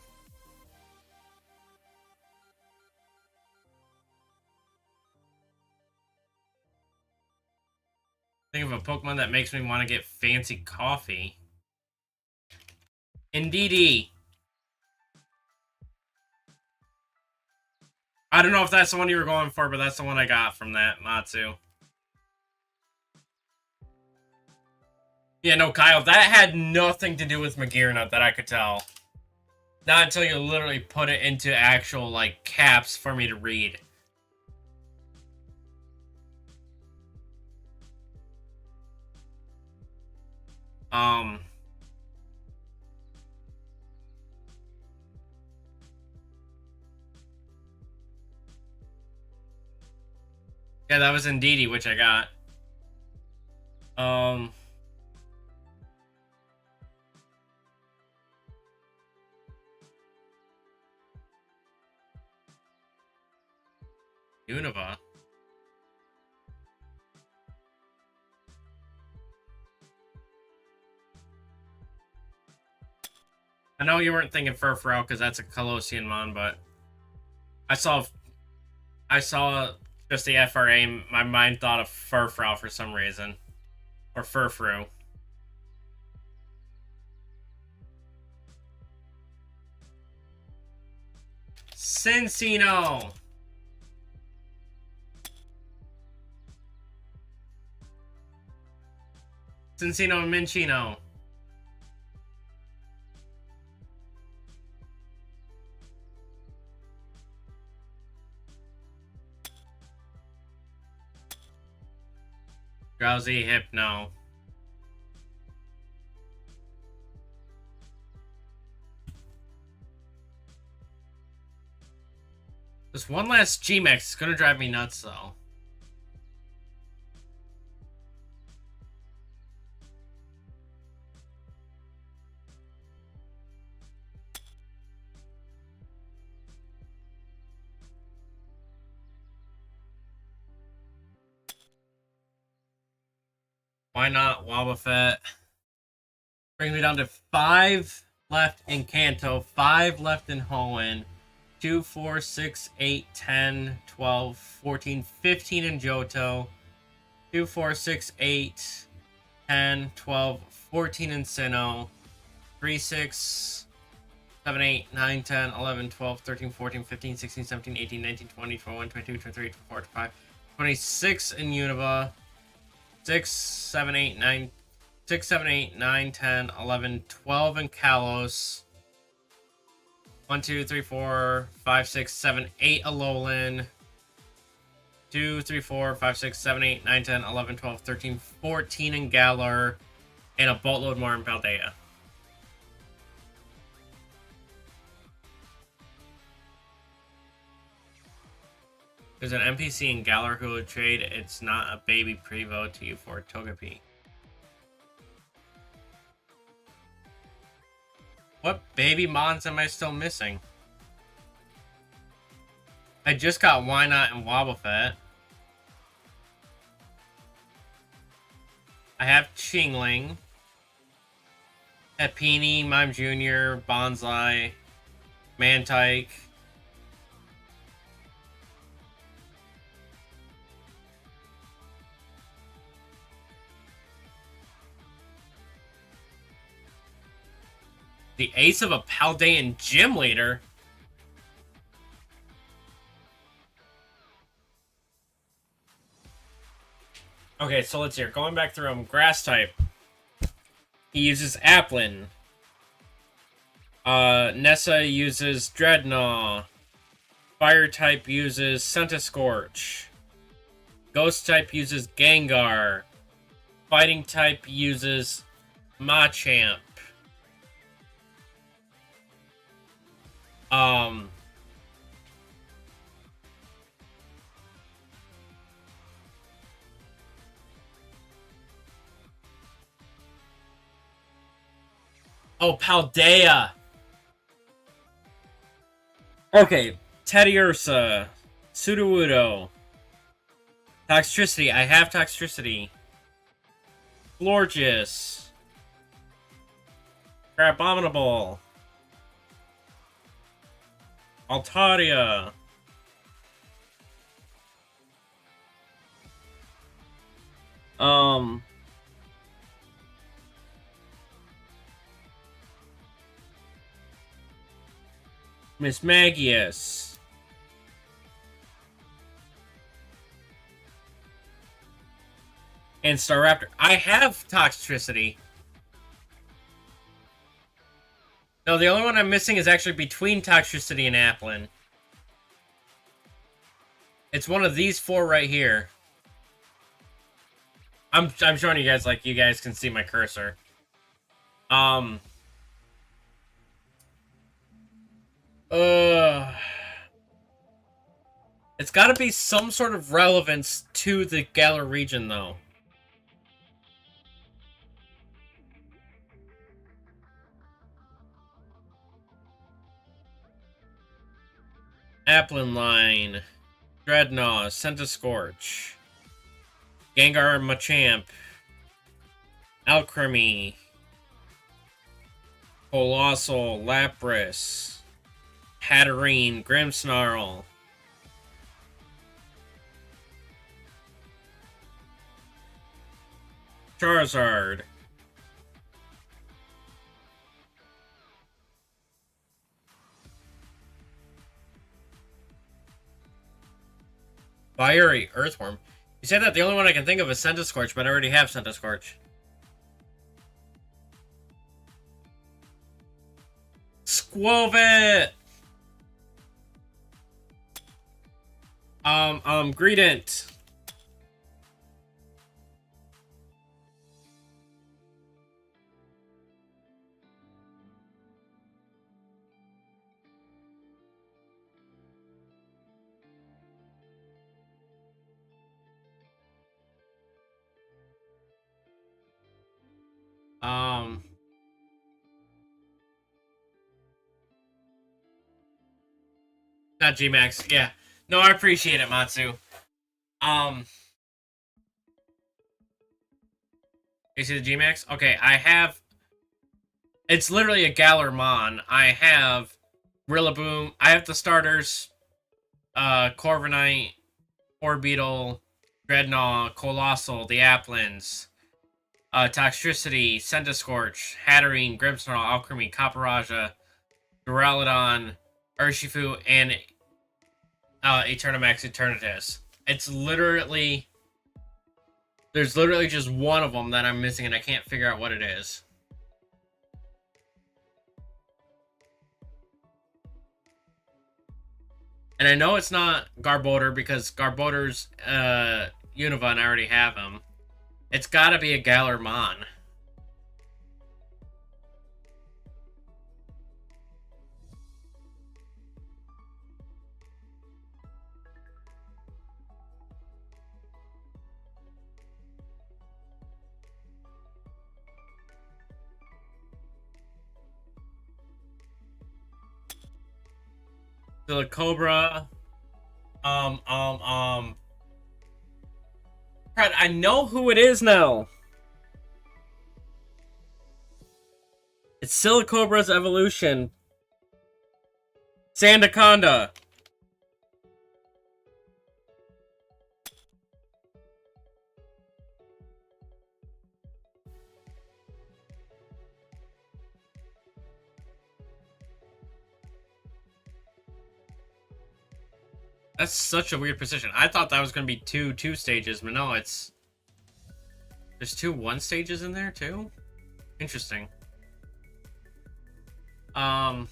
Think of a Pokemon that makes me want to get fancy coffee. Indeedee. I don't know if that's the one you were going for, but that's the one I got from that, Matsu. Yeah, no, Kyle, that had nothing to do with Magearna that I could tell. Not until you literally put it into actual, like, caps for me to read. Yeah, that was Indeedee, which I got. Unova. I know you weren't thinking Furfrou because that's a Colossian Mon, but I saw just the FRA. My mind thought of Furfrou for some reason, or Furfrou. Cincino. Cincino and Minchino. Drowsy, Hypno. This one last G-Max is gonna drive me nuts, though. Why not Wobbuffet? Brings me down to 5 left in Kanto, 5 left in Hoenn, 2, 4, 6, 8, 10, 12, 14, 15 in Johto, 2, 4, 6, 8, 10, 12, 14 in Sinnoh, 3, 6, 7, 8, 9, 10, 11, 12, 13, 14, 15, 16, 17, 18, 19, 20, 21, 22, 23, 24, 25, 26 in Unova, 6, 7, 8, 9, 6, 7, 8, 9, 10, 11, 12 in Kalos. 1, 2, 3, 4, 5, 6, 7, 8 Alolan. 2, 3, 4, 5, 6, 7, 8, 9, 10, 11, 12, 13, 14 in Galar. and a boatload more in Paldea. There's an NPC in Galar who will trade. It's not a baby prevo to you for Togepi. What baby mons am I still missing? I just got Wynot and Wobbuffet. I have Chingling, Happiny, Mime Jr., Bonsai, Mantike. The ace of a Paldean gym leader? Okay, so let's hear. Going back through him, grass type. He uses Applin. Nessa uses Dreadnought. Fire type uses Centiskorch. Ghost type uses Gengar. Fighting type uses Machamp. Oh, Paldea! Okay, Teddiursa, Sudowoodo, Toxtricity. I have Toxtricity. Florges, Crabominable, Altaria, Mismagius, and Staraptor. I have Toxtricity. No, the only one I'm missing is actually between Toxtricity and Applin. It's one of these four right here. I'm showing you guys like you guys can see my cursor. It's got to be some sort of relevance to the Galar region, though. Applin line, Dreadnought, Centiskorch, Gengar, Machamp, Alcremie, Colossal, Lapras, Hatterene, Grimmsnarl, Charizard, Fiery Earthworm. You said that the only one I can think of is Centiskorch, but I already have Centiskorch. Squovit! Greedent. Not G-Max, yeah. No, I appreciate it, Matsu. You see the G-Max? Okay, I have... It's literally a Galarmon. I have Rillaboom. I have the starters. Corviknight, Orbeetle, Dreadnought, Colossal, the Applins, Toxtricity, Centiskorch, Hatterene, Grimmsnarl, Alcremie, Copperajah, Duraludon, Urshifu, and Eternamax Eternatus. It's literally... There's literally just one of them that I'm missing, and I can't figure out what it is. And I know it's not Garbodor, because Garbodor's Unova, and I already have him. It's gotta be a Galarmon. Silicobra. Crud, I know who it is now. It's Silicobra's evolution. Sandaconda. That's such a weird position. I thought that was going to be two stages, but no, it's... There's 2 1 stages in there, too? Interesting. Alright,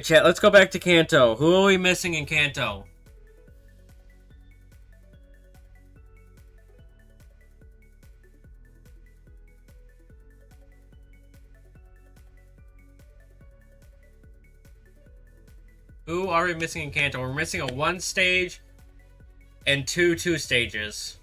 chat, let's go back to Kanto. Who are we missing in Kanto? Who are we missing in Kanto? We're missing a 1 stage and 2 stages.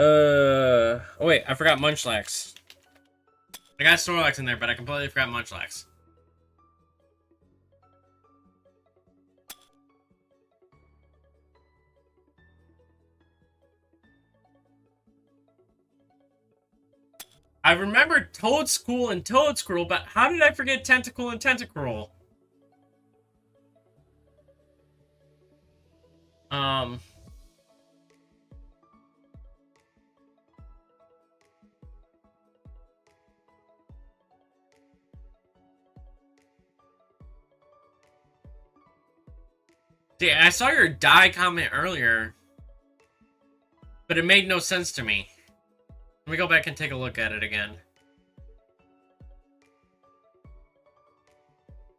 Oh wait, I forgot Munchlax. I got Snorlax in there, but I completely forgot Munchlax. I remember Toedscool and Toedscruel, but how did I forget Tentacool and Tentacruel? See, I saw your die comment earlier, but it made no sense to me. Let me go back and take a look at it again.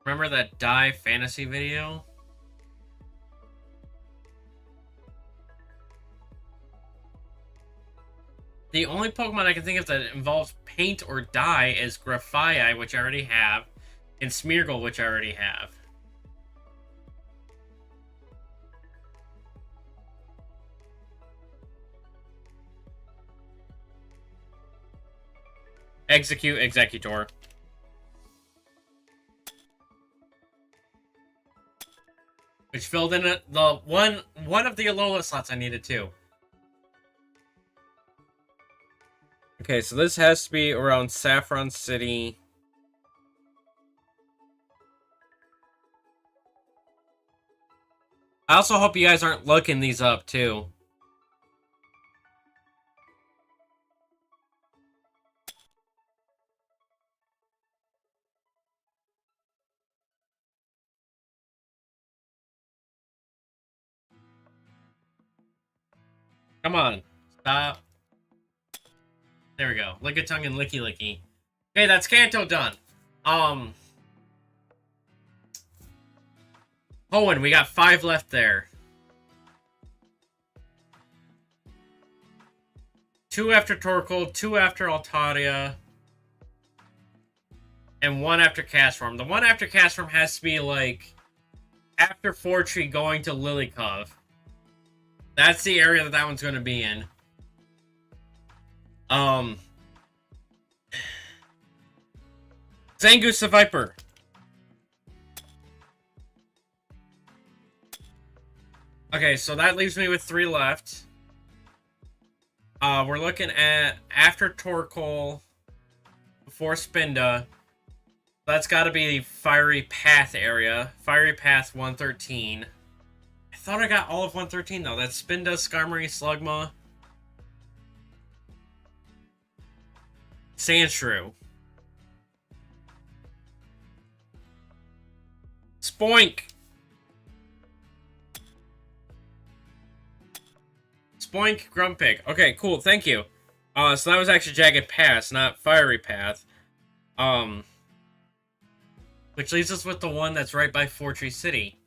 Remember that die fantasy video? The only Pokemon I can think of that involves paint or dye is Grafaiai, which I already have, and Smeargle, which I already have. Execute Executor. Which filled in the one of the Alola slots I needed too. Okay, so this has to be around Saffron City. I also hope you guys aren't looking these up too. Come on. Stop. There we go. Lickitung and Licky Licky. Okay, that's Kanto done. Hoenn, we got 5 left there. 2 after Torkoal, 2 after Altaria, and 1 after Castform. The 1 after Castform has to be, like, after Fortree going to Lilycove. That's the area that one's going to be in. Zangoose the Viper. Okay, so that leaves me with 3 left. We're looking at after Torkoal, before Spinda. That's got to be Fiery Path area. Fiery Path 113. I thought I got all of 113 though. That's Spinda, Skarmory, Slugma, Sandshrew. Spoink! Spoink, Grumpig. Okay, cool, thank you. So that was actually Jagged Pass, not Fiery Path. Which leaves us with the one that's right by Fortree City.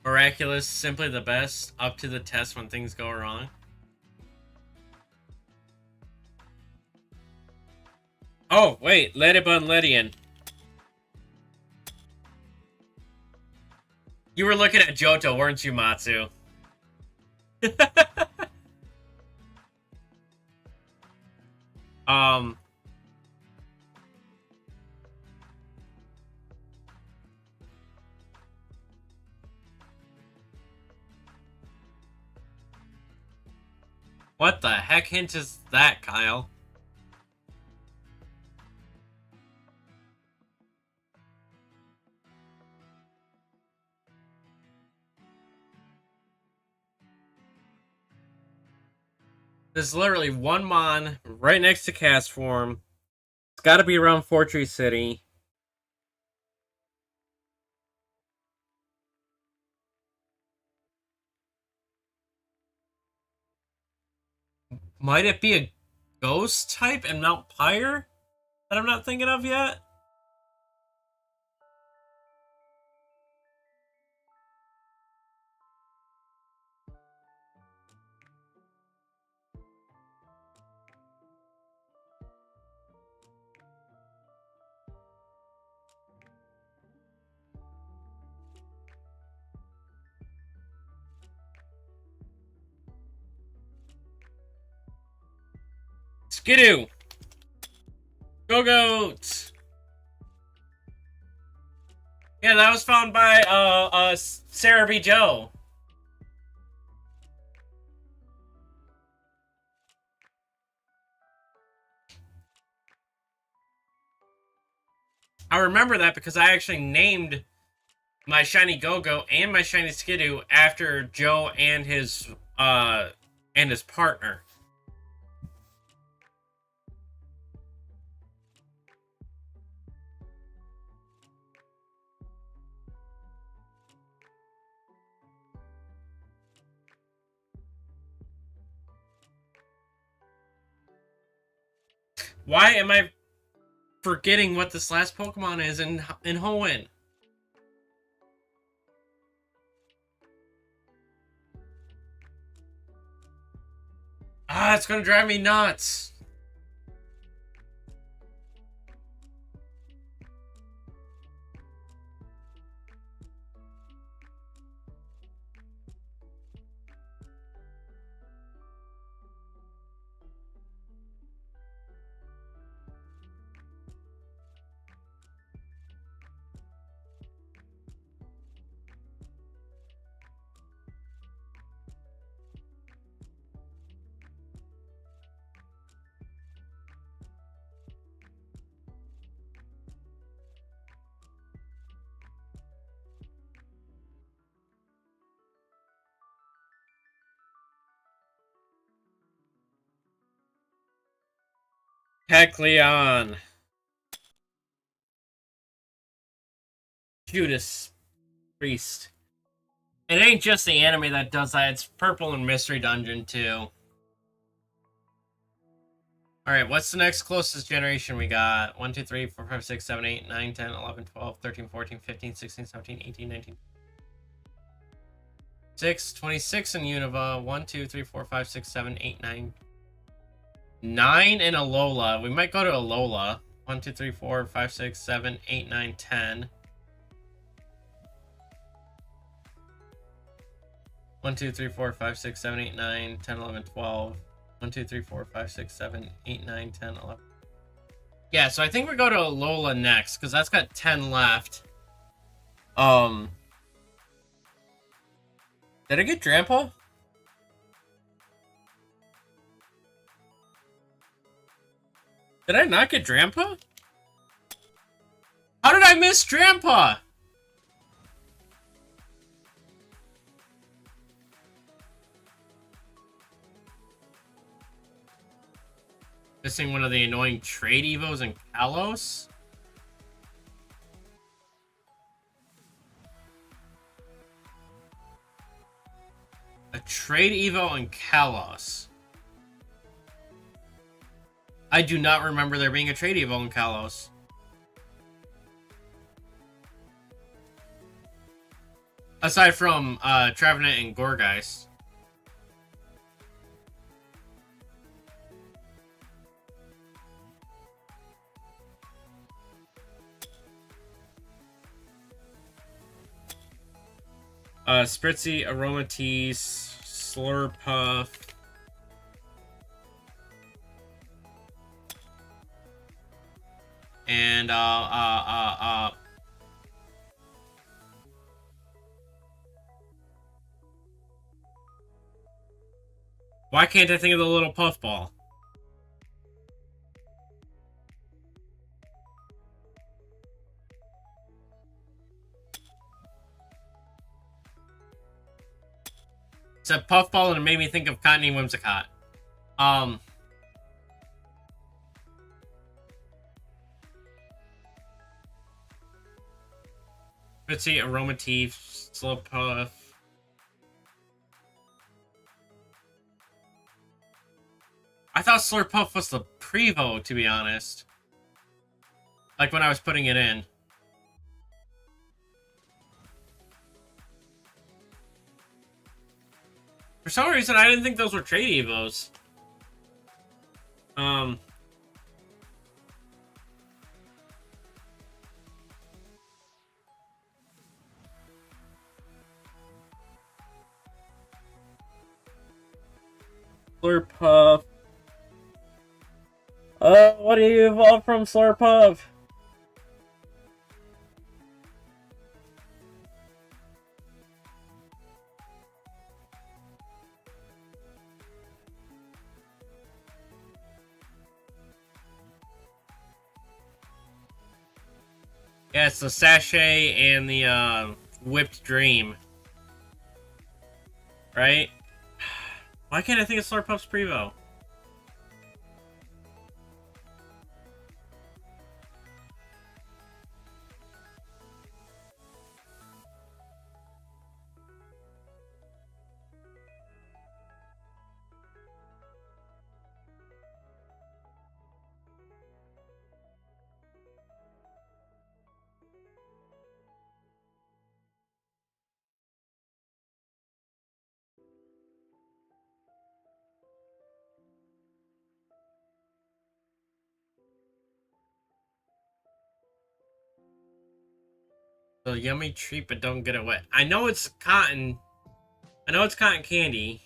Miraculous, simply the best, up to the test when things go wrong. Oh, wait. Ladybun Lydian. You were looking at Johto, weren't you, Matsu? um... What the heck hint is that, Kyle? There's literally one Mon right next to Cast Form. It's gotta be around Fortree City. Might it be a ghost type in Mount Pyre that I'm not thinking of yet? Skidoo! Go Goat! Yeah, that was found by Sarah B. Joe. I remember that because I actually named my shiny Go-Go and my shiny Skidoo after Joe and his partner. Why am I forgetting what this last Pokemon is in Hoenn? Ah, it's gonna drive me nuts. Kecleon. Judas Priest. It ain't just the anime that does that, it's Purple and Mystery Dungeon too. Alright, what's the next closest generation we got? 1, 2, 3, 4, 5, 6, 7, 8, 9, 10, 11, 12, 13, 14, 15, 16, 17, 18, 19. 6, 26 in Unova. 1, 2, 3, 4, 5, 6, 7, 8, 9. 9 in Alola. We might go to Alola. 1, 2, 3, 4, 5, 6, 7, 8, 9, 10. 1, 2, 3, 4, 5, 6, 7, 8, 9, 10, 11, 12. 1, 2, 3, 4, 5, 6, 7, 8, 9, 10, 11. Yeah, so I think we go to Alola next, because that's got 10 left. Did I get Drampa? Did I not get Drampa? How did I miss Drampa? Missing one of the annoying trade evos in Kalos? A trade evo in Kalos. I do not remember there being a trade evo in Kalos. Aside from Trevenant and Gorgeist. Spritzy, Aroma Teas, Slurpuff. And, why can't I think of the little puffball? It said puffball and it made me think of Cottony Whimsicott. Let's see, Aroma Tea, Slurpuff. I thought Slurpuff was the Prevo, to be honest. Like when I was putting it in. For some reason, I didn't think those were trade Evos. Slurpuff. What do you evolve from, Slurpuff? Yeah, it's the Sachet and the Whipped Dream. Right? Why can't I think of Slurpuff's Prevo? The yummy treat, but don't get it wet. I know it's cotton. I know it's cotton candy.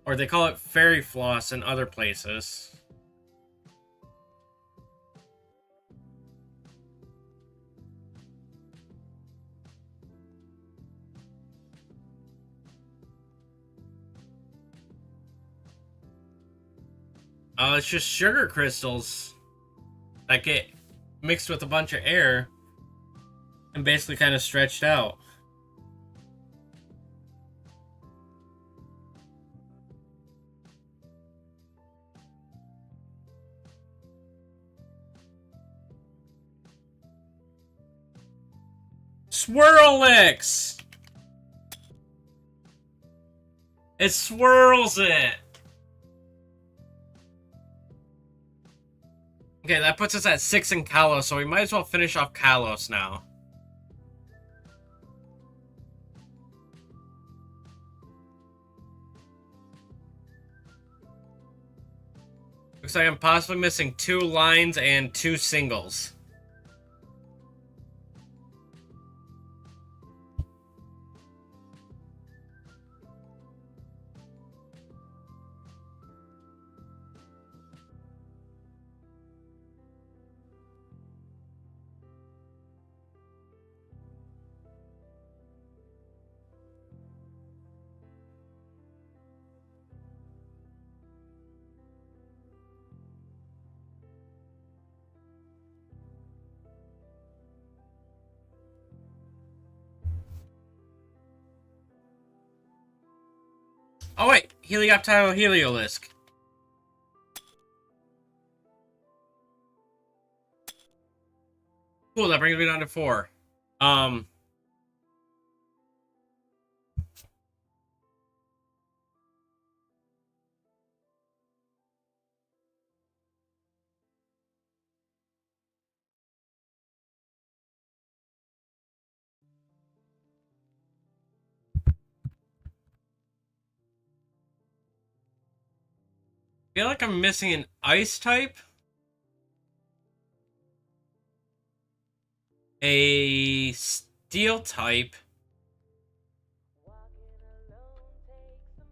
Or they call it fairy floss in other places. It's just sugar crystals that get mixed with a bunch of air and basically kind of stretched out. Swirlix! It swirls it! Okay, that puts us at 6 in Kalos, so we might as well finish off Kalos now. Looks like I'm possibly missing 2 lines and 2 singles. Oh wait, Helioptile Heliolisk. Cool, that brings me down to 4. I feel like I'm missing an ice type. A steel type.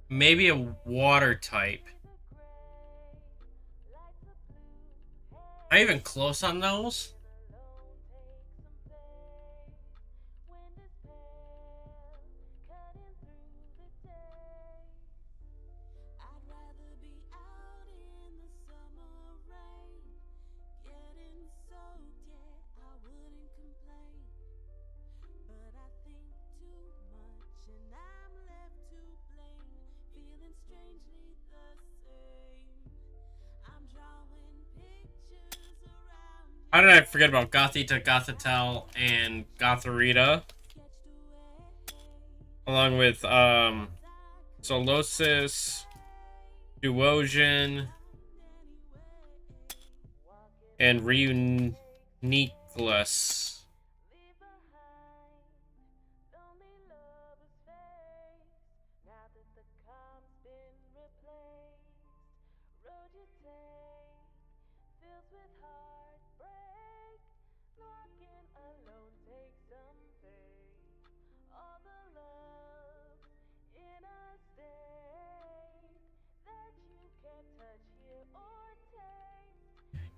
Maybe a water type. Am I even close on those? How did I forget about Gothita, Gothitelle, and Gotharita? Along with Solosis, Duosion, and Reuniculus.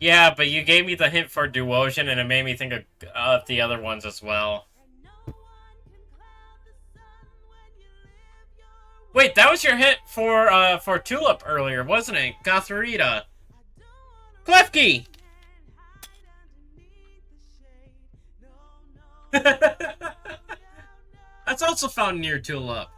Yeah, but you gave me the hint for Duosion, and it made me think of the other ones as well. Wait, that was your hint for Tulip earlier, wasn't it? Gotharita. Klefki! That's also found near Tulip.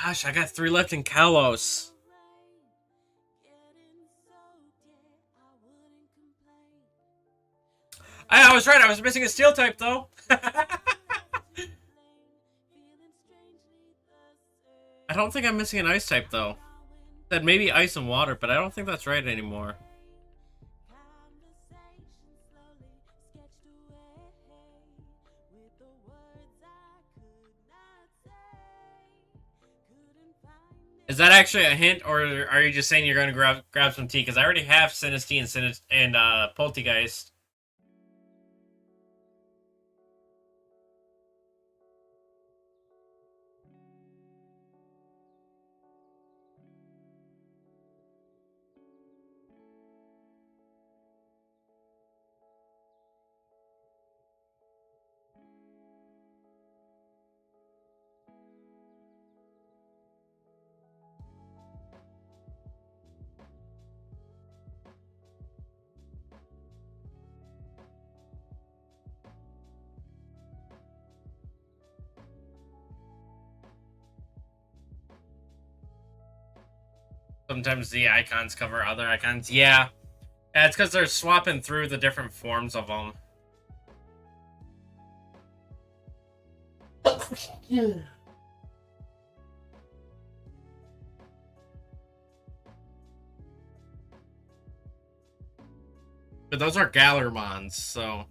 Gosh, I got 3 left in Kalos. I was right, I was missing a steel type, though. I don't think I'm missing an ice type, though. Said maybe ice and water, but I don't think that's right anymore. Is that actually a hint, or are you just saying you're going to grab some tea? Because I already have Sinistea and Poltergeist. Sometimes the icons cover other icons. Yeah. Yeah, it's because they're swapping through the different forms of them. But those are Galermons, so...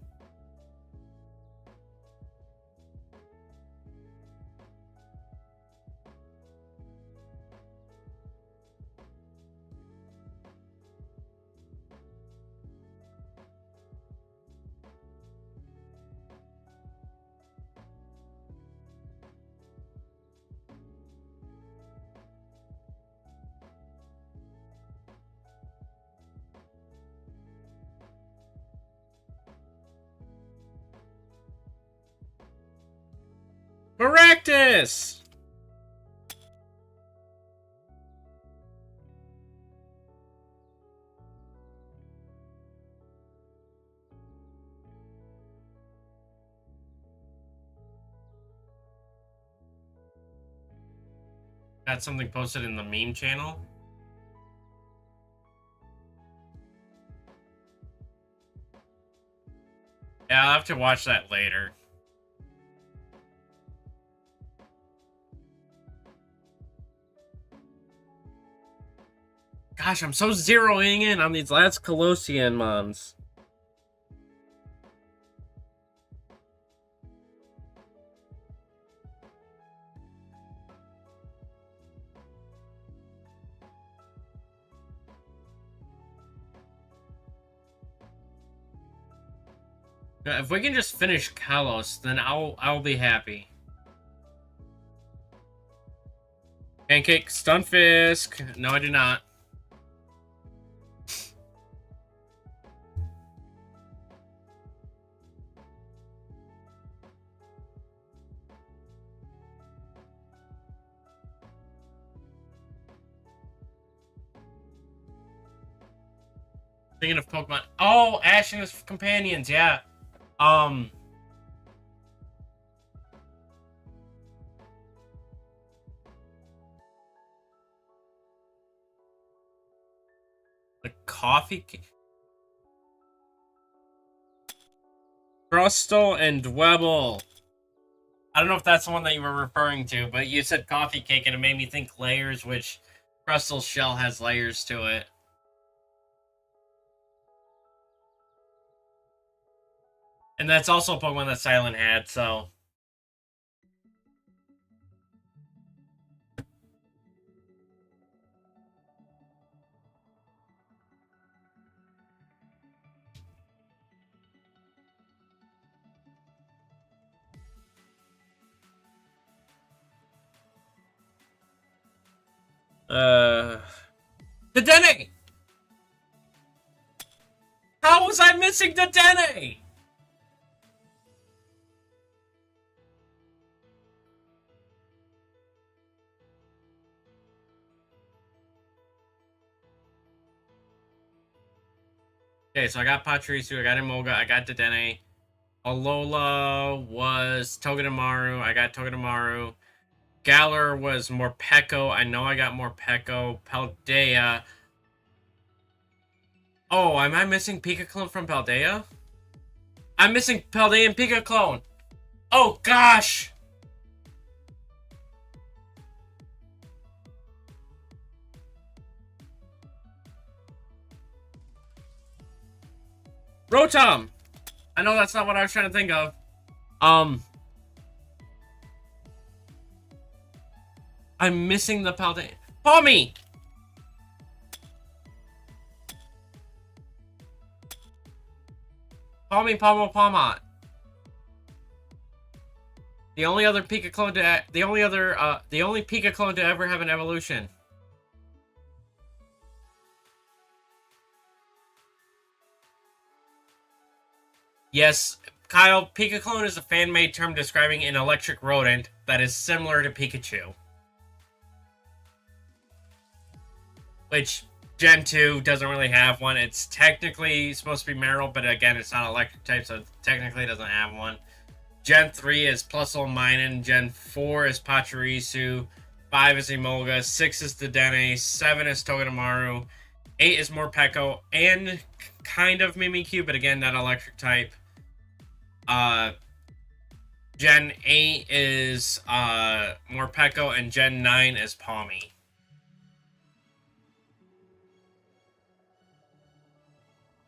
Maractus! Got something posted in the meme channel. Yeah, I'll have to watch that later. Gosh, I'm so zeroing in on these last Colossian mons. If we can just finish Kalos, then I'll be happy. Pancake, Stunfisk. No, I do not. Thinking of Pokemon. Oh, Ash and his companions, yeah. The coffee Crustle and Dwebble. I don't know if that's the one that you were referring to, but you said coffee cake and it made me think layers, which Crustle's shell has layers to it. And that's also a Pokemon that Silent had, so. Dedenne! How was I missing Dedenne? Okay, so I got Pachirisu, I got Emolga, I got Dedenne. Alola was Togedemaru, I got Togedemaru. Galar was Morpeko, I know I got Morpeko. Paldea. Oh, am I missing Pika-Clone from Paldea? I'm missing Paldea and Pika-Clone! Oh, gosh! Rotom! I know that's not what I was trying to think of. I'm missing the Paldea. Palmy! Palmy Palmo Palmot. The only other Pika-Clone to the only Pika-Clone to ever have an evolution. Yes, Kyle, Pika-Clone is a fan-made term describing an electric rodent that is similar to Pikachu. Which Gen 2 doesn't really have one. It's technically supposed to be Marill, but again, it's not electric type, so it technically doesn't have one. Gen 3 is Plusle Minun. Gen 4 is Pachirisu. 5 is Emolga. 6 is Dedenne. 7 is Togedemaru. 8 is Morpeko and kind of Mimikyu, but again, not electric type. Gen 8 is Morpeko, and Gen 9 is Palmy.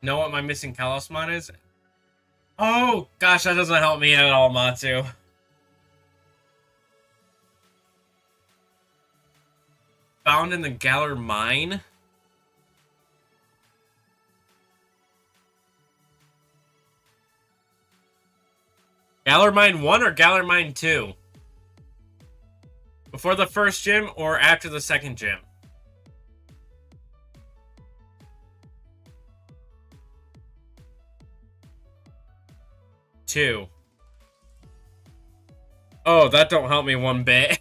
Know what my missing Kalos is? Oh, gosh, that doesn't help me at all, Matsu. Found in the Galar Mine? Galar Mine 1 or Galar Mine 2? Before the first gym or after the second gym? Two. Oh, that don't help me one bit.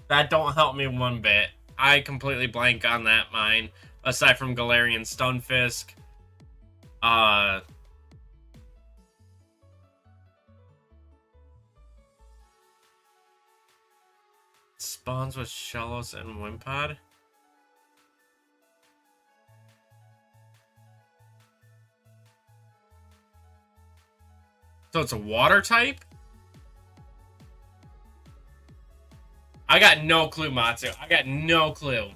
That don't help me one bit. I completely blank on that mine. Aside from Galarian Stunfisk. Spawns with Shellos and Wimpod. So it's a water type? I got no clue, Matsu. I got no clue.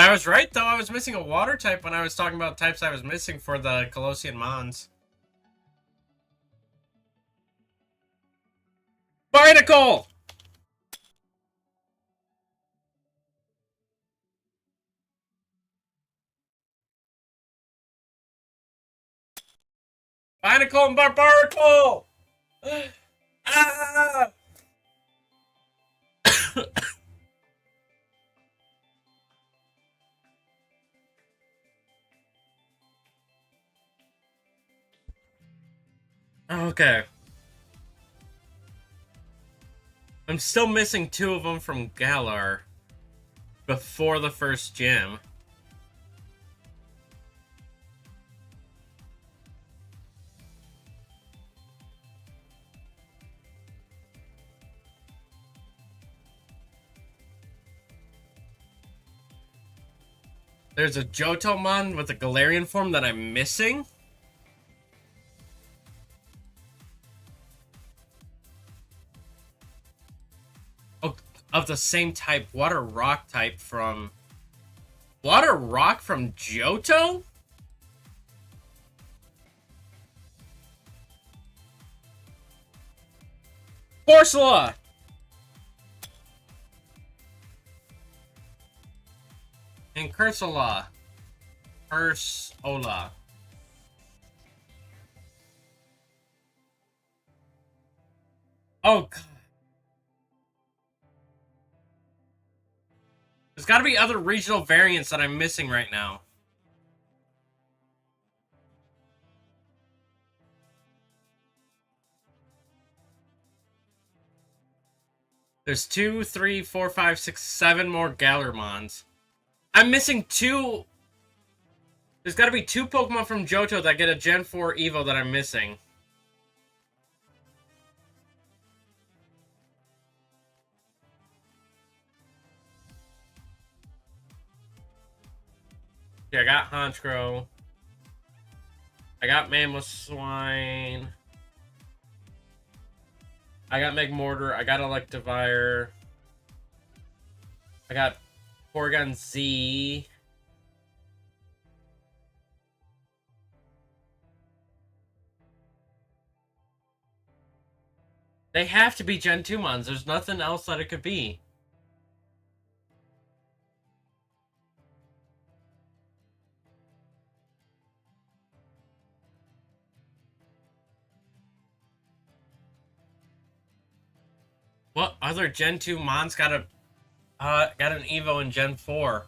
I was right, though. I was missing a water type when I was talking about types I was missing for the Colossian Mons. Barnacle! Barnacle and Barbarical! Ah! Okay. I'm still missing 2 of them from Galar before the first gym. There's a Jotomon with a Galarian form that I'm missing. Oh, of the same type, Water Rock type from... Water Rock from Johto? Corsola! And Cursola. Cursola. Oh, God. There's gotta be other regional variants that I'm missing right now. There's 2, 3, 4, 5, 6, 7 more Galarmons. I'm missing 2... There's gotta be 2 Pokemon from Johto that get a Gen 4 Evo that I'm missing. Yeah, I got Honchkrow. I got Mamoswine. I got Megmortar. I got Electivire. I got Porygon Z. They have to be Gen 2 Mons. There's nothing else that it could be. What other Gen 2 Mons got an Evo in Gen 4?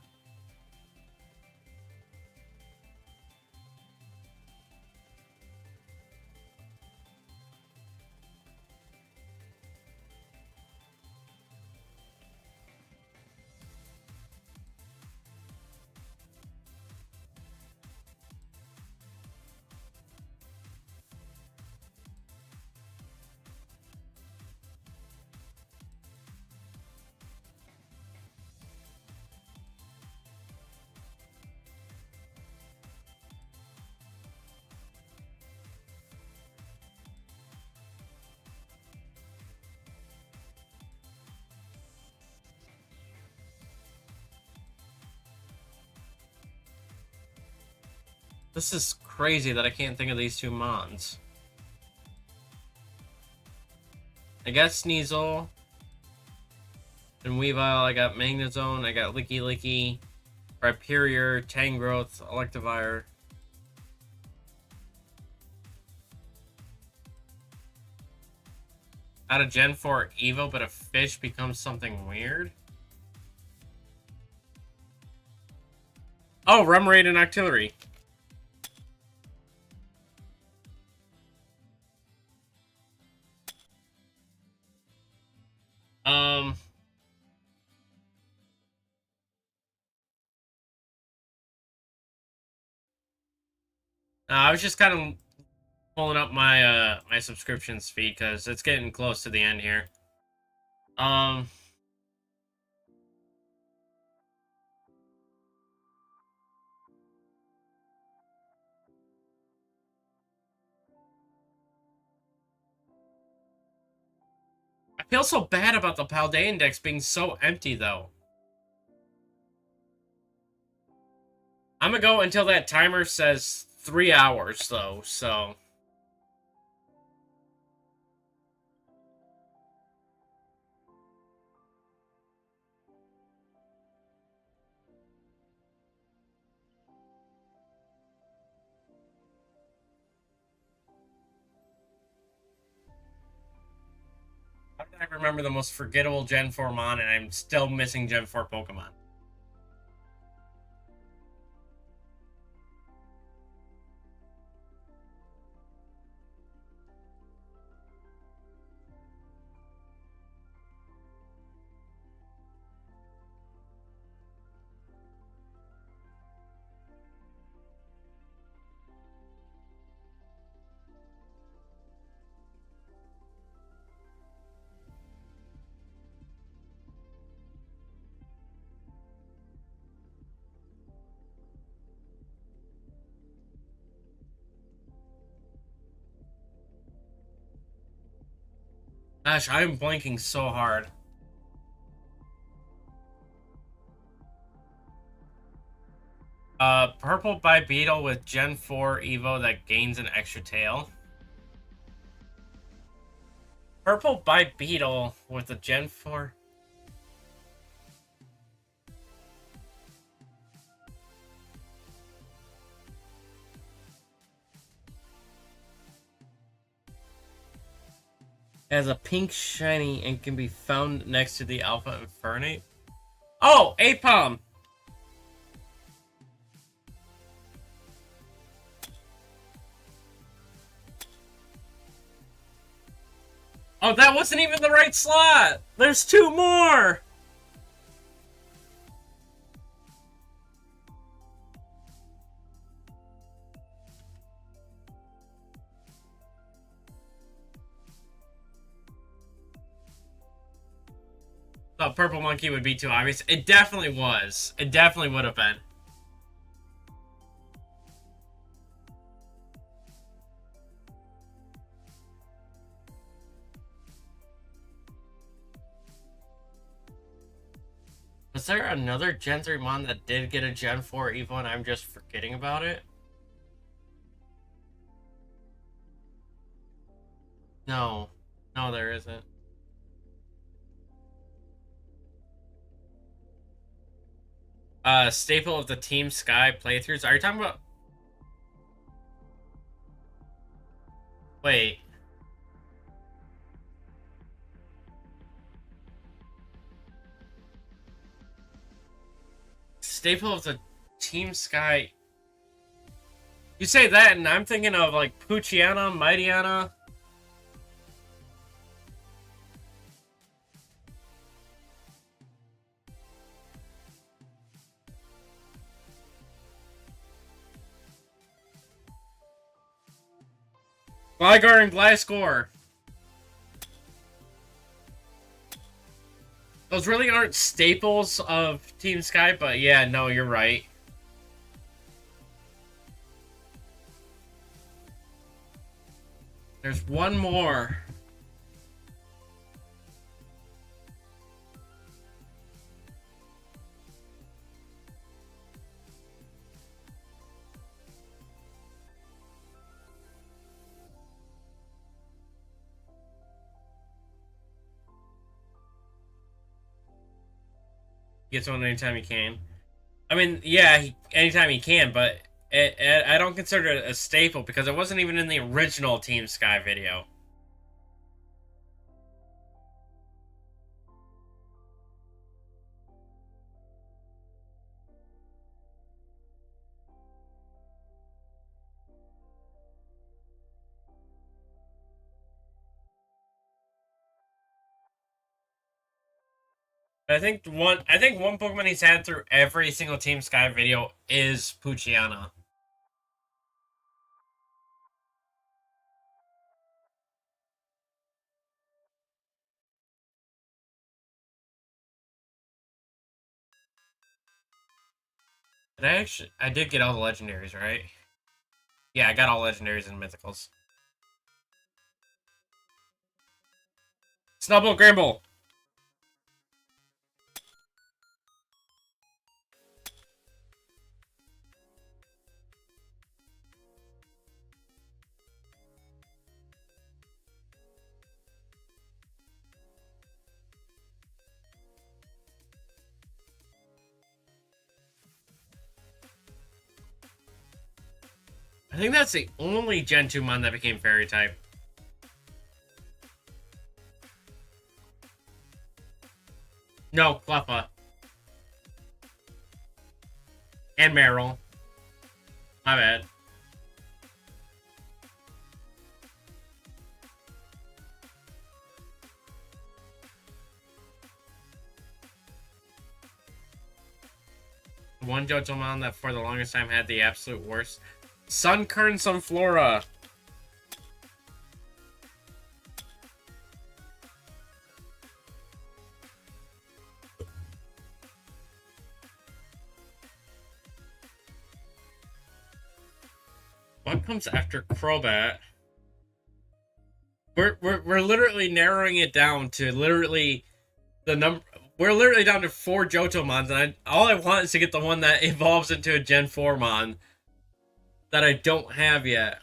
This is crazy that I can't think of these 2 Mons. I got Sneasel. And Weavile, I got Magnezone, I got Licky Licky, Rhyperior, Tangrowth, Electivire. Out of Gen 4 Evo, but a fish becomes something weird? Oh, Remoraid and Octillery. I was just kind of pulling up my my subscriptions feed because it's getting close to the end here. I feel so bad about the Paldea Index being so empty though. I'm gonna go until that timer says 3 hours, though, so... How did I remember the most forgettable Gen 4 Mon, and I'm still missing Gen 4 Pokemon? Gosh, I'm blanking so hard. Purple Bibeetle with Gen 4 Evo that gains an extra tail. Purple Bibeetle with a Gen 4... has a pink shiny and can be found next to the Alpha Infernape. Oh, Apom! Oh, that wasn't even the right slot! There's 2 more! Thought Purple Monkey would be too obvious. It definitely was. It definitely would have been. Was there another Gen 3 Mon that did get a Gen 4 Evo and I'm just forgetting about it? No. No, there isn't. Staple of the Team Sky playthroughs. Are you talking about... Wait. Staple of the Team Sky... You say that and I'm thinking of, like, Poochyena, Mightyena... Gligar and Gliscor. Those really aren't staples of Team Sky, but yeah, no, you're right. There's one more. Gets one anytime he can. I mean, yeah, anytime he can, but I don't consider it a staple because it wasn't even in the original Team Sky video. I think one Pokemon he's had through every single Team Sky video is Poochyena. I did get all the legendaries, right? Yeah, I got all legendaries and mythicals. Snubble Grimble. I think that's the only Gen 2 mon that became fairy type. No, Cleffa. And Meryl. My bad. One Johtomon that for the longest time had the absolute worst. Sunkern Sunflora. What comes after Crobat? We're literally narrowing it down to literally the number. We're literally down to 4 Johtomons, and all I want is to get the one that evolves into a Gen 4 mon that I don't have yet.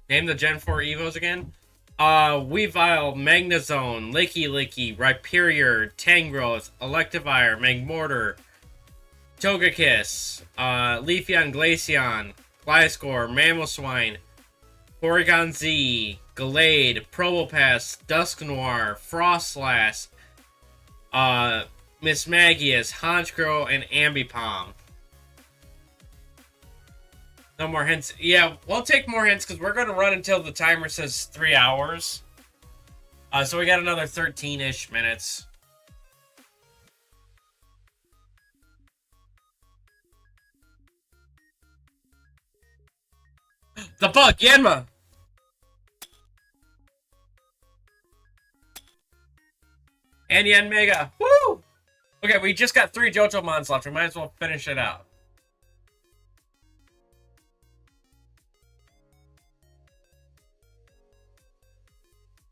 Name the Gen 4 Evos again. Weavile, Magnezone, Licky, Rhyperior, Tangrowth, Electivire, Magmortar, Togekiss, Leafeon, Glaceon, Gliscor, Mamoswine, Porygon Z, Gallade, Probopass, Dusknoir, Frostlass, Mismagius, Honchkrow, and Ambipom. No more hints. Yeah, we'll take more hints because we're going to run until the timer says 3 hours. So we got another 13-ish minutes. The bug, Yanma! And Yanmega. Woo! Okay, we just got 3 Johtomons left. We might as well finish it out.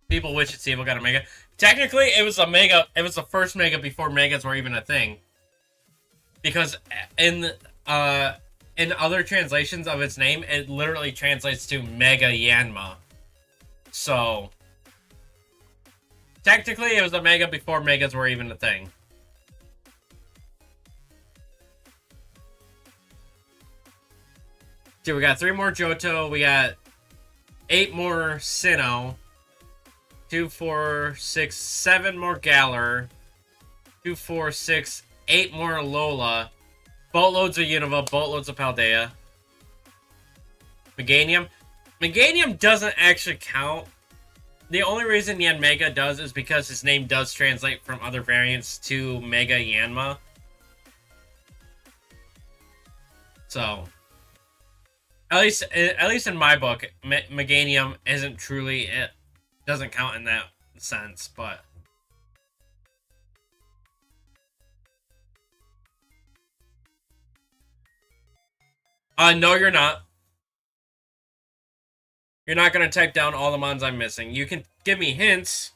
People wish it's evil got a mega. Technically, it was a mega. It was the first mega before megas were even a thing. Because in other translations of its name, it literally translates to Mega Yanma. So technically, it was a mega before megas were even a thing. Dude, we got 3 more Johto. We got 8 more Sinnoh. 2, 4, 6, 7 more Galar. 2, 4, 6, 8 more Lola. Boatloads of Unova, boatloads of Paldea. Meganium. Meganium doesn't actually count. The only reason Yanmega does is because his name does translate from other variants to Mega Yanma. So, at least in my book, Meganium isn't truly it. Doesn't count in that sense, but no, you're not. You're not gonna type down all the mons I'm missing. You can give me hints.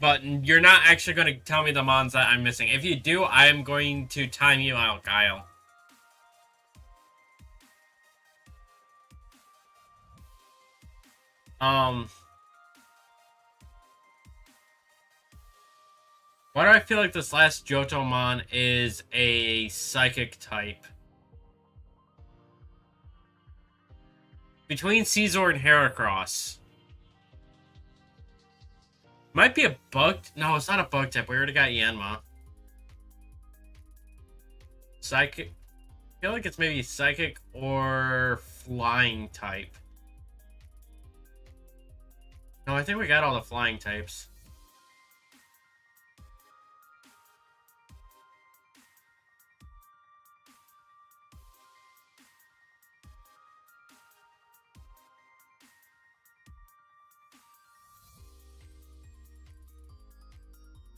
But you're not actually going to tell me the mons that I'm missing. If you do, I'm going to time you out, Kyle. Why do I feel like this last Johtomon is a psychic type? Between Caesar and Heracross. Might be a bug. No, it's not a bug type. We already got Yanma. Psychic. I feel like it's maybe psychic or flying type. No, I think we got all the flying types.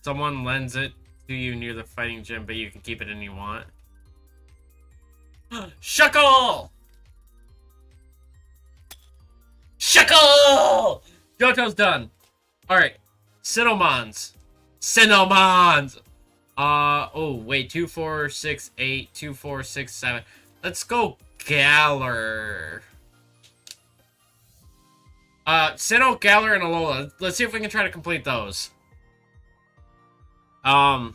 Someone lends it to you near the fighting gym, but you can keep it any you want. Shuckle! Shuckle! Johto's done. Alright. Sinnomons. Sinnomons! Oh, wait. 2, 4, 6, 8. 2, 4, 6, 7. Let's go Galler. Sinnoh, Galler, and Alola. Let's see if we can try to complete those. Gosh.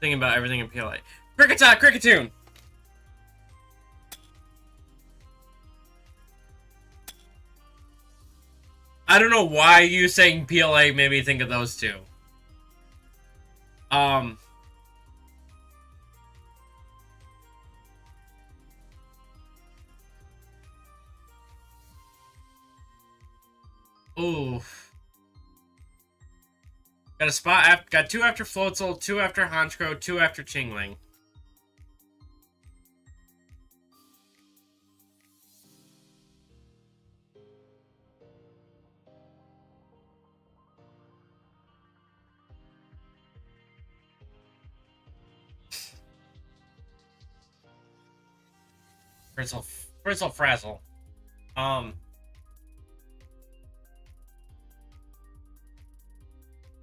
Thinking about everything in PLA. Cricketot, Cricketune! I don't know why you saying PLA made me think of those two. Oof. Got a spot. Got 2 after Floatzel, 2 after Honchkrow, 2 after Chingling. Frizzle Frazzle.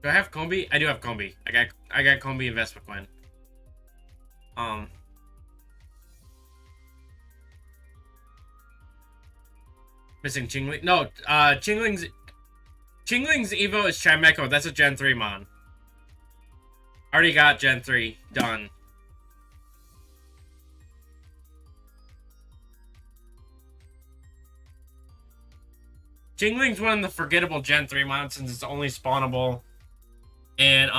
Do I have Combi? I do have Combi. I got Combi and Vespiquen. Missing Chingling. No, Chingling's Evo is Chimecho. That's a Gen 3 mon. Already got Gen 3 done. Chingling's one of the forgettable Gen 3 mons since it's only spawnable in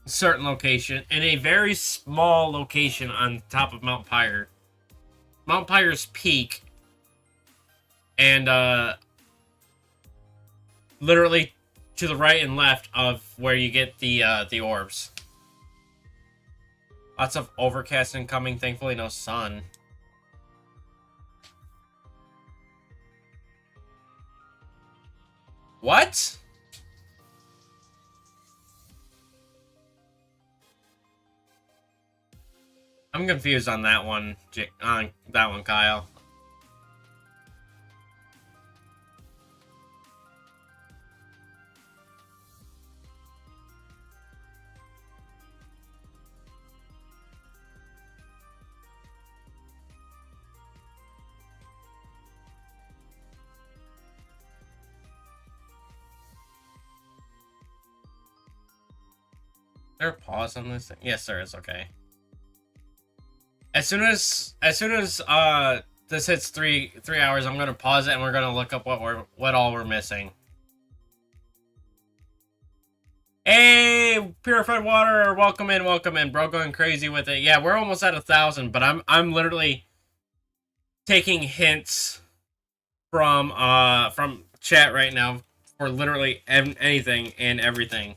certain location, in a very small location on top of Mount Pyre. Mount Pyre's peak, and literally to the right and left of where you get the orbs. Lots of overcast incoming, thankfully no sun. What? I'm confused on that one, Kyle. Is there a pause on this thing? Yes, there is. Okay. As soon as this hits three hours, I'm gonna pause it and we're gonna look up what all we're missing. Hey, purified water, welcome in, bro. Going crazy with it. Yeah, we're almost at 1,000, but I'm literally taking hints from chat right now for literally anything and everything.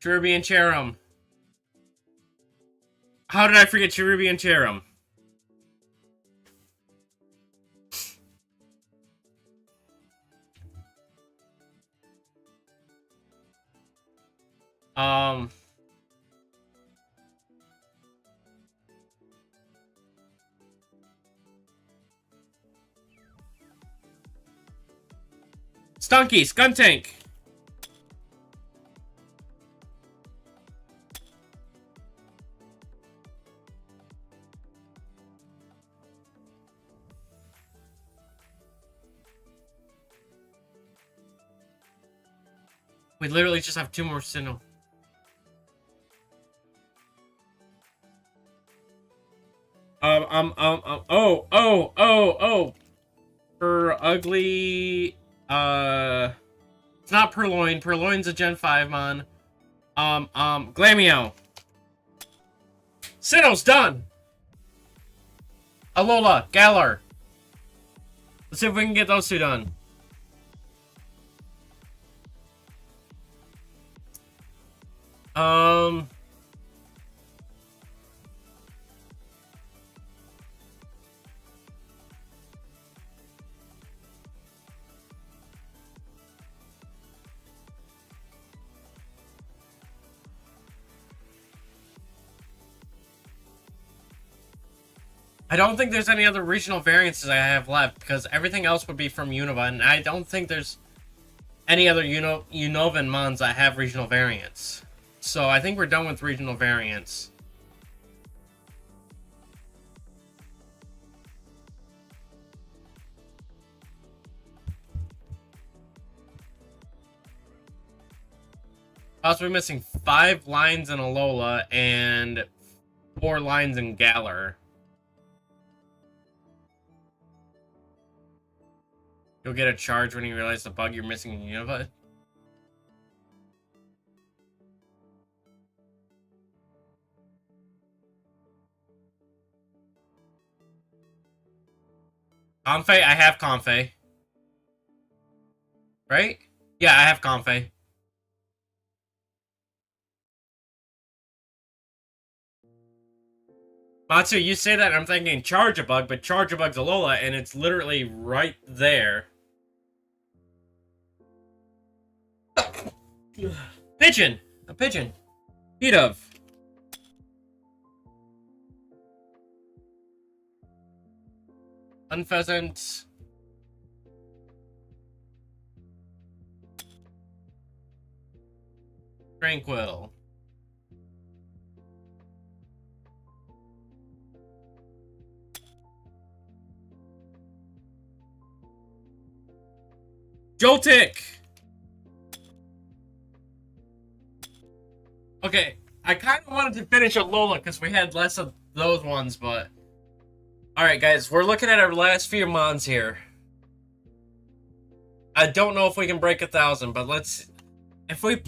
Cherubi and Cherum. How did I forget Cherubi and Cherum? Stunky, Skuntank. We literally just have 2 more Sinnoh. For ugly, it's not Purloin. Purloin's a Gen 5 mon. Glameow. Sinnoh's done! Alola, Galar. Let's see if we can get those 2 done. I don't think there's any other regional variances I have left, because everything else would be from Unova, and I don't think there's any other Unovan mons that have regional variants. So I think we're done with regional variants. Possibly missing 5 lines in Alola and 4 lines in Galar. You'll get a charge when you realize the bug you're missing in Unova. Comfey? I have Comfey. Right? Yeah, I have Comfey. Matsu, you say that, I'm thinking Charge-a-Bug, but Charge-a-Bug's Alola, and it's literally right there. Pigeon! A pigeon. Heat of. Unpheasant. Tranquil. Joltik! Okay, I kind of wanted to finish Alola because we had less of those ones, but... Alright, guys, we're looking at our last few mons here. I don't know if we can break 1,000, but let's... If we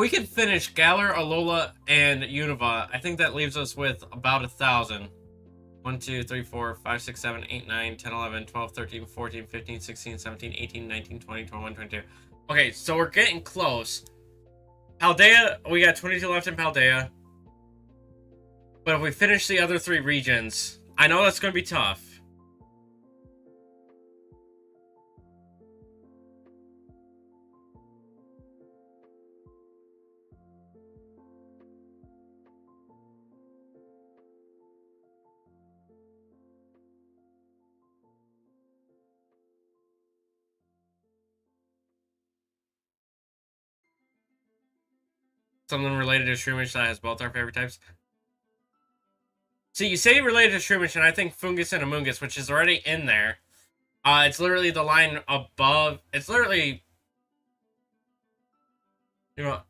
can finish Galar, Alola, and Unova, I think that leaves us with about 1,000. 1, 2, 3, 4, 5, 6, 7, 8, 9, 10, 11, 12, 13, 14, 15, 16, 17, 18, 19, 20, 21, 22. Okay, so we're getting close. Paldea, we got 22 left in Paldea. But if we finish the other 3 regions, I know that's going to be tough. Something related to Shroomish that has both our favorite types. See, you say related to Shroomish, and I think Fungus and Amoongus, which is already in there. It's literally the line above. It's literally... You know,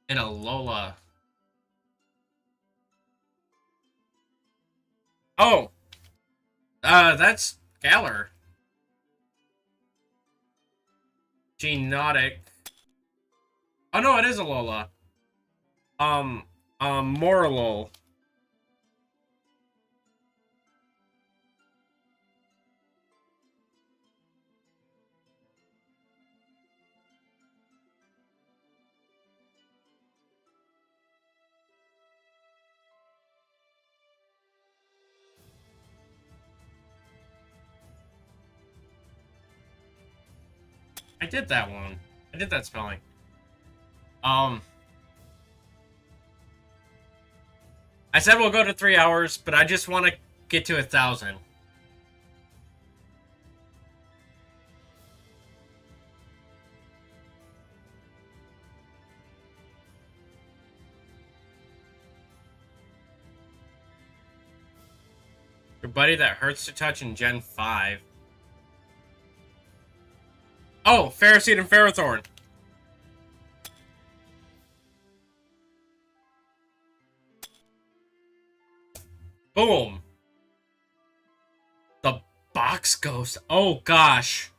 in Alola. Oh! That's Galar. Geonotic. Oh no, it is Alola. Morlul. I did that one. I did that spelling. I said we'll go to 3 hours, but I just want to get to 1,000. Your buddy that hurts to touch in Gen 5. Oh, Ferroseed and Ferrothorn. Boom. The Box Ghost. Oh, gosh.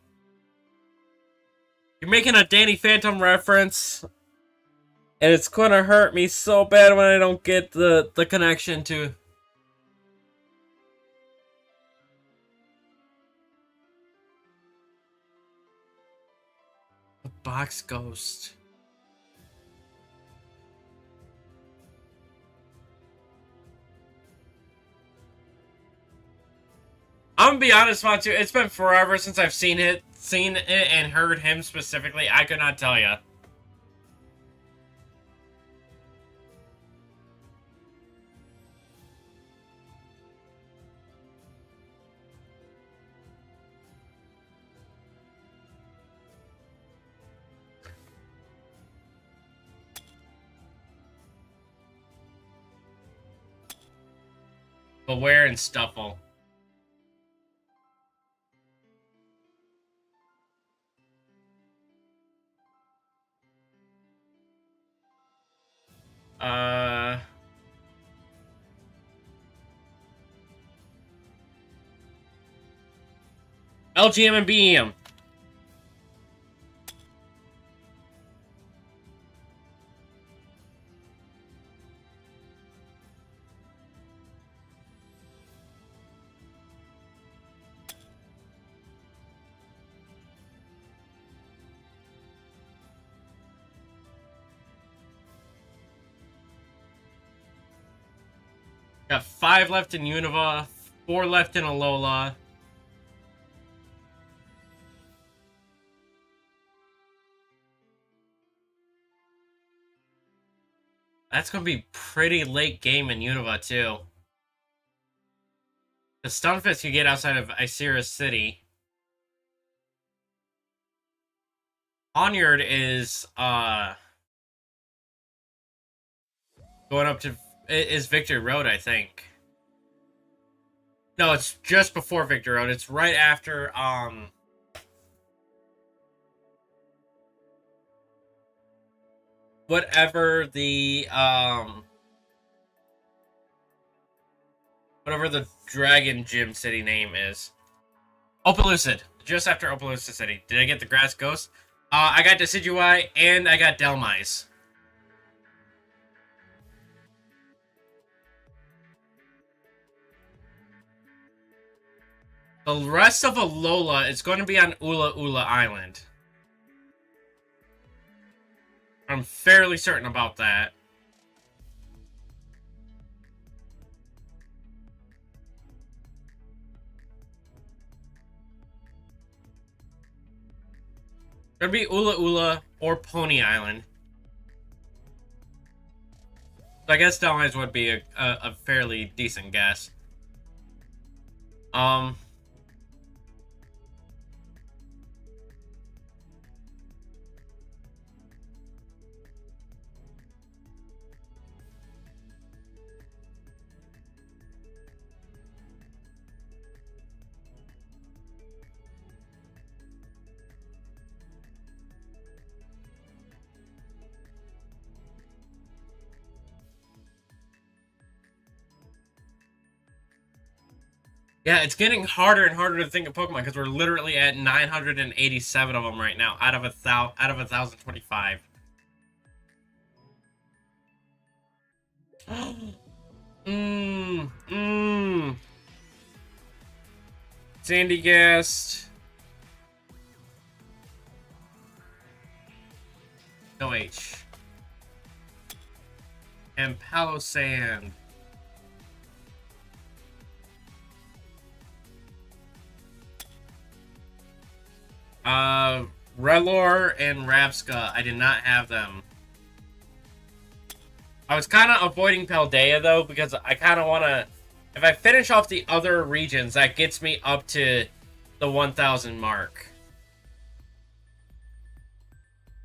You're making a Danny Phantom reference. And it's gonna hurt me so bad when I don't get the connection to... The Box Ghost. I'm gonna be honest, Matu, it's been forever since I've seen it, seen it and heard him specifically, I could not tell you. Beware and Stuffle. LGM and BEM. Got 5 left in Unova, 4 left in Alola. That's going to be pretty late game in Unova, too. The Stunfisk you get outside of Icera City. Onyard is, going up to... is Victory Road, I think. No, it's just before Victory Road. It's right after, whatever the, whatever the Dragon Gym City name is. Opelucid. Just after Opelucid City. Did I get the Grass Ghost? I got Decidueye, and I got Delmise. The rest of Alola is going to be on Ula Ula Island. I'm fairly certain about that. It'll be Ula Ula or Pony Island. So I guess Delmise would be a fairly decent guess. Yeah, it's getting harder and harder to think of Pokemon because we're literally at 987 of them right now out of 1,025. Sandygast. No H. And Palo Sand. Relor and Rapska, I did not have them. I was kind of avoiding Paldea, though, because I kind of want to... If I finish off the other regions, that gets me up to the 1,000 mark.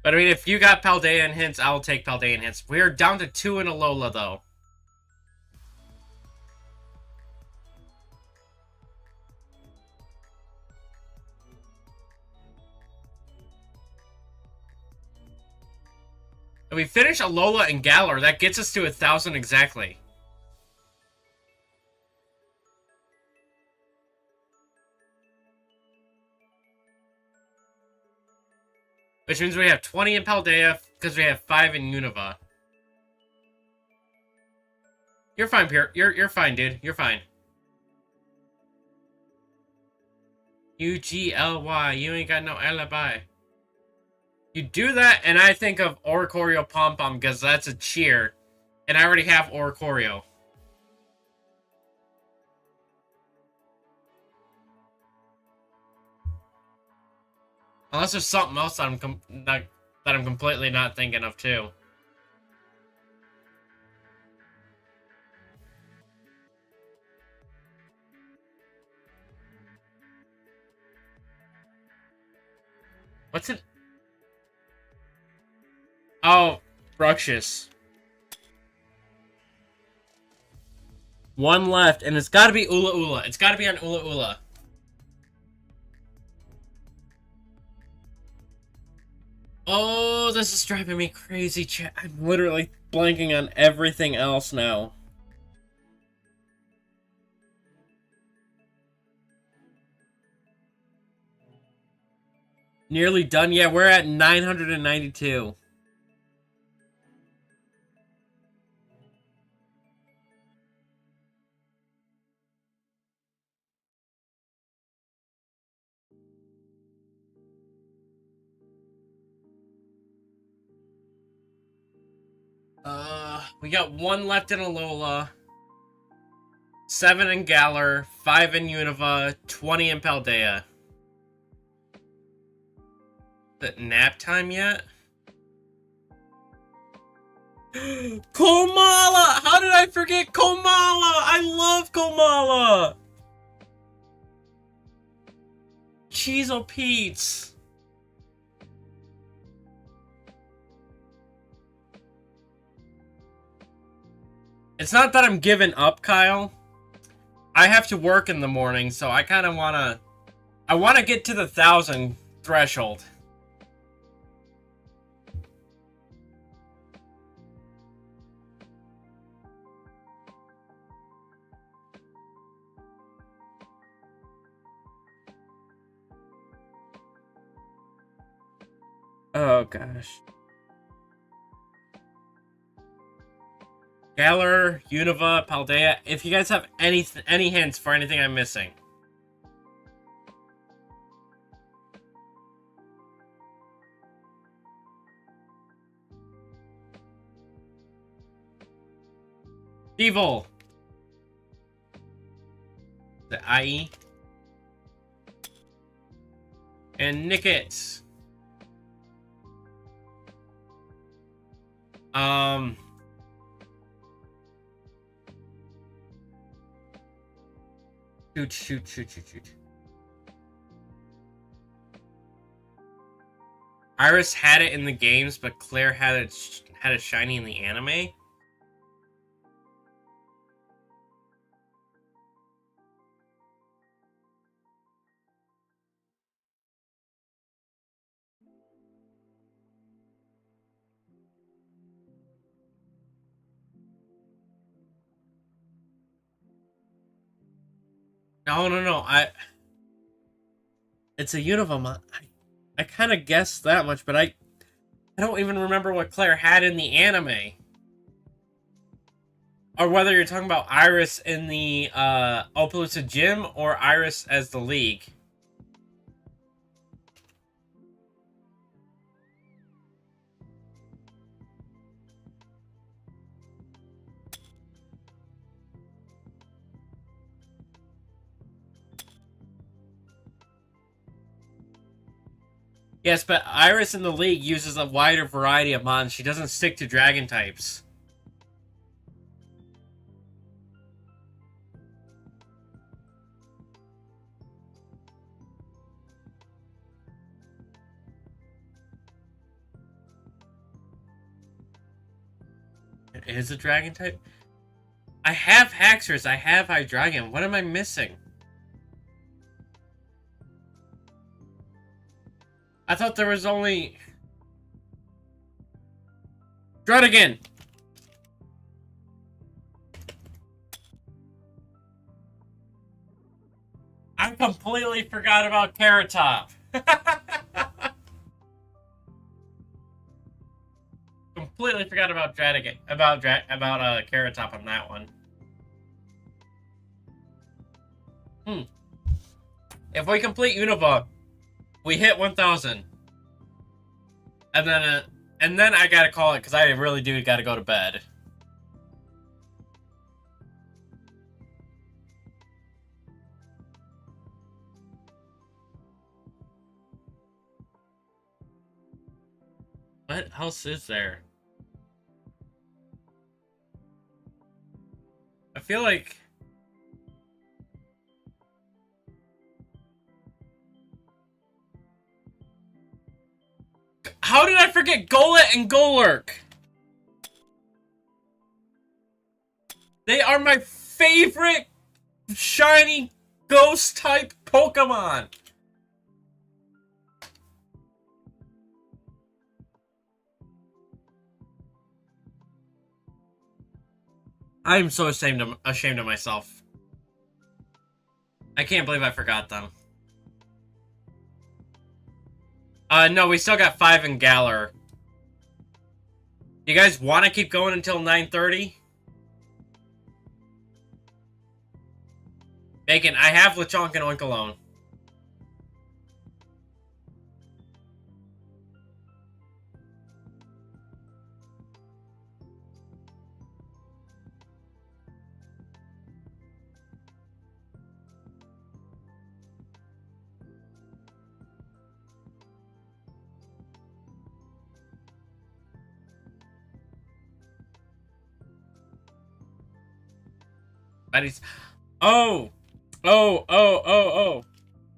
But, I mean, if you got Paldea and hints, I'll take Paldea and hints. We are down to 2 in Alola, though. If we finish Alola and Galar, that gets us to 1,000 exactly. Which means we have 20 in Paldea, because we have 5 in Unova. You're fine, Pierre. You're fine, dude. You're fine. UGLY. You ain't got no alibi. You do that, and I think of Oricorio Pom Pom, because that's a cheer. And I already have Oricorio. Unless there's something else that I'm completely not thinking of too. What's it? Oh, Bruxious. One left, and it's gotta be Ula Ula. It's gotta be on Ula Ula. Oh, this is driving me crazy, chat. I'm literally blanking on everything else now. Nearly done? Yeah, we're at 992. We got one left in Alola, 7 in Galar, 5 in Unova, 20 in Paldea. Is it nap time yet? Komala! How did I forget Komala? I love Komala! Cheezo Pete's. It's not that I'm giving up, Kyle. I have to work in the morning, so I kind of want to get to the 1,000 threshold. Oh, gosh. Galar, Unova, Paldea. If you guys have any hints for anything I'm missing. Evil. The IE. And Nickit. Shoot. Iris had it in the games, but Claire had it shiny in the anime. No. It's a Unova. I kind of guessed that much, but I don't even remember what Claire had in the anime. Or whether you're talking about Iris in the Opaloosa Gym or Iris as the League. Yes, but Iris in the League uses a wider variety of mons. She doesn't stick to dragon types. It is a dragon type? I have Haxorus, I have Hydreigon. What am I missing? I thought there was only... Druddigan! I completely forgot about Carrot Top. Completely forgot about Druddigan, about Carrot Top on that one. If we complete Unova, we hit 1,000. And then I gotta call it, because I really do gotta go to bed. What else is there? I feel like... How did I forget Golet and Golurk? They are my favorite shiny ghost type Pokemon. I'm so ashamed of myself. I can't believe I forgot them. No, we still got 5 in Galar. You guys want to keep going until 9:30? Bacon, I have Lechonk and Oinkologne. Buddies. Oh!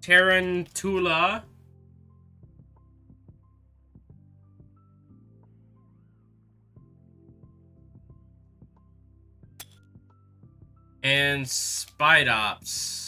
Tarantula. And Spidops.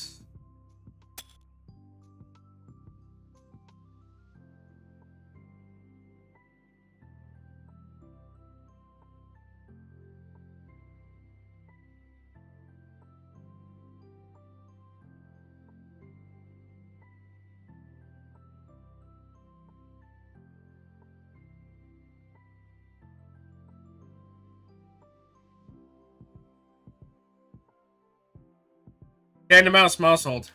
And the mouse hold.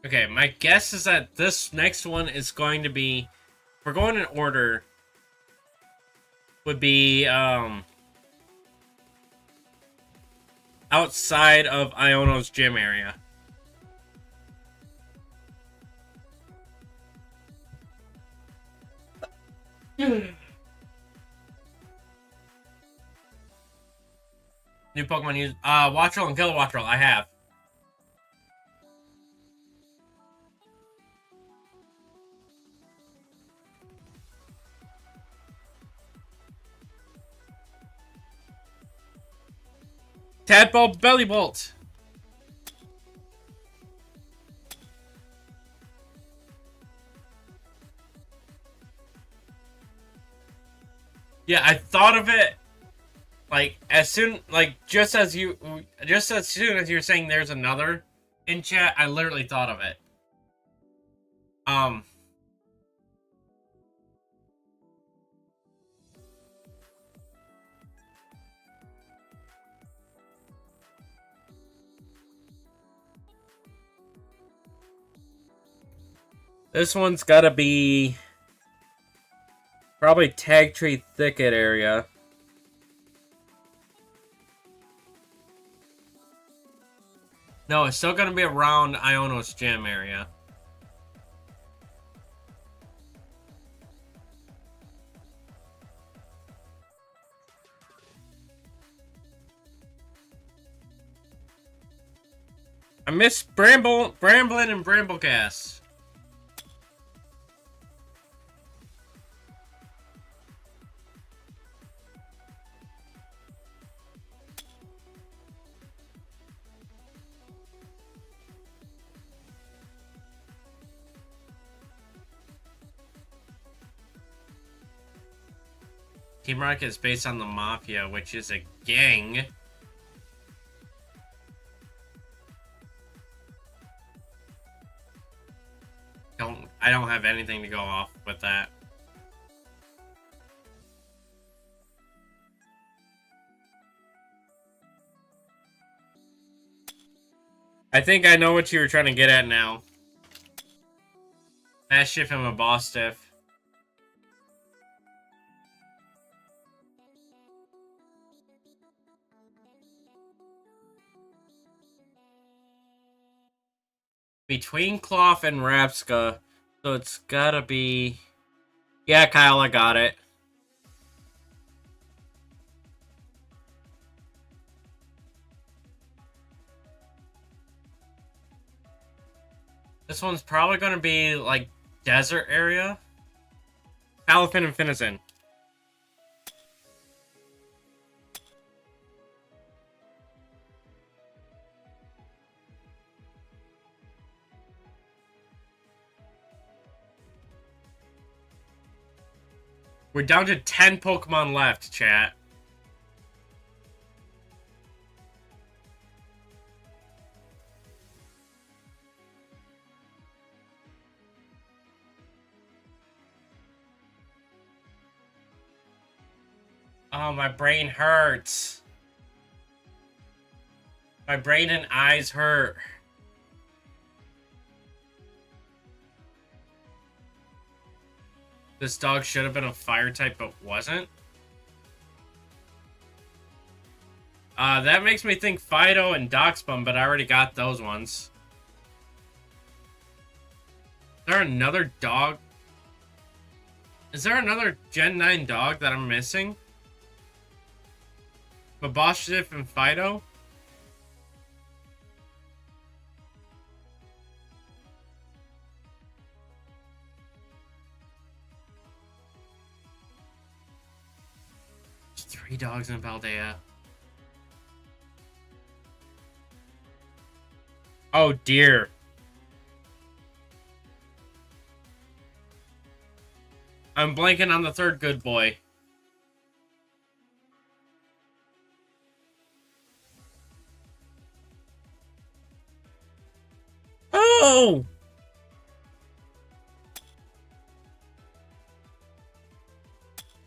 Okay, my guess is that this next one is going to be... We're going in order. Would be, outside of Iono's gym area. New Pokemon use... Wattrel and Kilowattrel, I have. Tadpole Bellybolt. Yeah, I thought of it like as soon just as soon as you're saying there's another in chat, I literally thought of it. This one's gotta be probably Tag Tree Thicket area. No, it's still gonna be around Iono's gym area. I miss Bramblin and Bramblecast. Team Rocket is based on the Mafia, which is a gang. don't have anything to go off with that. I think I know what you were trying to get at now. Mastiff and a boss stiff. Between Cloth and Rapska, so it's gotta be... Yeah, Kyle, I got it. This one's probably gonna be, like, desert area. Palafin and Finison. We're down to 10 Pokemon left, chat. Oh, my brain hurts. My brain and eyes hurt. This dog should have been a fire type, but wasn't. That makes me think Fido and Doxbum, but I already got those ones. Is there another dog? Is there another Gen 9 dog that I'm missing? Babashif and Fido? There's 3 dogs in Paldea. Oh dear. I'm blanking on the third good boy. Oh!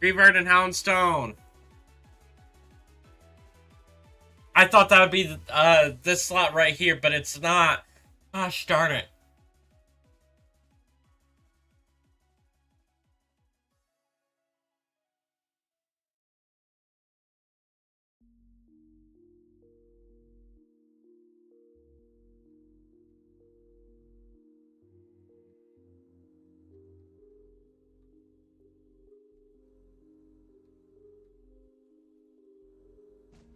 Reavert and Houndstone. I thought that would be this slot right here, but it's not. Gosh darn it.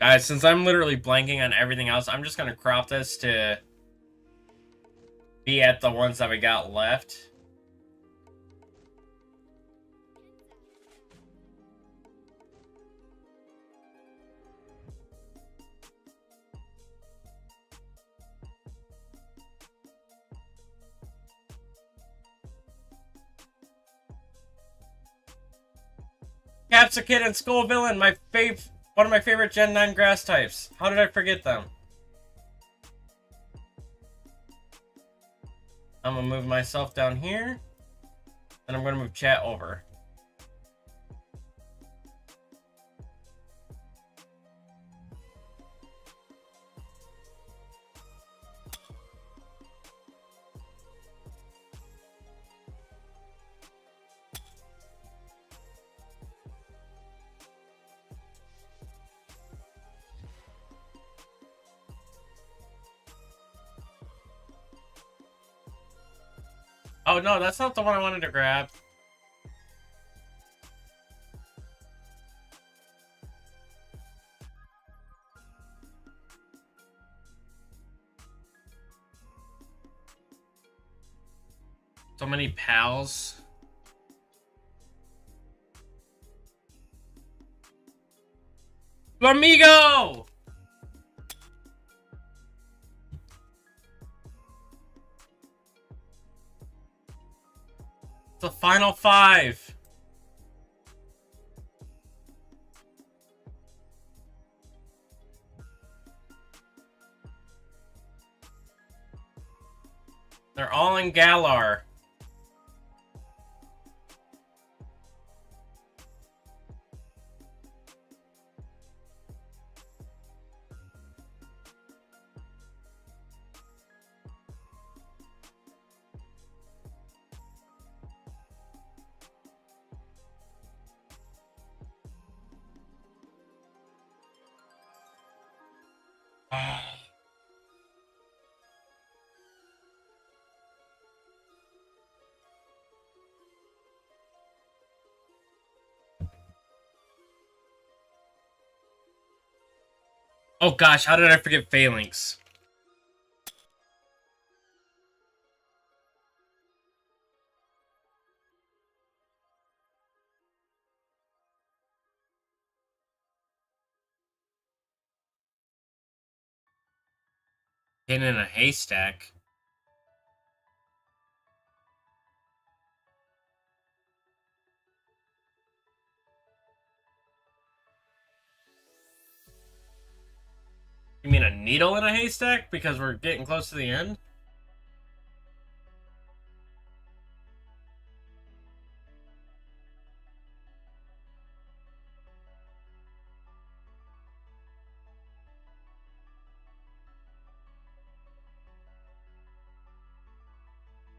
Guys, since I'm literally blanking on everything else, I'm just going to crop this to be at the ones that we got left. Capsicum and Skullvillain, one of my favorite Gen 9 grass types. How did I forget them? I'm gonna move myself down here, and I'm gonna move chat over. Oh no, that's not the one I wanted to grab. So many pals. Flamigo! The final 5. They're all in Galar. Oh gosh, how did I forget Phalanx? Pin in a haystack. You mean a needle in a haystack? Because we're getting close to the end?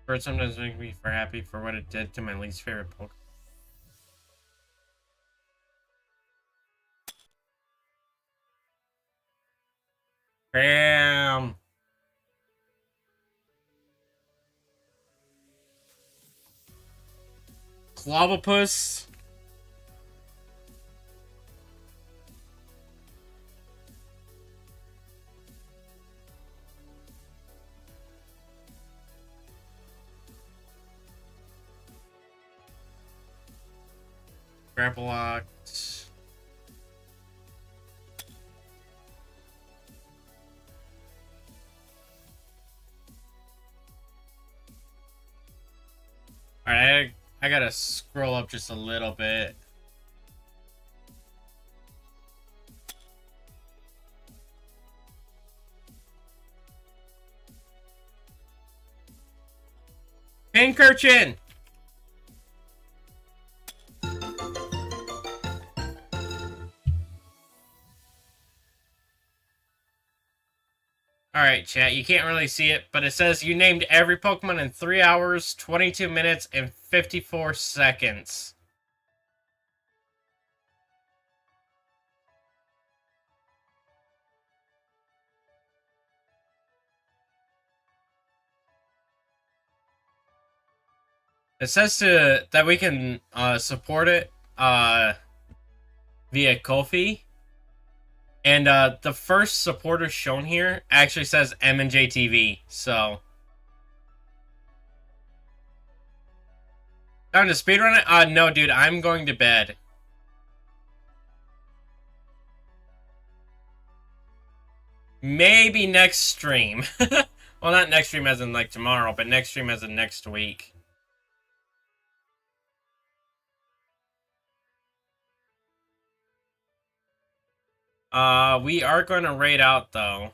Bird sometimes make me for happy for what it did to my least favorite Pokemon. Bam! Clavopus. Grapploct. Alright, I gotta scroll up just a little bit. Pincurchin! Alright, chat, you can't really see it, but it says you named every Pokemon in 3 hours, 22 minutes, and 54 seconds. It says that we can support it via Ko-fi. And the first supporter shown here actually says M&J TV, so... Time to speedrun it? No, dude, I'm going to bed. Maybe next stream. Well, not next stream as in, like, tomorrow, but next stream as in next week. We are going to raid out, though.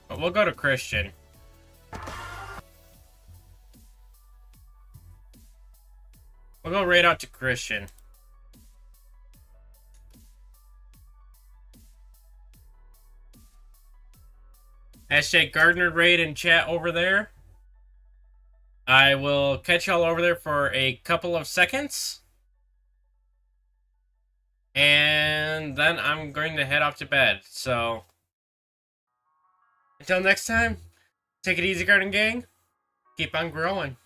But we'll go to Christian. We'll go raid out to Christian. Hashtag Gardner raid in chat over there. I will catch y'all over there for a couple of seconds. And then I'm going to head off to bed. So, until next time, take it easy, Garden Gang. Keep on growing.